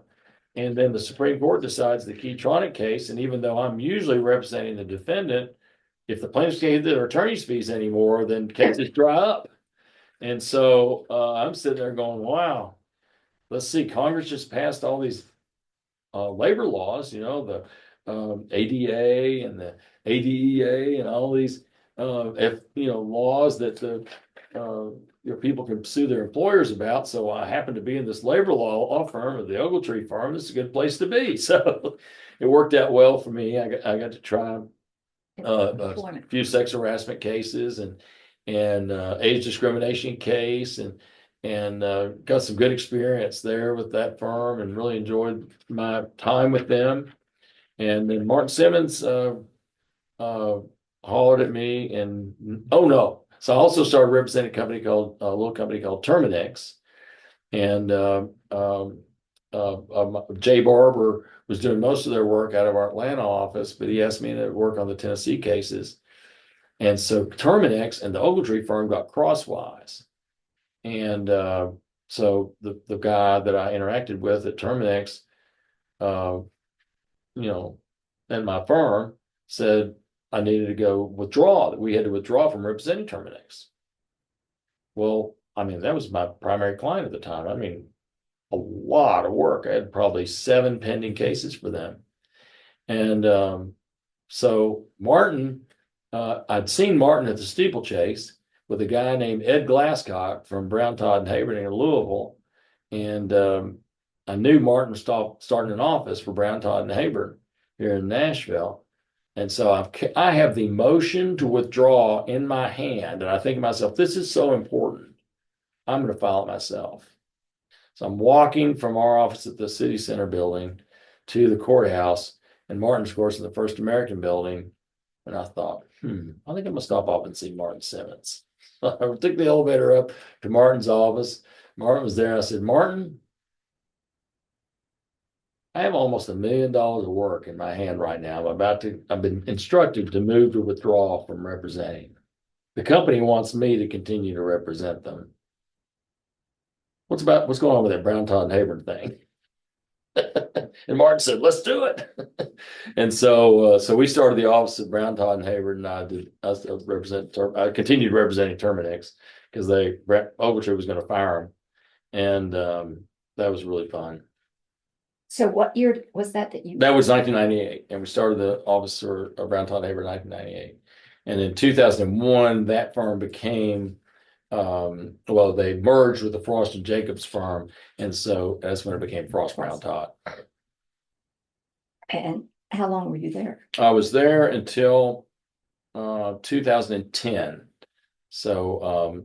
And then the Supreme Court decides the Keytronic case, and even though I'm usually representing the defendant, if the plaintiffs can't get their attorney's fees anymore, then cases dry up. And so I'm sitting there going, wow, let's see, Congress just passed all these labor laws, the ADA and the ADEA and all these laws that people can sue their employers about. So I happen to be in this labor law firm of the Ogletree firm. This is a good place to be. So it worked out well for me. I got to try a few sex harassment cases and age discrimination case and got some good experience there with that firm and really enjoyed my time with them. And then Martin Simmons hollered at me and oh no. So I also started representing a little company called Terminex. And Jay Barber was doing most of their work out of our Atlanta office, but he asked me to work on the Tennessee cases. And so Terminex and the Ogletree firm got crosswise. And so the guy that I interacted with at Terminex, and my firm said I needed to go withdraw, that we had to withdraw from representing Terminex. Well, I mean, that was my primary client at the time. I mean, a lot of work. I had probably 7 pending cases for them. And so Martin, I'd seen Martin at the steeplechase with a guy named Ed Glasscock from Brown, Todd, and Haverty in Louisville. And I knew Martin was starting an office for Brown, Todd, and Haber here in Nashville. And so I have the motion to withdraw in my hand. And I think to myself, this is so important. I'm going to file it myself. So I'm walking from our office at the city center building to the courthouse, and Martin's, of course, in the First American building. And I thought, I think I'm going to stop off and see Martin Simmons. I took the elevator up to Martin's office. Martin was there. I said, Martin, I have almost $1 million of work in my hand right now. I've been instructed to move to withdraw from representing. The company wants me to continue to represent them. What's going on with that Brown, Todd, and Haber thing? And Martin said, let's do it. And so we started the office at Brown, Todd, and Haber, and I continued representing Terminix because Ogletree was going to fire him. And that was really fun. So what year was that you? That was 1998, and we started the office of Brown, Todd, and Haber in 1998. And in 2001, that firm became, they merged with the Frost and Jacobs firm, and so that's when it became Frost, Brown, Todd. And how long were you there? I was there until 2010. So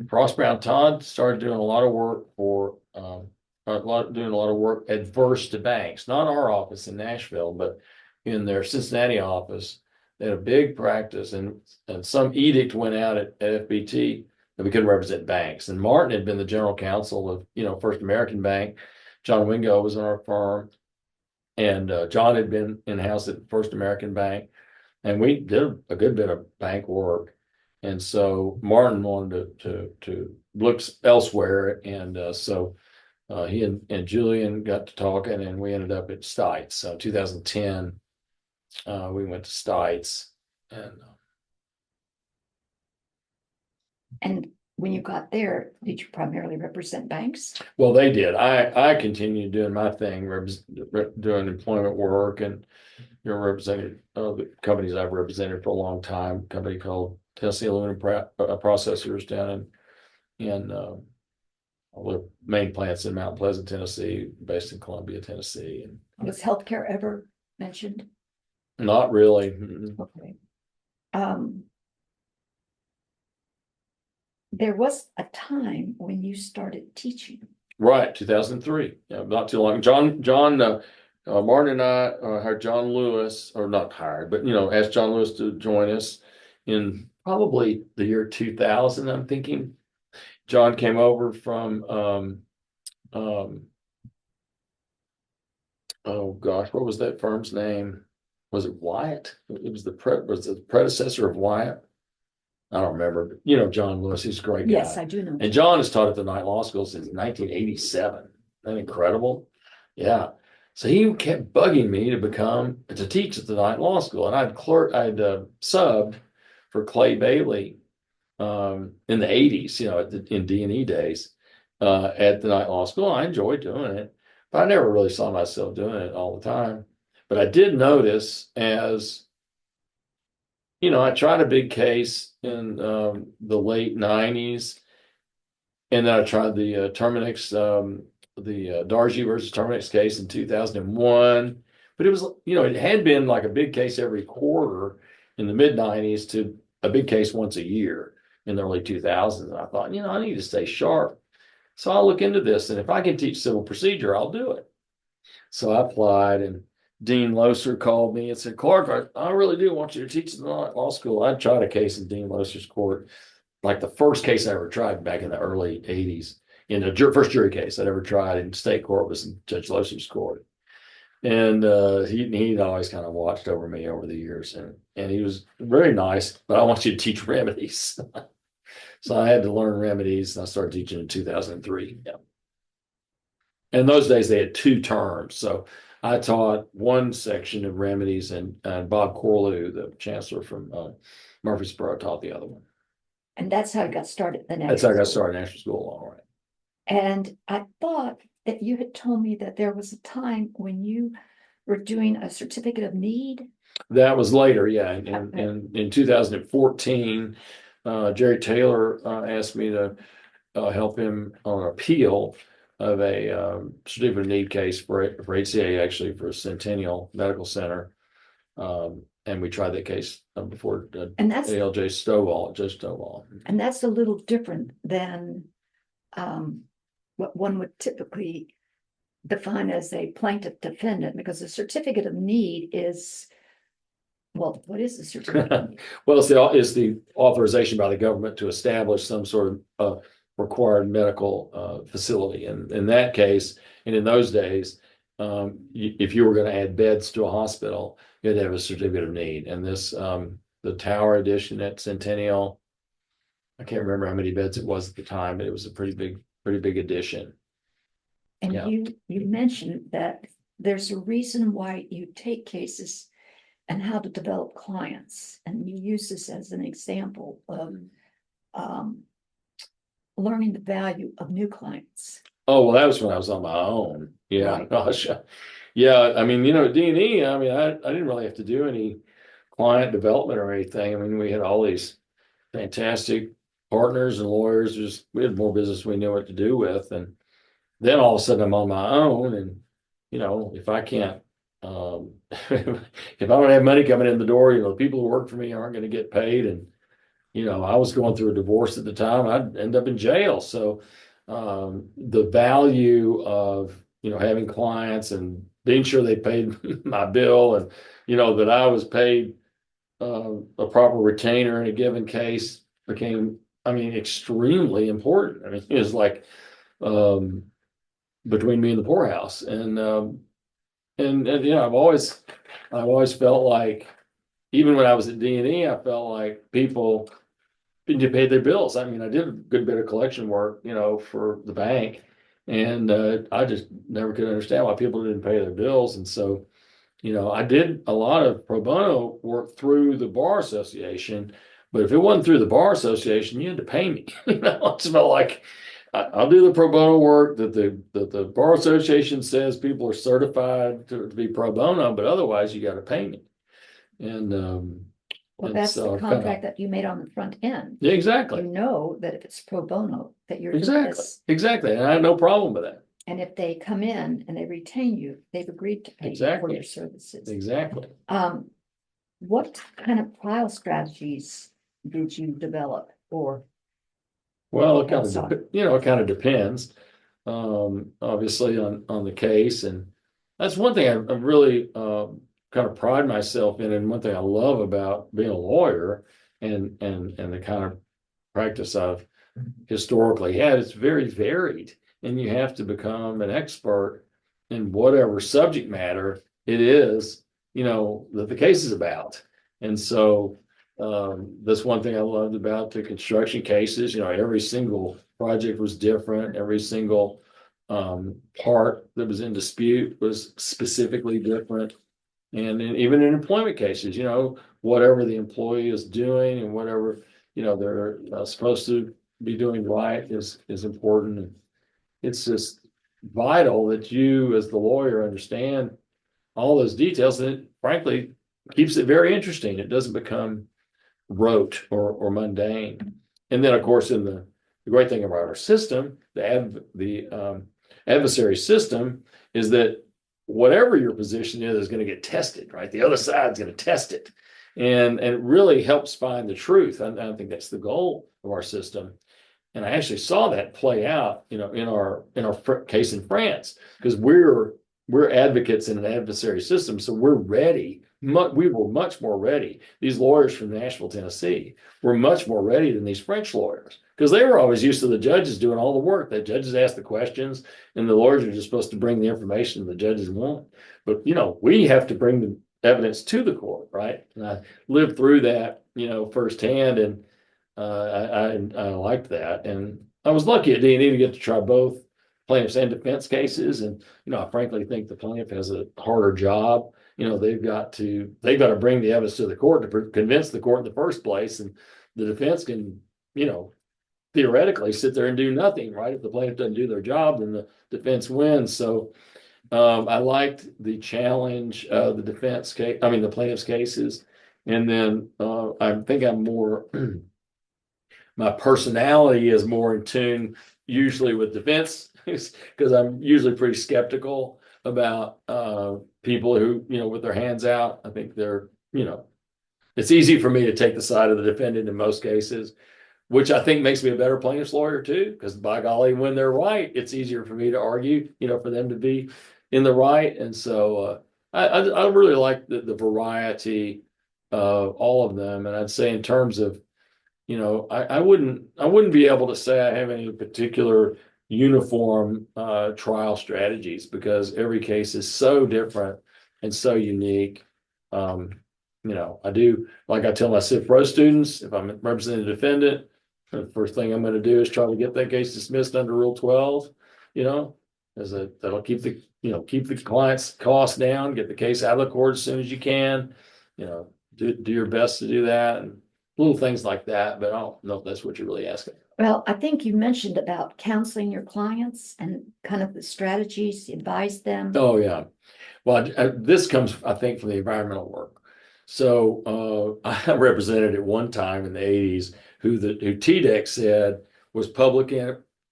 Frost, Brown, Todd started doing a lot of work adverse to banks, not our office in Nashville, but in their Cincinnati office. They had a big practice, and some edict went out at FBT that we couldn't represent banks. And Martin had been the general counsel of, First American Bank. John Wingo was in our firm, and John had been in-house at First American Bank, and we did a good bit of bank work. And so Martin wanted to look elsewhere, and so he and Julian got to talking, and we ended up at Stites. So 2010, we went to Stites, and when you got there, did you primarily represent banks? Well, they did. I continued doing my thing, doing employment work, and represented the companies I've represented for a long time. A company called Tennessee Aluminum Processors down in all the main plants in Mount Pleasant, Tennessee, based in Columbia, Tennessee. And was healthcare ever mentioned? Not really. Okay. There was a time when you started teaching. Right, 2003. Yeah, not too long. Martin and I hired John Lewis, or not hired, but asked John Lewis to join us in probably the year 2000. I'm thinking John came over from oh gosh, what was that firm's name? Was it Wyatt? It was the predecessor of Wyatt. I don't remember, but John Lewis, he's a great guy. Yes, I do know. And John has taught at the Knight Law School since 1987. Isn't that incredible? Yeah. So he kept bugging me to teach at the Knight Law School. And I'd subbed for Clay Bailey in the 80s, in D&E days at the Knight Law School. I enjoyed doing it, but I never really saw myself doing it all the time. But I did notice I tried a big case in the late 90s, and then I tried the Terminix, the Dargy versus Terminix case in 2001. But it was, it had been like a big case every quarter in the mid 90s to a big case once a year in the early 2000s. And I thought, I need to stay sharp. So I'll look into this, and if I can teach civil procedure, I'll do it. So I applied, and Dean Loser called me and said, Clark, I really do want you to teach the law school. I tried a case in Dean Loser's court, like the first case I ever tried back in the early 80s. In the first jury case I'd ever tried in state court was in Judge Loser's court. And he'd always kind of watched over me over the years. And he was very nice, but I want you to teach remedies. So I had to learn remedies, and I started teaching in 2003. Yeah. And those days they had 2 terms. So I taught one section of remedies, and Bob Corlew, the chancellor from Murfreesboro, taught the other one. And that's how you got started. That's how I got started in National School of Law. Right. And I thought that you had told me that there was a time when you were doing a certificate of need. That was later, yeah. In 2014, Jerry Taylor asked me to help him on an appeal of a certificate of need case for HCA, actually for Centennial Medical Center. And we tried that case before And that's ALJ Stovall, Judge Stovall. and that's a little different than what one would typically define as a plaintiff defendant, because a certificate of need is, well, what is the certificate of need? Well, it's the authorization by the government to establish some sort of required medical facility. And in that case, and in those days, if you were going to add beds to a hospital, you had to have a certificate of need. And this, the Tower Edition at Centennial, I can't remember how many beds it was at the time, but it was a pretty big addition. And Yeah. you mentioned that there's a reason why you take cases and how to develop clients. And you use this as an example of learning the value of new clients. Oh, well, that was when I was on my own. Yeah. Right. Gosh. Yeah. I mean, D&E, I mean, I didn't really have to do any client development or anything. I mean, we had all these fantastic partners and lawyers. We had more business we knew what to do with. And then all of a sudden I'm on my own. And, if I can't, if I don't have money coming in the door, the people who work for me aren't going to get paid. And, I was going through a divorce at the time. I'd end up in jail. So the value of, having clients and being sure they paid my bill and, that I was paid a proper retainer in a given case became, extremely important. I mean, it was like between me and the poorhouse. And I've always felt like, even when I was at D&E, I felt like people didn't pay their bills. I mean, I did a good bit of collection work, for the bank, and I just never could understand why people didn't pay their bills. And so, I did a lot of pro bono work through the bar association, but if it wasn't through the bar association, you had to pay me. I just felt like I'll do the pro bono work that the bar association says people are certified to be pro bono, but otherwise you got to pay me. And Well, that's the contract that you made on the front end. yeah, exactly. You know that if it's pro bono, that you're doing this. Exactly. And I have no problem with that. And if they come in and they retain you, they've agreed to pay you for Exactly. your services. Exactly. What kind of trial strategies did you develop, or Well, it Hands on. kind of depends, obviously on the case. And that's one thing I really kind of pride myself in, and one thing I love about being a lawyer and the kind of practice I've historically had. It's very varied, and you have to become an expert in whatever subject matter it is, that the case is about. And so that's one thing I loved about the construction cases. Every single project was different. Every single part that was in dispute was specifically different. And even in employment cases, whatever the employee is doing and whatever, they're supposed to be doing right is important. And it's just vital that you, as the lawyer, understand all those details. And it, frankly, keeps it very interesting. It doesn't become rote or mundane. And then, of course, in the great thing about our system, the adversary system, is that whatever your position is going to get tested, right? The other side's going to test it. And it really helps find the truth. I think that's the goal of our system. And I actually saw that play out, in our case in France, because we're advocates in an adversary system, so we're ready. We were much more ready. These lawyers from Nashville, Tennessee, were much more ready than these French lawyers, because they were always used to the judges doing all the work. The judges ask the questions, and the lawyers are just supposed to bring the information the judges want. But we have to bring the evidence to the court, right? And I lived through that, firsthand, and I liked that. And I was lucky at D&E to get to try both plaintiffs and defense cases. And, I frankly think the plaintiff has a harder job. They've got to bring the evidence to the court to convince the court in the first place. And the defense can, theoretically sit there and do nothing, right? If the plaintiff doesn't do their job, then the defense wins. So I liked the challenge of the the plaintiff's cases. And then I think I'm more, my personality is more in tune usually with defense because I'm usually pretty skeptical about people who, with their hands out. I think it's easy for me to take the side of the defendant in most cases, which I think makes me a better plaintiff's lawyer too, because by golly, when they're right, it's easier for me to argue, for them to be in the right. And so I really like the variety of all of them. And I'd say in terms of, I wouldn't be able to say I have any particular uniform trial strategies, because every case is so different and so unique. I do, like I tell my Civ Pro students, if I'm representing a defendant, the first thing I'm going to do is try to get that case dismissed under Rule 12, that'll keep the client's costs down, get the case out of the court as soon as you can, do your best to do that, and little things like that. But I don't know if that's what you're really asking. Well, I think you mentioned about counseling your clients and kind of the strategies, advise them. Oh, yeah. Well, this comes, I think, from the environmental work. So I represented at one time in the 80s who TDEC said was public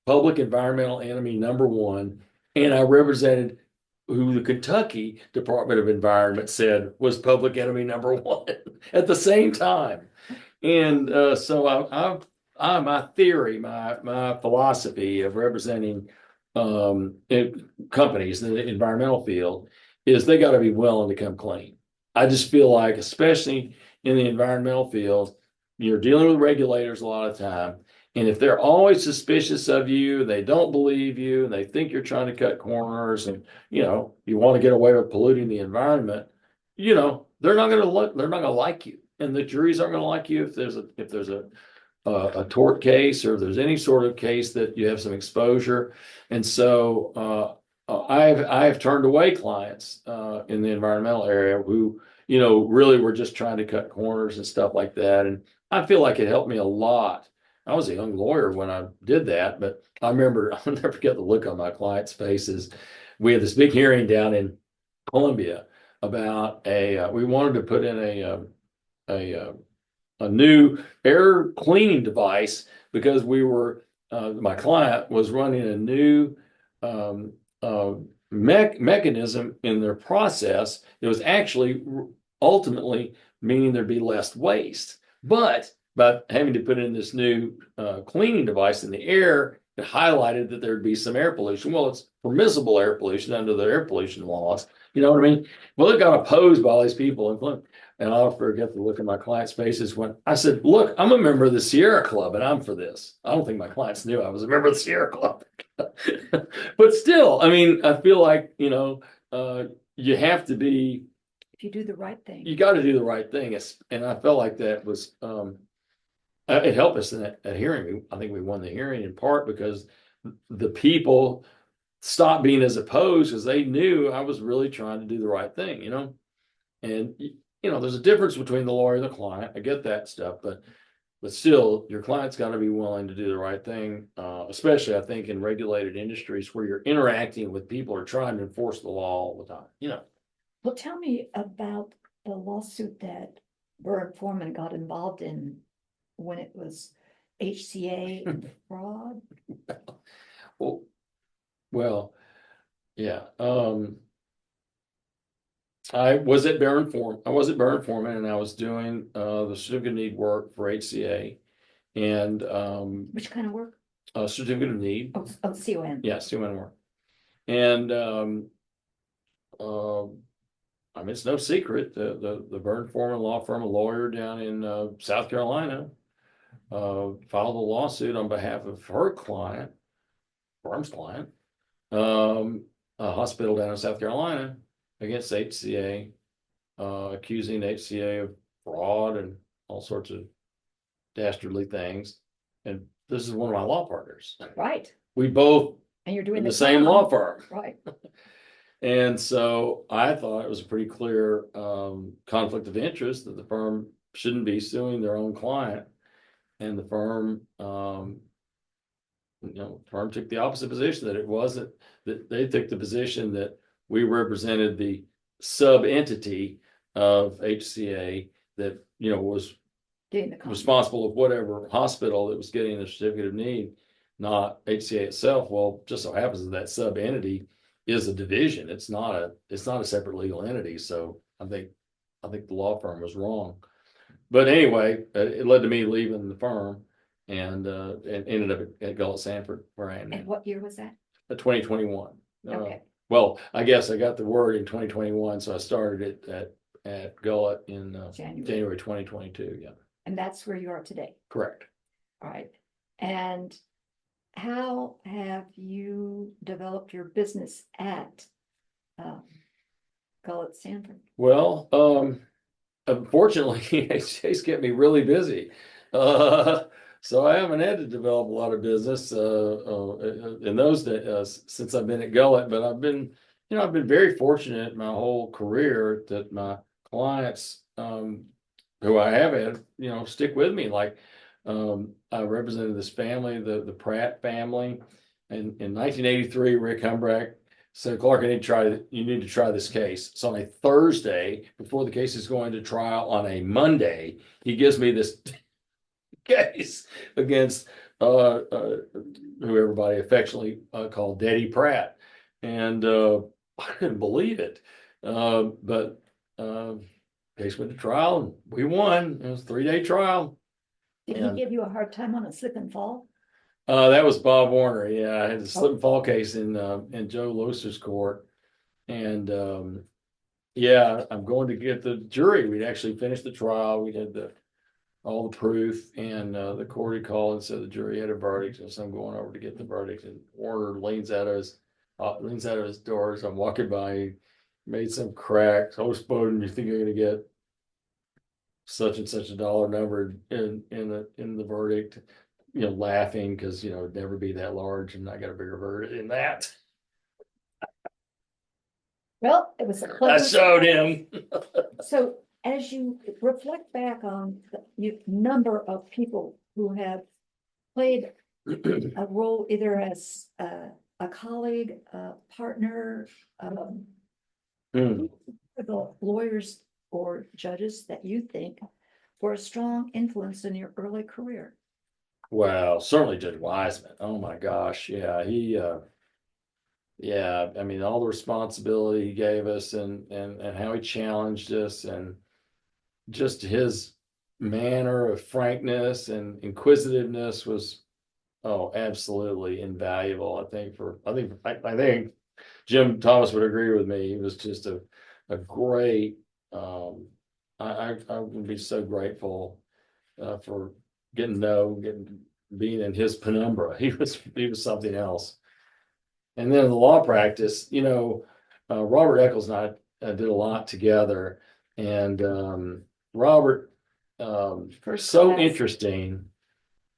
environmental enemy number one, and I represented who the Kentucky Department of Environment said was public enemy number one at the same time. And so my theory, my philosophy of representing companies in the environmental field is they got to be willing to come clean. I just feel like, especially in the environmental field, you're dealing with regulators a lot of time. And if they're always suspicious of you, they don't believe you, and they think you're trying to cut corners, and you want to get away with polluting the environment, they're not going to like you, and the juries aren't going to like you if there's a tort case, or if there's any sort of case that you have some exposure. And so I've turned away clients in the environmental area who really were just trying to cut corners and stuff like that. And I feel like it helped me a lot. I was a young lawyer when I did that, but I remember, I'll never forget the look on my clients' faces. We had this big hearing down in Columbia about we wanted to put in a new air cleaning device, because my client was running a new mechanism in their process. It was actually ultimately meaning there'd be less waste, but by having to put in this new cleaning device in the air, it highlighted that there'd be some air pollution. Well, it's permissible air pollution under the air pollution laws. You know what I mean? Well, it got opposed by all these people. And I'll forget the look in my clients' faces when I said, look, I'm a member of the Sierra Club and I'm for this. I don't think my clients knew I was a member of the Sierra Club. But still, I mean, I feel like, you have to be. If you do the right thing. You got to do the right thing. And I felt like that was, it helped us in that hearing. I think we won the hearing in part because the people stopped being as opposed, because they knew I was really trying to do the right thing, And there's a difference between the lawyer and the client. I get that stuff, but still, your client's got to be willing to do the right thing, especially, I think, in regulated industries where you're interacting with people who are trying to enforce the law all the time. Well, tell me about the lawsuit that Burr Foreman got involved in when it was HCA fraud. Well, yeah. I was at Barron Foreman, and I was doing the certificate of need work for HCA, and Which kind of work? Certificate of need. Oh, CON. Yeah, CON work. And I mean, it's no secret the Barron Foreman law firm, a lawyer down in South Carolina, filed a lawsuit on behalf of her client, firm's client, a hospital down in South Carolina, against HCA, accusing HCA of fraud and all sorts of dastardly things. And this is one of my law partners. Right. We both And you're doing in the same law firm. Right. And so I thought it was a pretty clear conflict of interest that the firm shouldn't be suing their own client. And the firm, firm took the opposite position, that it wasn't, that they took the position that we represented the sub entity of HCA that, was responsible of whatever hospital that was getting the certificate of need. not HCA itself. Well, just so happens that sub entity is a division. It's not a separate legal entity. So I think the law firm was wrong. But anyway, it led to me leaving the firm and ended up at Gullet Sanford where I am And now. what year was that? 2021. Okay. Well, I guess I got the word in 2021, so I started it at Gullet in January 2022. Yeah, And that's where you are today. correct. All right. And how have you developed your business at Gullet Sanford? Well, unfortunately, it's kept me really busy. Uh, so I haven't had to develop a lot of business in those days since I've been at Gullet, but I've been very fortunate my whole career that my clients who I have had, stick with me. Like I represented this family, the Pratt family, and in 1983, Rick Humbrack said, Clark, you need to try this case. So on a Thursday, before the case is going to trial on a Monday, he gives me this case against who everybody affectionately called Daddy Pratt. And I couldn't believe it. But case went to trial and we won. It was a 3-day trial. Did And he give you a hard time on a slip and fall? that was Bob Warner. Yeah, I had the slip and fall case in Joe Loester's court. And yeah, I'm going to get the jury. We'd actually finished the trial. We had all the proof, and the court had called and said the jury had a verdict. And so I'm going over to get the verdict. And Warner leans out of his door as I'm walking by. He made some crack. Oh, Spoden, you think you're going to get such and such a dollar number in the verdict? Laughing because it'd never be that large, and I got a bigger verdict in that. Well, it was a I clever. showed him. So as you reflect back on the number of people who have played a role either as a colleague, a partner, Hmm. the lawyers or judges that you think were a strong influence in your early career? Well, certainly Judge Wiseman. Oh my gosh. Yeah. Yeah. I mean, all the responsibility he gave us and how he challenged us and just his manner of frankness and inquisitiveness was, oh, absolutely invaluable. I think Jim Thomas would agree with me. He was just a great, I would be so grateful for being in his penumbra. He was something else. And then in the law practice, Robert Eccles and I did a lot together, and Robert, First so class. interesting.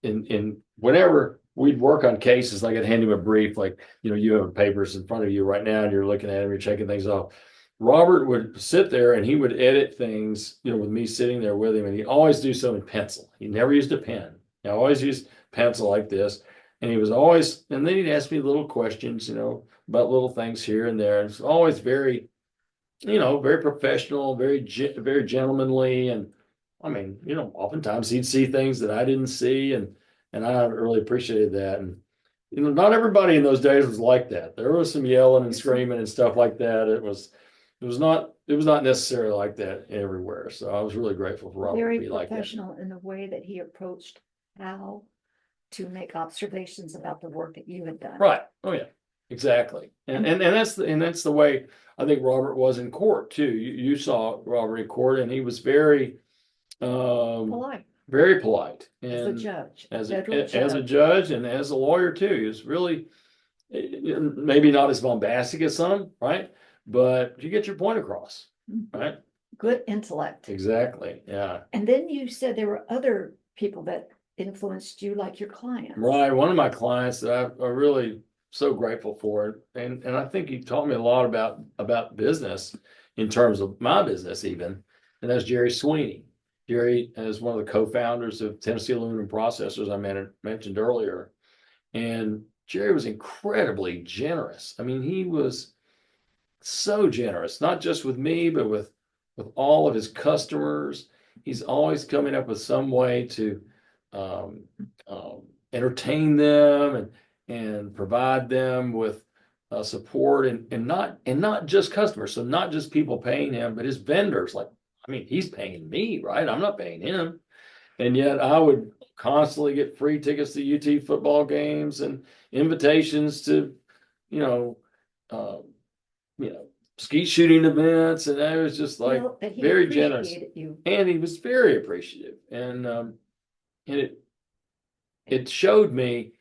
In whenever we'd work on cases, like I'd hand him a brief, like you have papers in front of you right now, and you're looking at them, you're checking things off. Robert would sit there and he would edit things, with me sitting there with him, and he'd always do so in pencil. He never used a pen. He always used pencil like this. And he was always, and then he'd ask me little questions, about little things here and there. And it's always very, very professional, very gentlemanly. And I mean, oftentimes he'd see things that I didn't see, and I really appreciated that. And not everybody in those days was like that. There was some yelling and screaming and stuff like that. It was not necessarily like that everywhere. So I was really grateful for Robert to Very be like that. professional in the way that he approached how to make observations about the work that you had done. Right. Oh yeah, exactly. And that's the way I think Robert was in court too. You saw Robert in court, and he was very Polite very polite. as a And judge, as federal a judge and as a lawyer too. He was really maybe not as bombastic as some, right? But you get your point across, right? good intellect. Exactly. Yeah. And then you said there were other people that influenced you, like your clients. Right. One of my clients that I'm really so grateful for, and I think he taught me a lot about business in terms of my business even, and that's Jerry Sweeney. Jerry is one of the co-founders of Tennessee Aluminum Processors I mentioned earlier. And Jerry was incredibly generous. I mean, he was so generous, not just with me, but with all of his customers. He's always coming up with some way to um, entertain them and provide them with support and not just customers. So not just people paying him, but his vendors. Like, I mean, he's paying me, right? I'm not paying him. And yet I would constantly get free tickets to UT football games and invitations to, you know, uh, skeet shooting events. And I was just like Well, that he very generous. appreciated you. And he was very appreciative. And it showed me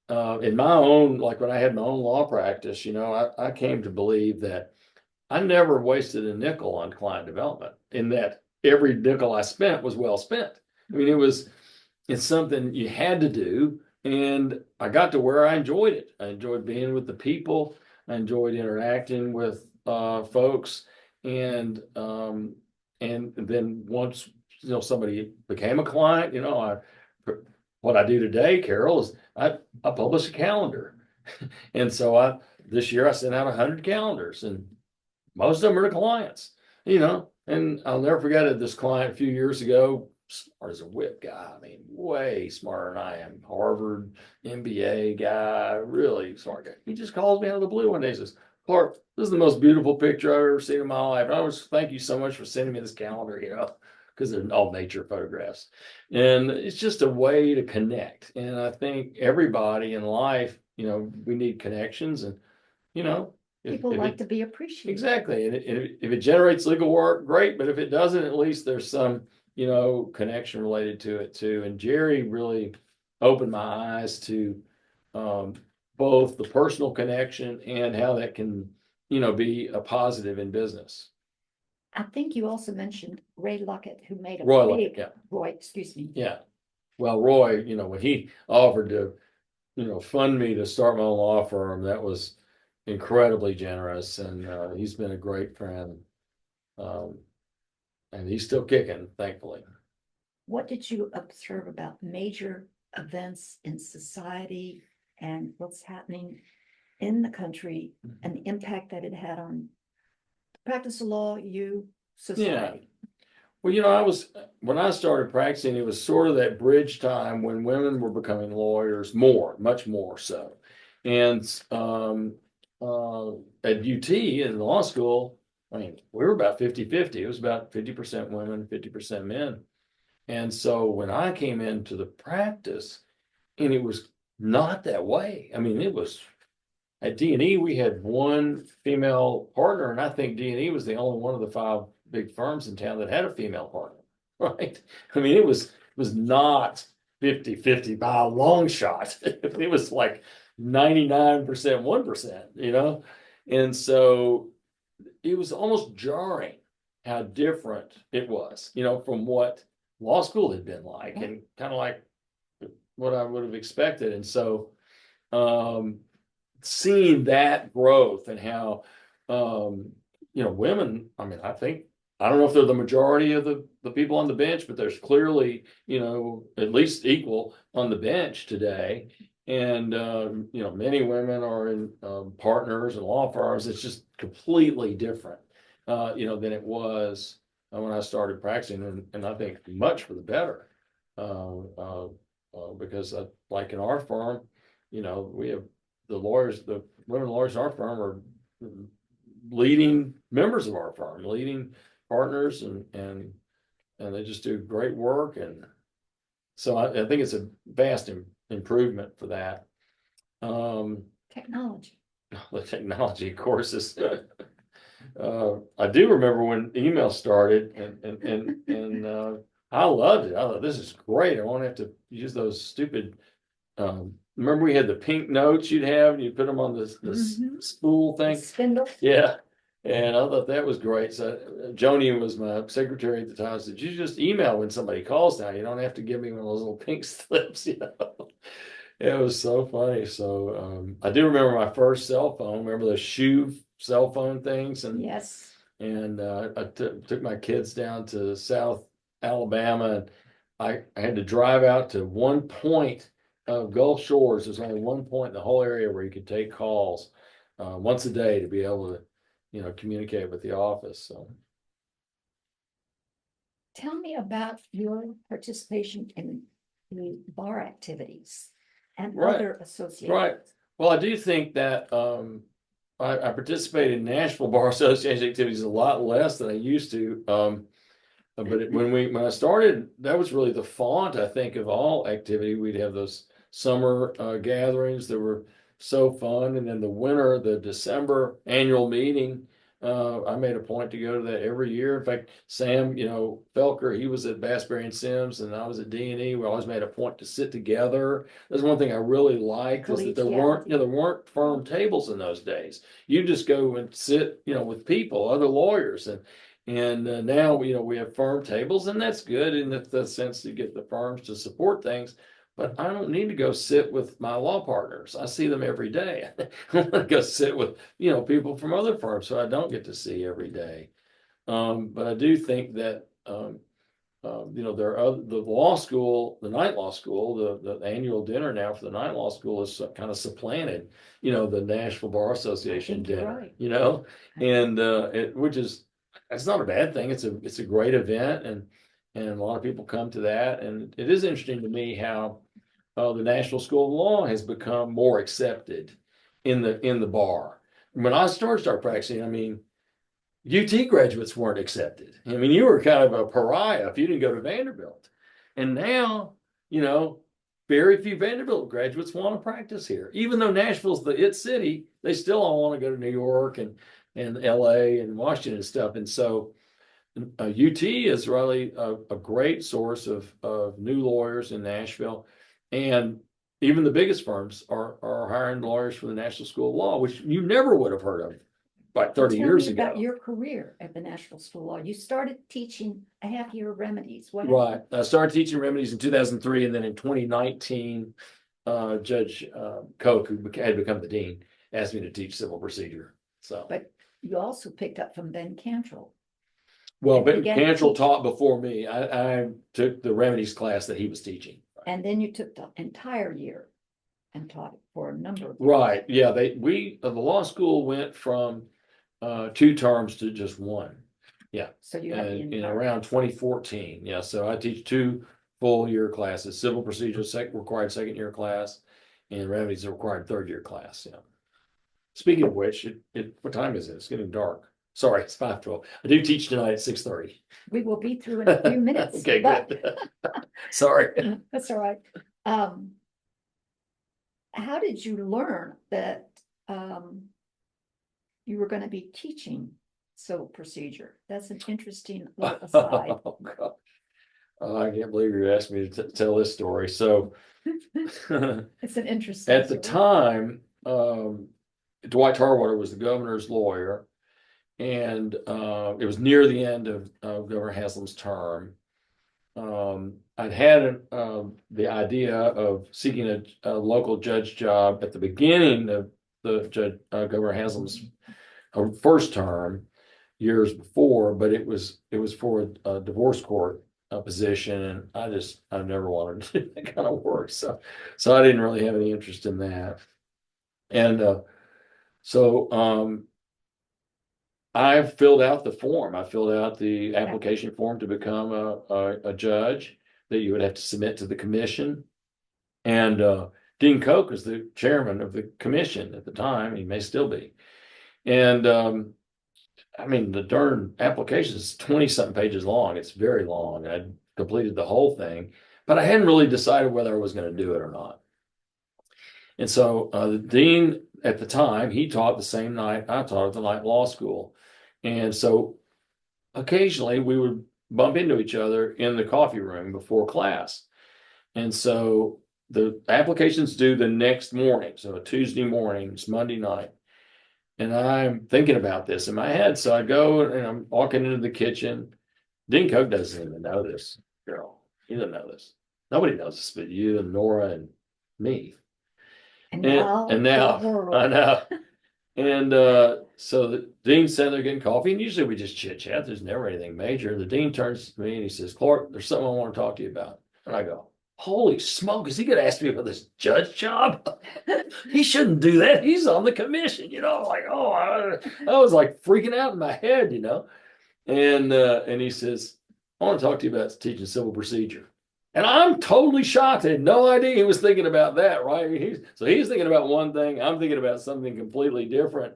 in my own, like when I had my own law practice, I came to believe that I never wasted a nickel on client development, in that every nickel I spent was well spent. I mean, it's something you had to do. And I got to where I enjoyed it. I enjoyed being with the people. I enjoyed interacting with folks. And then once, somebody became a client, what I do today, Carol, is I publish a calendar. And so this year I sent out 100 calendars, and most of them are to clients, and I'll never forget it. This client a few years ago, smart as a whip guy. I mean, way smarter than I am. Harvard MBA guy, really smart guy. He just calls me out of the blue one day and says, "Clark, this is the most beautiful picture I've ever seen in my life. I was thank you so much for sending me this calendar, because they're all nature photographs." And it's just a way to connect. And I think everybody in life, we need connections. And, People like to be appreciated. exactly. And if it generates legal work, great. But if it doesn't, at least there's some, connection related to it too. And Jerry really opened my eyes to um, both the personal connection and how that can, be a positive in business. I think you also mentioned Ray Luckett, who made a Roy big, Luckett, yeah. Roy, excuse me. Yeah. Well, Roy, when he offered to, fund me to start my own law firm, that was incredibly generous. And he's been a great friend. And he's still kicking, thankfully. What did you observe about major events in society and what's happening in the country and the impact that it had on the practice of law, society? Well, when I started practicing, it was sort of that bridge time when women were becoming lawyers much more so. And at UT in law school, I mean, we were about 50-50. It was about 50% women, 50% men. And so when I came into the practice, and it was not that way. I mean, it was at D&E, we had one female partner, and I think D&E was the only one of the 5 big firms in town that had a female partner, right? I mean, it was not 50-50 by a long shot. It was like 99%, 1%, And so it was almost jarring how different it was, from what law school had been like, and kind of like what I would have expected. And so seeing that growth and how women, I mean, I don't know if they're the majority of the people on the bench, but there's clearly, at least equal on the bench today. And many women are in partners and law firms. It's just completely different than it was when I started practicing, and I think much for the better. Because like in our firm, we have the women lawyers in our firm are leading members of our firm, leading partners, and they just do great work. And so I think it's a vast improvement for that. Technology. The technology, of course, is. I do remember when email started, and I loved it. I thought, this is great. I won't have to use those stupid. Remember we had the pink notes you'd have, and you'd put them on the spool thing. Spindle. Yeah. And I thought that was great. So Joni was my secretary at the time. Said, "You just email when somebody calls now. You don't have to give me one of those little pink slips." It was so funny. So I do remember my first cell phone. Remember the shoe cell phone things? And yes. And I took my kids down to South Alabama, and I had to drive out to one point of Gulf Shores. There's only one point in the whole area where you could take calls once a day to be able to, communicate with the office. So, tell me about your participation in the bar activities. and Right. other associations. Right. Well, I do think that I participate in Nashville Bar Association activities a lot less than I used to. But when I started, that was really the font, I think, of all activity. We'd have those summer gatherings that were so fun, and then the winter, the December annual meeting. I made a point to go to that every year. In fact, Sam, Felker, he was at Bassbury and Sims, and I was at D&E. We always made a point to sit together. That's one thing I really liked, is that there weren't firm tables in those days. You just go and sit, with people, other lawyers, and now, we have firm tables, and that's good in the sense to get the firms to support things. But I don't need to go sit with my law partners. I see them every day. I want to go sit with, people from other firms, so I don't get to see every day. But I do think that, there are the law school, the night law school, the annual dinner now for the night law school is kind of supplanted, the Nashville Bar Association dinner, right. and which is, it's not a bad thing. It's a great event, and a lot of people come to that. And it is interesting to me how the National School of Law has become more accepted in the bar. When I started practicing, I mean, UT graduates weren't accepted. I mean, you were kind of a pariah if you didn't go to Vanderbilt. And now, very few Vanderbilt graduates want to practice here. Even though Nashville's the it city, they still all want to go to New York and LA and Washington and stuff. And so UT is really a great source of new lawyers in Nashville. And even the biggest firms are hiring lawyers for the National School of Law, which you never would have heard of about 30 years ago. About your career at the National School of Law. You started teaching a half year of remedies. Right. I started teaching remedies in 2003, and then in 2019, Judge Koch, who had become the dean, asked me to teach civil procedure. So, but you also picked up from Ben Cantrell. Well, Ben Cantrell taught before me. I took the remedies class that he was teaching. And then you took the entire year and taught it for a number of years. Right. Yeah. The law school went from 2 terms to just 1. Yeah. So you have in around 2014. Yeah. So I teach 2 full year classes: civil procedure required 2nd year class, and remedies required 3rd year class. Yeah. Speaking of which, what time is it? It's getting dark. Sorry, it's 5:12. I do teach tonight at 6:30. We will be through in a few minutes. Okay, good. Sorry. That's all right. How did you learn that you were going to be teaching civil procedure? That's an interesting little aside. Oh, gosh. I can't believe you asked me to tell this story. So it's an interesting at the time, Dwight Tarwater was the governor's lawyer, and it was near the end of Governor Haslam's term. I'd had the idea of seeking a local judge job at the beginning of the Governor Haslam's first term, years before, but it was for a divorce court position, and I've never wanted to do that kind of work, so I didn't really have any interest in that. And so I filled out the form. I filled out the application form to become a judge that you would have to submit to the commission. And Dean Koch was the chairman of the commission at the time. He may still be. And I mean, the darn application is 20-something pages long. It's very long. I completed the whole thing, but I hadn't really decided whether I was going to do it or not. And so the dean at the time, he taught the same night I taught at the night law school. And so occasionally we would bump into each other in the coffee room before class. And so the application's due the next morning. So a Tuesday morning, it's Monday night. And I'm thinking about this in my head. So I go and I'm walking into the kitchen. Dean Koch doesn't even know this, girl. He doesn't know this. Nobody knows this but you and Nora and me. And now I know. And so the dean's sitting there getting coffee, and usually we just chit chat. There's never anything major. The dean turns to me and he says, "Clark, there's something I want to talk to you about." And I go, "Holy smoke, is he going to ask me about this judge job? He shouldn't do that. He's on the commission." Like, I was like freaking out in my head, And he says, "I want to talk to you about teaching civil procedure." And I'm totally shocked. I had no idea he was thinking about that, right? So he's thinking about one thing, I'm thinking about something completely different.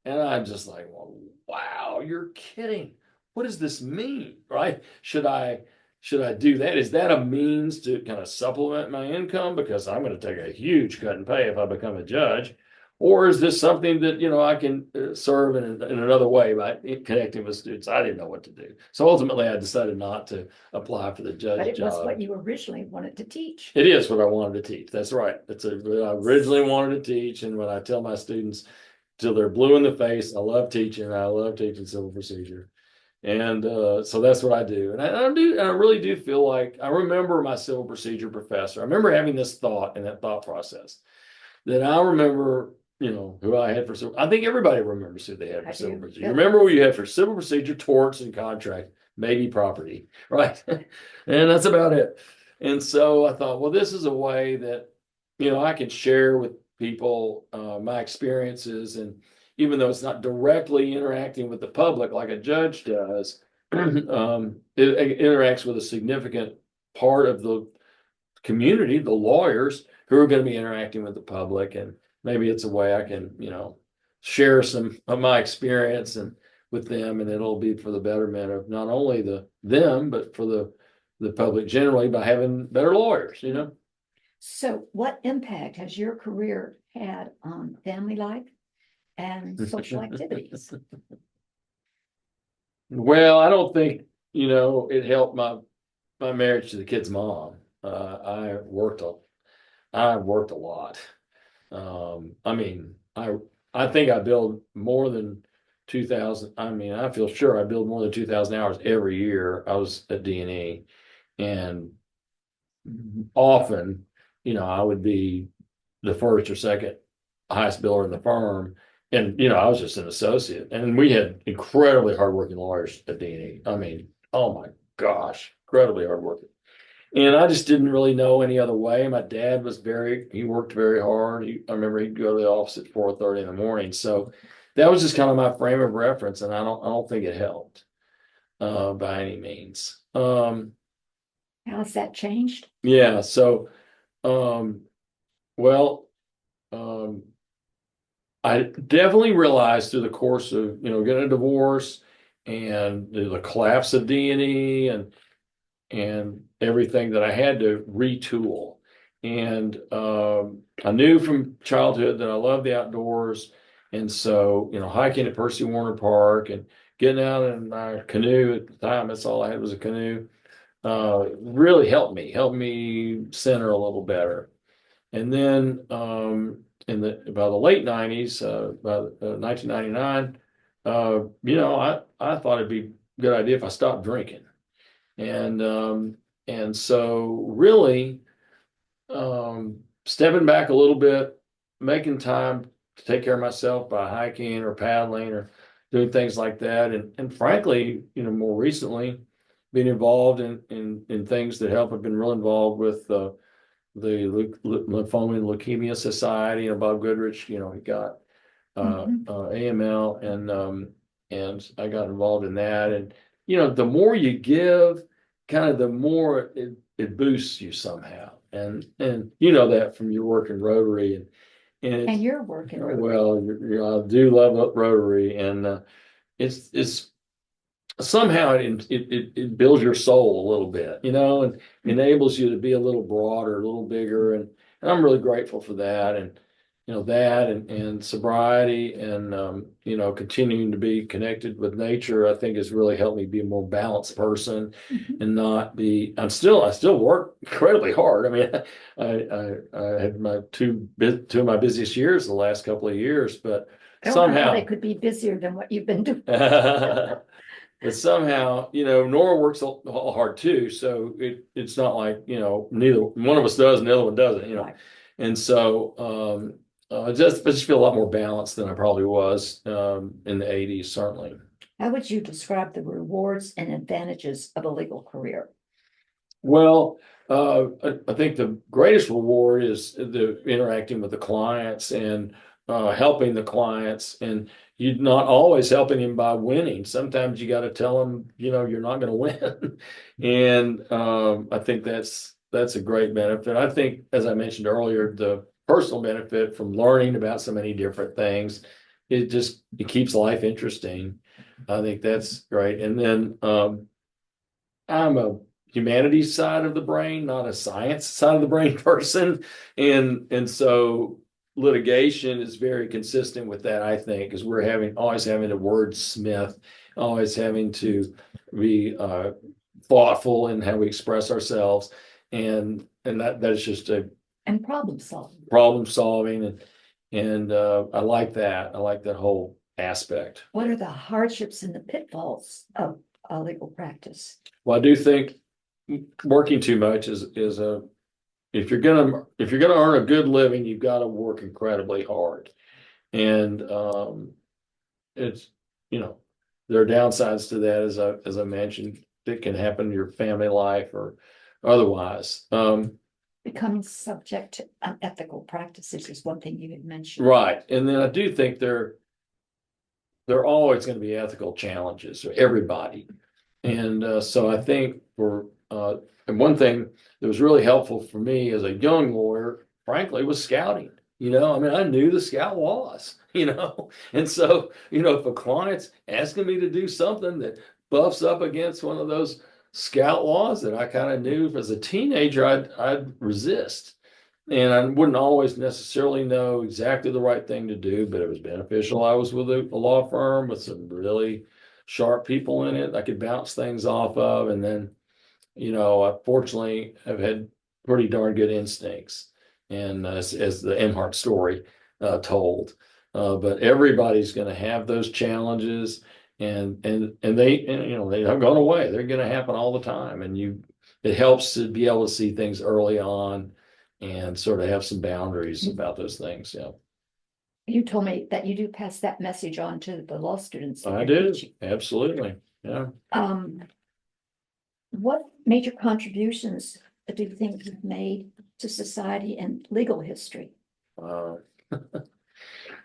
And I'm just like, well, wow, you're kidding. What does this mean? Right? Should I do that? Is that a means to kind of supplement my income? Because I'm going to take a huge cut in pay if I become a judge. Or is this something that, I can serve in another way by connecting with students? I didn't know what to do. So ultimately I decided not to apply for the But judge it was job. what you originally wanted to teach. It is what I wanted to teach. That's right. What I originally wanted to teach. And when I tell my students till they're blue in the face, I love teaching. I love teaching civil procedure. And so that's what I do. And I really do feel like I remember my civil procedure professor. I remember having this thought in that thought process that I remember, who I had for civil. I think everybody remembers who they had for I civil do. procedure. You remember who you had for civil procedure, torts, and contract, maybe property, right? And that's about it. And so I thought, well, this is a way that, I can share with people my experiences. And even though it's not directly interacting with the public like a judge does, it interacts with a significant part of the community, the lawyers who are going to be interacting with the public. And maybe it's a way I can, share some of my experience and with them, and it'll be for the betterment of not only them, but for the public generally by having better lawyers. So what impact has your career had on family life and social activities? Well, I don't think, it helped my marriage to the kid's mom. I worked a lot. I mean, I think I billed more than 2,000. I mean, I feel sure I billed more than 2,000 hours every year I was at D&E. And often, I would be the first or second highest biller in the firm. And, I was just an associate. And we had incredibly hardworking lawyers at D&E. I mean, oh my gosh, incredibly hardworking. And I just didn't really know any other way. My dad he worked very hard. I remember he'd go to the office at 4:30 in the morning. So that was just kind of my frame of reference. And I don't think it helped by any means. How has that changed? Yeah. So, um, well, um, I definitely realized through the course of, getting a divorce and the collapse of D&E and everything that I had to retool. And I knew from childhood that I loved the outdoors. And so, hiking at Percy Warner Park and getting out in my canoe at the time, that's all I had was a canoe, really helped me center a little better. And then by the late 90s, by 1999, I thought it'd be a good idea if I stopped drinking. And so really stepping back a little bit, making time to take care of myself by hiking or paddling or doing things like that. And frankly, more recently being involved in things that help. I've been real involved with the Lymphoma and Leukemia Society, and Bob Goodrich, he got AML, and I got involved in that. And the more you give, kind of the more it boosts you somehow. And that from your work in Rotary and your work in Rotary. Well, I do love Rotary, and it's somehow it builds your soul a little bit, and enables you to be a little broader, a little bigger. And I'm really grateful for that. And, that and sobriety and, continuing to be connected with nature, I think has really helped me be a more balanced person and not be, I still work incredibly hard. I mean, I had two of my busiest years the last couple of years, but I don't know how somehow they could be busier than what you've been doing. But somehow, Nora works all hard too. So it's not like, neither one of us does and the other one doesn't. Right. And so I just feel a lot more balanced than I probably was in the 80s, certainly. How would you describe the rewards and advantages of a legal career? Well, I think the greatest reward is the interacting with the clients and helping the clients, and you're not always helping him by winning. Sometimes you got to tell them, you're not going to win. And I think that's a great benefit. I think, as I mentioned earlier, the personal benefit from learning about so many different things, it keeps life interesting. I think that's great. And then I'm a humanities side of the brain, not a science side of the brain person. And so litigation is very consistent with that, I think, because we're always having to wordsmith, always having to be thoughtful in how we express ourselves. And that is just a And problem solving. problem solving. And I like that. I like that whole aspect. What are the hardships and the pitfalls of legal practice? Well, I do think working too much is if you're gonna earn a good living, you've got to work incredibly hard. And it's there are downsides to that, as I mentioned, that can happen to your family life or otherwise. Becoming subject to unethical practices is one thing you had mentioned. Right. And then I do think there are always going to be ethical challenges for everybody. And so I think and one thing that was really helpful for me as a young lawyer, frankly, was scouting. I mean, I knew the scout laws, and so, if a client's asking me to do something that buffs up against one of those scout laws that I kind of knew as a teenager, I'd resist. And I wouldn't always necessarily know exactly the right thing to do, but it was beneficial. I was with a law firm with some really sharp people in it I could bounce things off of. And then, I fortunately have had pretty darn good instincts. And as the Emhart story told, but everybody's going to have those challenges, and they have gone away. They're going to happen all the time, and it helps to be able to see things early on and sort of have some boundaries about those things. Yeah, You told me that you do pass that message on to the law students that I you're do. teaching. Absolutely. Yeah. What major contributions do you think you've made to society and legal history? Uh,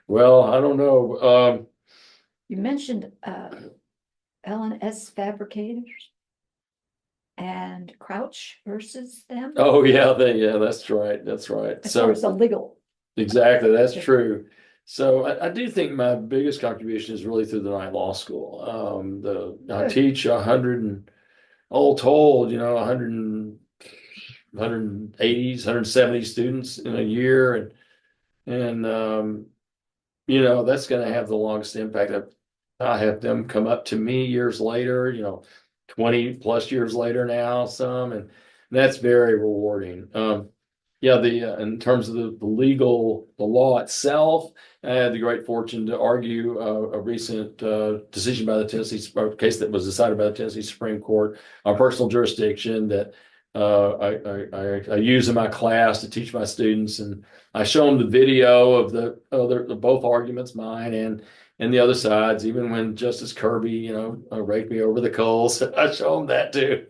well, I don't know. You mentioned L&S fabricators and Crouch versus them. Oh yeah, that's right. That's right. As far as the legal. Exactly, that's true. So I do think my biggest contribution is really through the night law school. I teach 100 and all told, 170 students in a year, and that's going to have the longest impact. I have them come up to me years later, 20 plus years later now, and that's very rewarding. Yeah, in terms of the law itself, I had the great fortune to argue a recent decision by the case that was decided by the Tennessee Supreme Court on personal jurisdiction that I use in my class to teach my students, and I show them the video of both arguments, mine and the other sides. Even when Justice Kirby, raked me over the coals, I show them that too,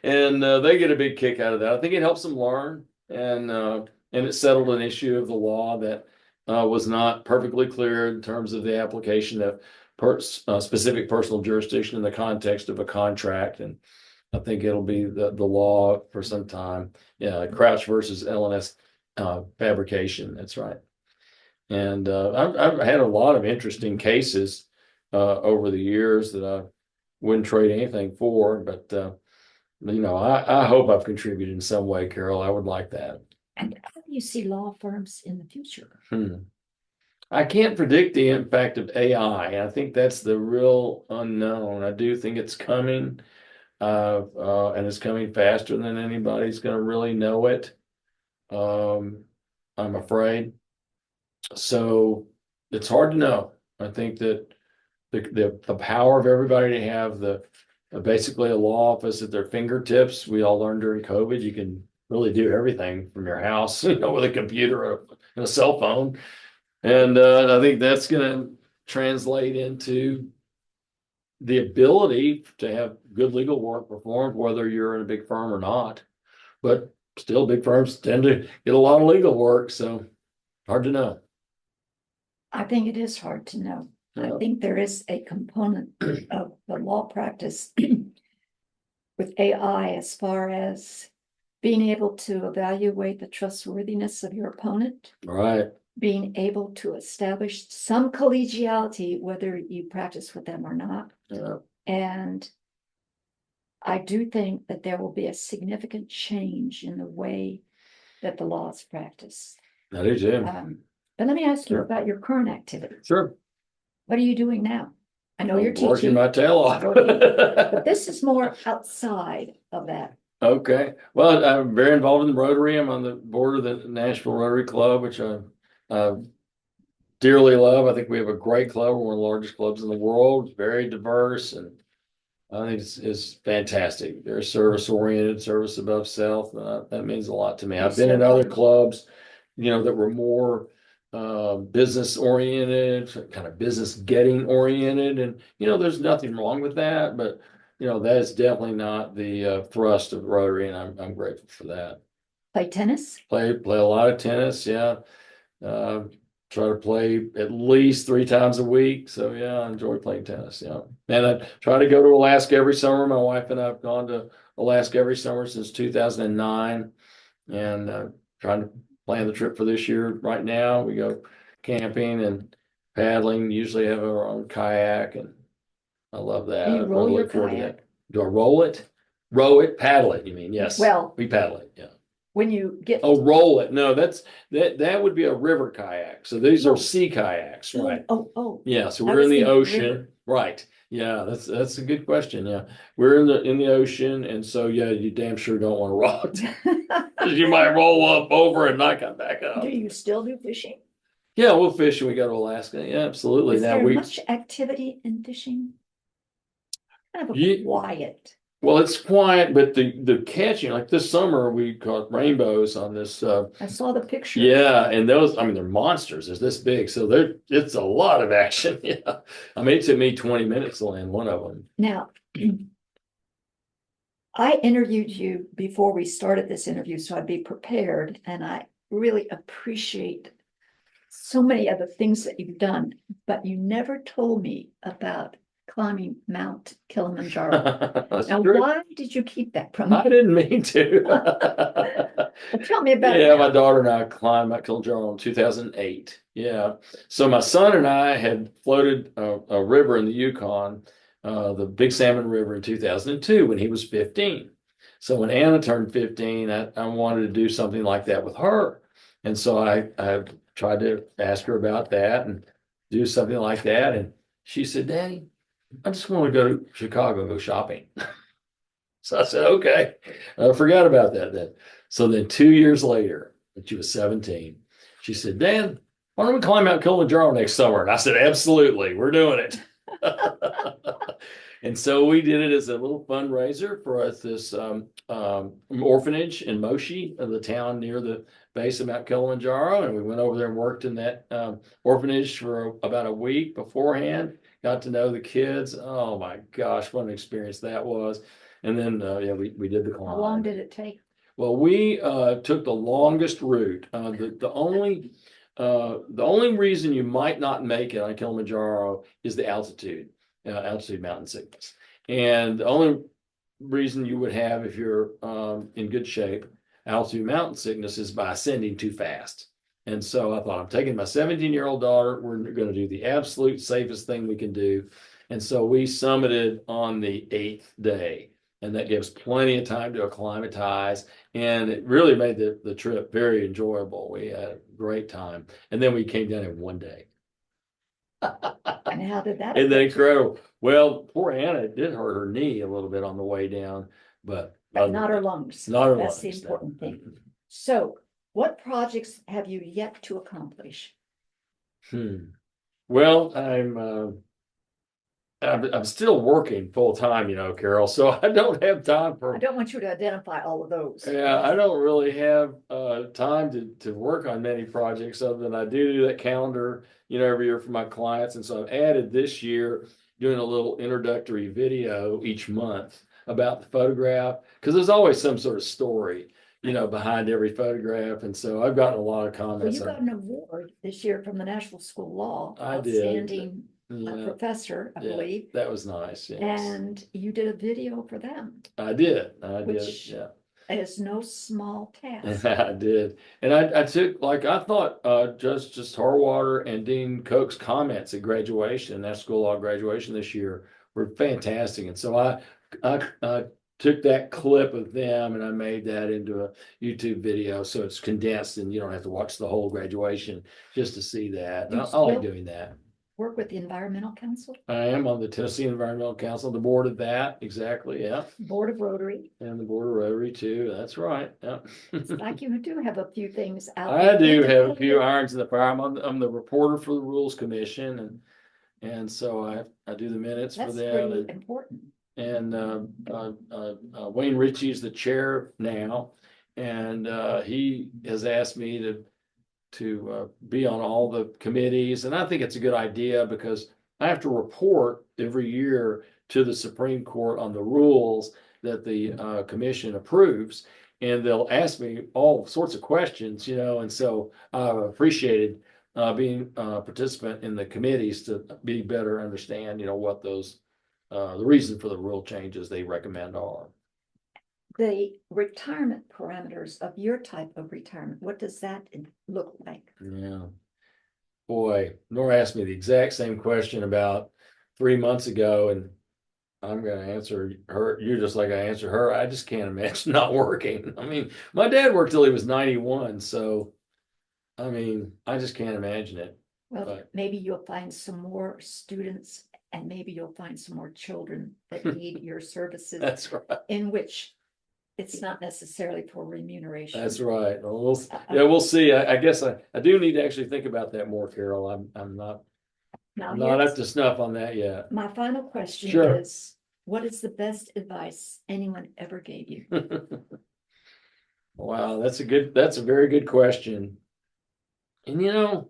and they get a big kick out of that. I think it helps them learn, and it settled an issue of the law that was not perfectly clear in terms of the application of specific personal jurisdiction in the context of a contract. And I think it'll be the law for some time. Yeah, Crouch versus L&S fabrication. That's right. And I've had a lot of interesting cases over the years that I wouldn't trade anything for. But I hope I've contributed in some way, Carol. I would like that. And how do you see law firms in the future? I can't predict the impact of AI. I think that's the real unknown. I do think it's coming. And it's coming faster than anybody's going to really know it. I'm afraid. So it's hard to know. I think that the power of everybody to have basically a law office at their fingertips. We all learned during COVID, you can really do everything from your house, with a computer and a cell phone. And I think that's going to translate into the ability to have good legal work performed, whether you're in a big firm or not. But still, big firms tend to get a lot of legal work, so hard to know. I think it is hard to know. I Yeah. think there is a component of the law practice with AI as far as being able to evaluate the trustworthiness of your opponent, Right. being able to establish some collegiality, whether you practice with them or not. Yeah. And I do think that there will be a significant change in the way that the law is practiced. I do too. But let me ask you Sure. about your current activity. Sure. What are you doing now? I know I'm you're working teaching, my tail off. but this is more outside of that. Okay. Well, I'm very involved in the Rotary. I'm on the board of the Nashville Rotary Club, which I dearly love. I think we have a great club. We're one of the largest clubs in the world. It's very diverse, and I think it's fantastic. Very service oriented, service above self. That means a lot to me. I've been in other clubs, that were more business oriented, kind of business getting oriented, and there's nothing wrong with that, but that is definitely not the thrust of Rotary, and I'm grateful for that. Play tennis? Play a lot of tennis, yeah. Uh, Try to play at least 3 times a week. So yeah, I enjoy playing tennis. Yeah. And I try to go to Alaska every summer. My wife and I have gone to Alaska every summer since 2009, and trying to plan the trip for this year. Right now, we go camping and paddling. Usually have our own kayak, and I love that. Do you I roll really your look forward to kayak? that. Do I roll it? Row it? Paddle it, you mean? Yes. Well, we paddle it. Yeah. when you get, Oh, roll it. No, that would be a river kayak. So these Oh. are sea kayaks, right? oh, Yeah, so I we're was in the thinking ocean, river. right? Yeah, that's a good question. Yeah, we're in the ocean, and so yeah, you damn sure don't want to roll it because you might roll up over and not come back Do up. you still do fishing? Yeah, we'll fish when we go to Alaska. Yeah, absolutely. Is Now there much activity in fishing? Kind of a Ye- quiet. well, it's quiet, but the catching, like this summer, we caught rainbows on this. I saw the picture. Yeah, and those, I mean, they're monsters. They're this big, so it's a lot of action. Yeah, I mean, it took me 20 minutes to land one of them. Now, I interviewed you before we started this interview, so I'd be prepared, and I really appreciate so many of the things that you've done, but you never told me about climbing Mount Kilimanjaro. That's Now, true. why did you keep that from I me? didn't mean to. Well, tell me about it Yeah, my now. daughter and I climbed Mount Kilimanjaro in 2008. Yeah. So my son and I had floated a river in the Yukon, the Big Salmon River in 2002 when he was 15. So when Anna turned 15, I wanted to do something like that with her. And so I tried to ask her about that and do something like that. And she said, Daddy, I just want to go to Chicago and go shopping. So I said, okay. I forgot about that then. So then 2 years later, when she was 17, she said, Dad, why don't we climb Mount Kilimanjaro next summer? And I said, absolutely, we're doing it. And so we did it as a little fundraiser for this orphanage in Moshi, the town near the base of Mount Kilimanjaro. And we went over there and worked in that orphanage for about a week beforehand, got to know the kids. Oh my gosh, what an experience that was. And then, yeah, we did the climb. How long did it take? Well, we took the longest route. The only reason you might not make it on Kilimanjaro is the altitude mountain sickness. And the only reason you would have if you're in good shape, altitude mountain sickness is by ascending too fast. And so I thought, I'm taking my 17-year-old daughter. We're going to do the absolute safest thing we can do. And so we summited on the 8th day. And that gives plenty of time to acclimatize. And it really made the trip very enjoyable. We had a great time. And then we came down in one day. And how did that? Isn't that incredible? Well, poor Anna did hurt her knee a little bit on the way down, but not her lungs. Not her That's lungs, the no. important thing. So, what projects have you yet to accomplish? Well, I'm still working full time, Carol, so I don't have time for. I don't want you to identify all of those. Yeah, I don't really have time to work on many projects other than I do that calendar, every year for my clients. And so I've added this year doing a little introductory video each month about the photograph, because there's always some sort of story. behind every photograph. And so I've gotten a lot of Well, comments. you got an award this year from the National School of Law. I did. Outstanding Yeah, professor, I believe. that was nice. Yes. And you did a video for them, I did. which Yeah. is no small task. I did. And I took, like, I thought Justice Harwater and Dean Koch's comments at graduation, National School of Law graduation this year were fantastic. And so I took that clip of them and I made that into a YouTube video. So it's condensed and you don't have to watch the whole graduation just to see that. You I like still doing that. work with the Environmental Council, I am on the Tennessee Environmental Council, the board of that. Exactly. Yeah. Board of Rotary. And the board of Rotary too. That's right. Yeah. It's like you do have a few things out I there. do have a few irons in the fire. I'm the reporter for the Rules Commission, and so I do the minutes for That's them. pretty important. And Wayne Ritchie is the chair now, and he has asked me to be on all the committees, and I think it's a good idea because I have to report every year to the Supreme Court on the rules that the commission approves, and they'll ask me all sorts of questions, and so I've appreciated being a participant in the committees to be better understand, what those the reason for the rule changes they recommend are. The retirement parameters of your type of retirement, what does that look like? Yeah. Boy, Nora asked me the exact same question about 3 months ago, and I'm going to answer her. You're just like I answered her. I just can't imagine not working. I mean, my dad worked till he was 91. So, I mean, I just can't imagine it. Well, maybe you'll find some more students and maybe you'll find some more children that need your services. That's right. In which it's not necessarily for remuneration. That's right. Well, we'll see. I guess I do need to actually think about that more, Carol. I'm not up to snuff on that yet. My final question is, what is the best advice anyone ever gave you? Wow, that's a very good question. And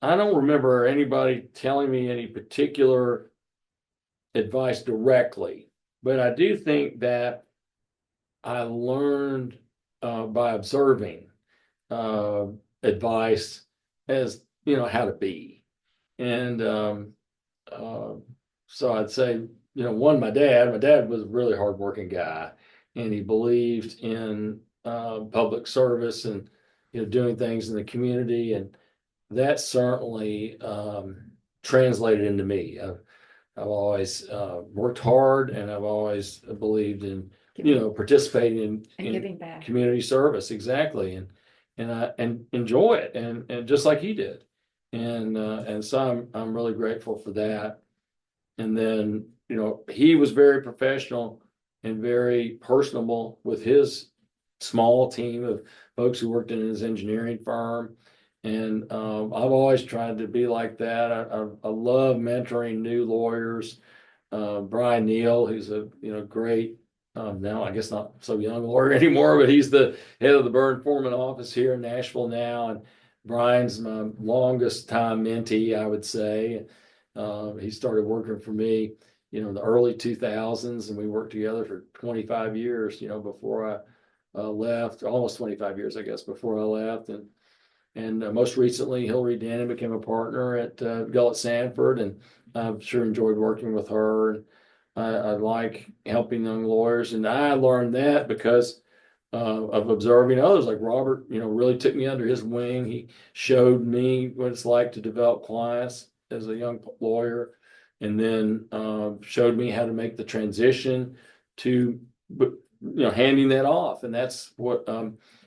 I don't remember anybody telling me any particular advice directly, but I do think that I learned by observing advice as how to be, and so I'd say my dad was a really hardworking guy, and he believed in public service and doing things in the community, and that certainly translated into me. I've always worked hard, and I've always believed in participating in giving back, community service. Exactly. And enjoy it. And just like he did. And so I'm really grateful for that. And then, he was very professional and very personable with his small team of folks who worked in his engineering firm. And I've always tried to be like that. I love mentoring new lawyers. Brian Neal, who's a great now I guess not so young lawyer anymore, but he's the head of the Byrne Foreman office here in Nashville now. And Brian's my longest time mentee, I would say. He started working for me, in the early 2000s, and we worked together for 25 years, before I left, almost 25 years, I guess, before I left. And most recently, Hillary Dannon became a partner at Gullett Sanford, and I've sure enjoyed working with her. And I like helping young lawyers, and I learned that because of observing others. Like Robert, really took me under his wing. He showed me what it's like to develop clients as a young lawyer, and then showed me how to make the transition to handing that off. And that's what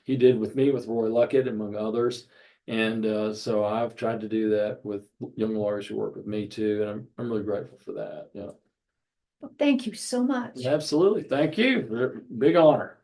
he did with me, with Roy Luckett, among others. And so I've tried to do that with young lawyers who work with me too, and I'm really grateful for that. Yeah. Well, thank you so much. Absolutely. Thank you. Big honor.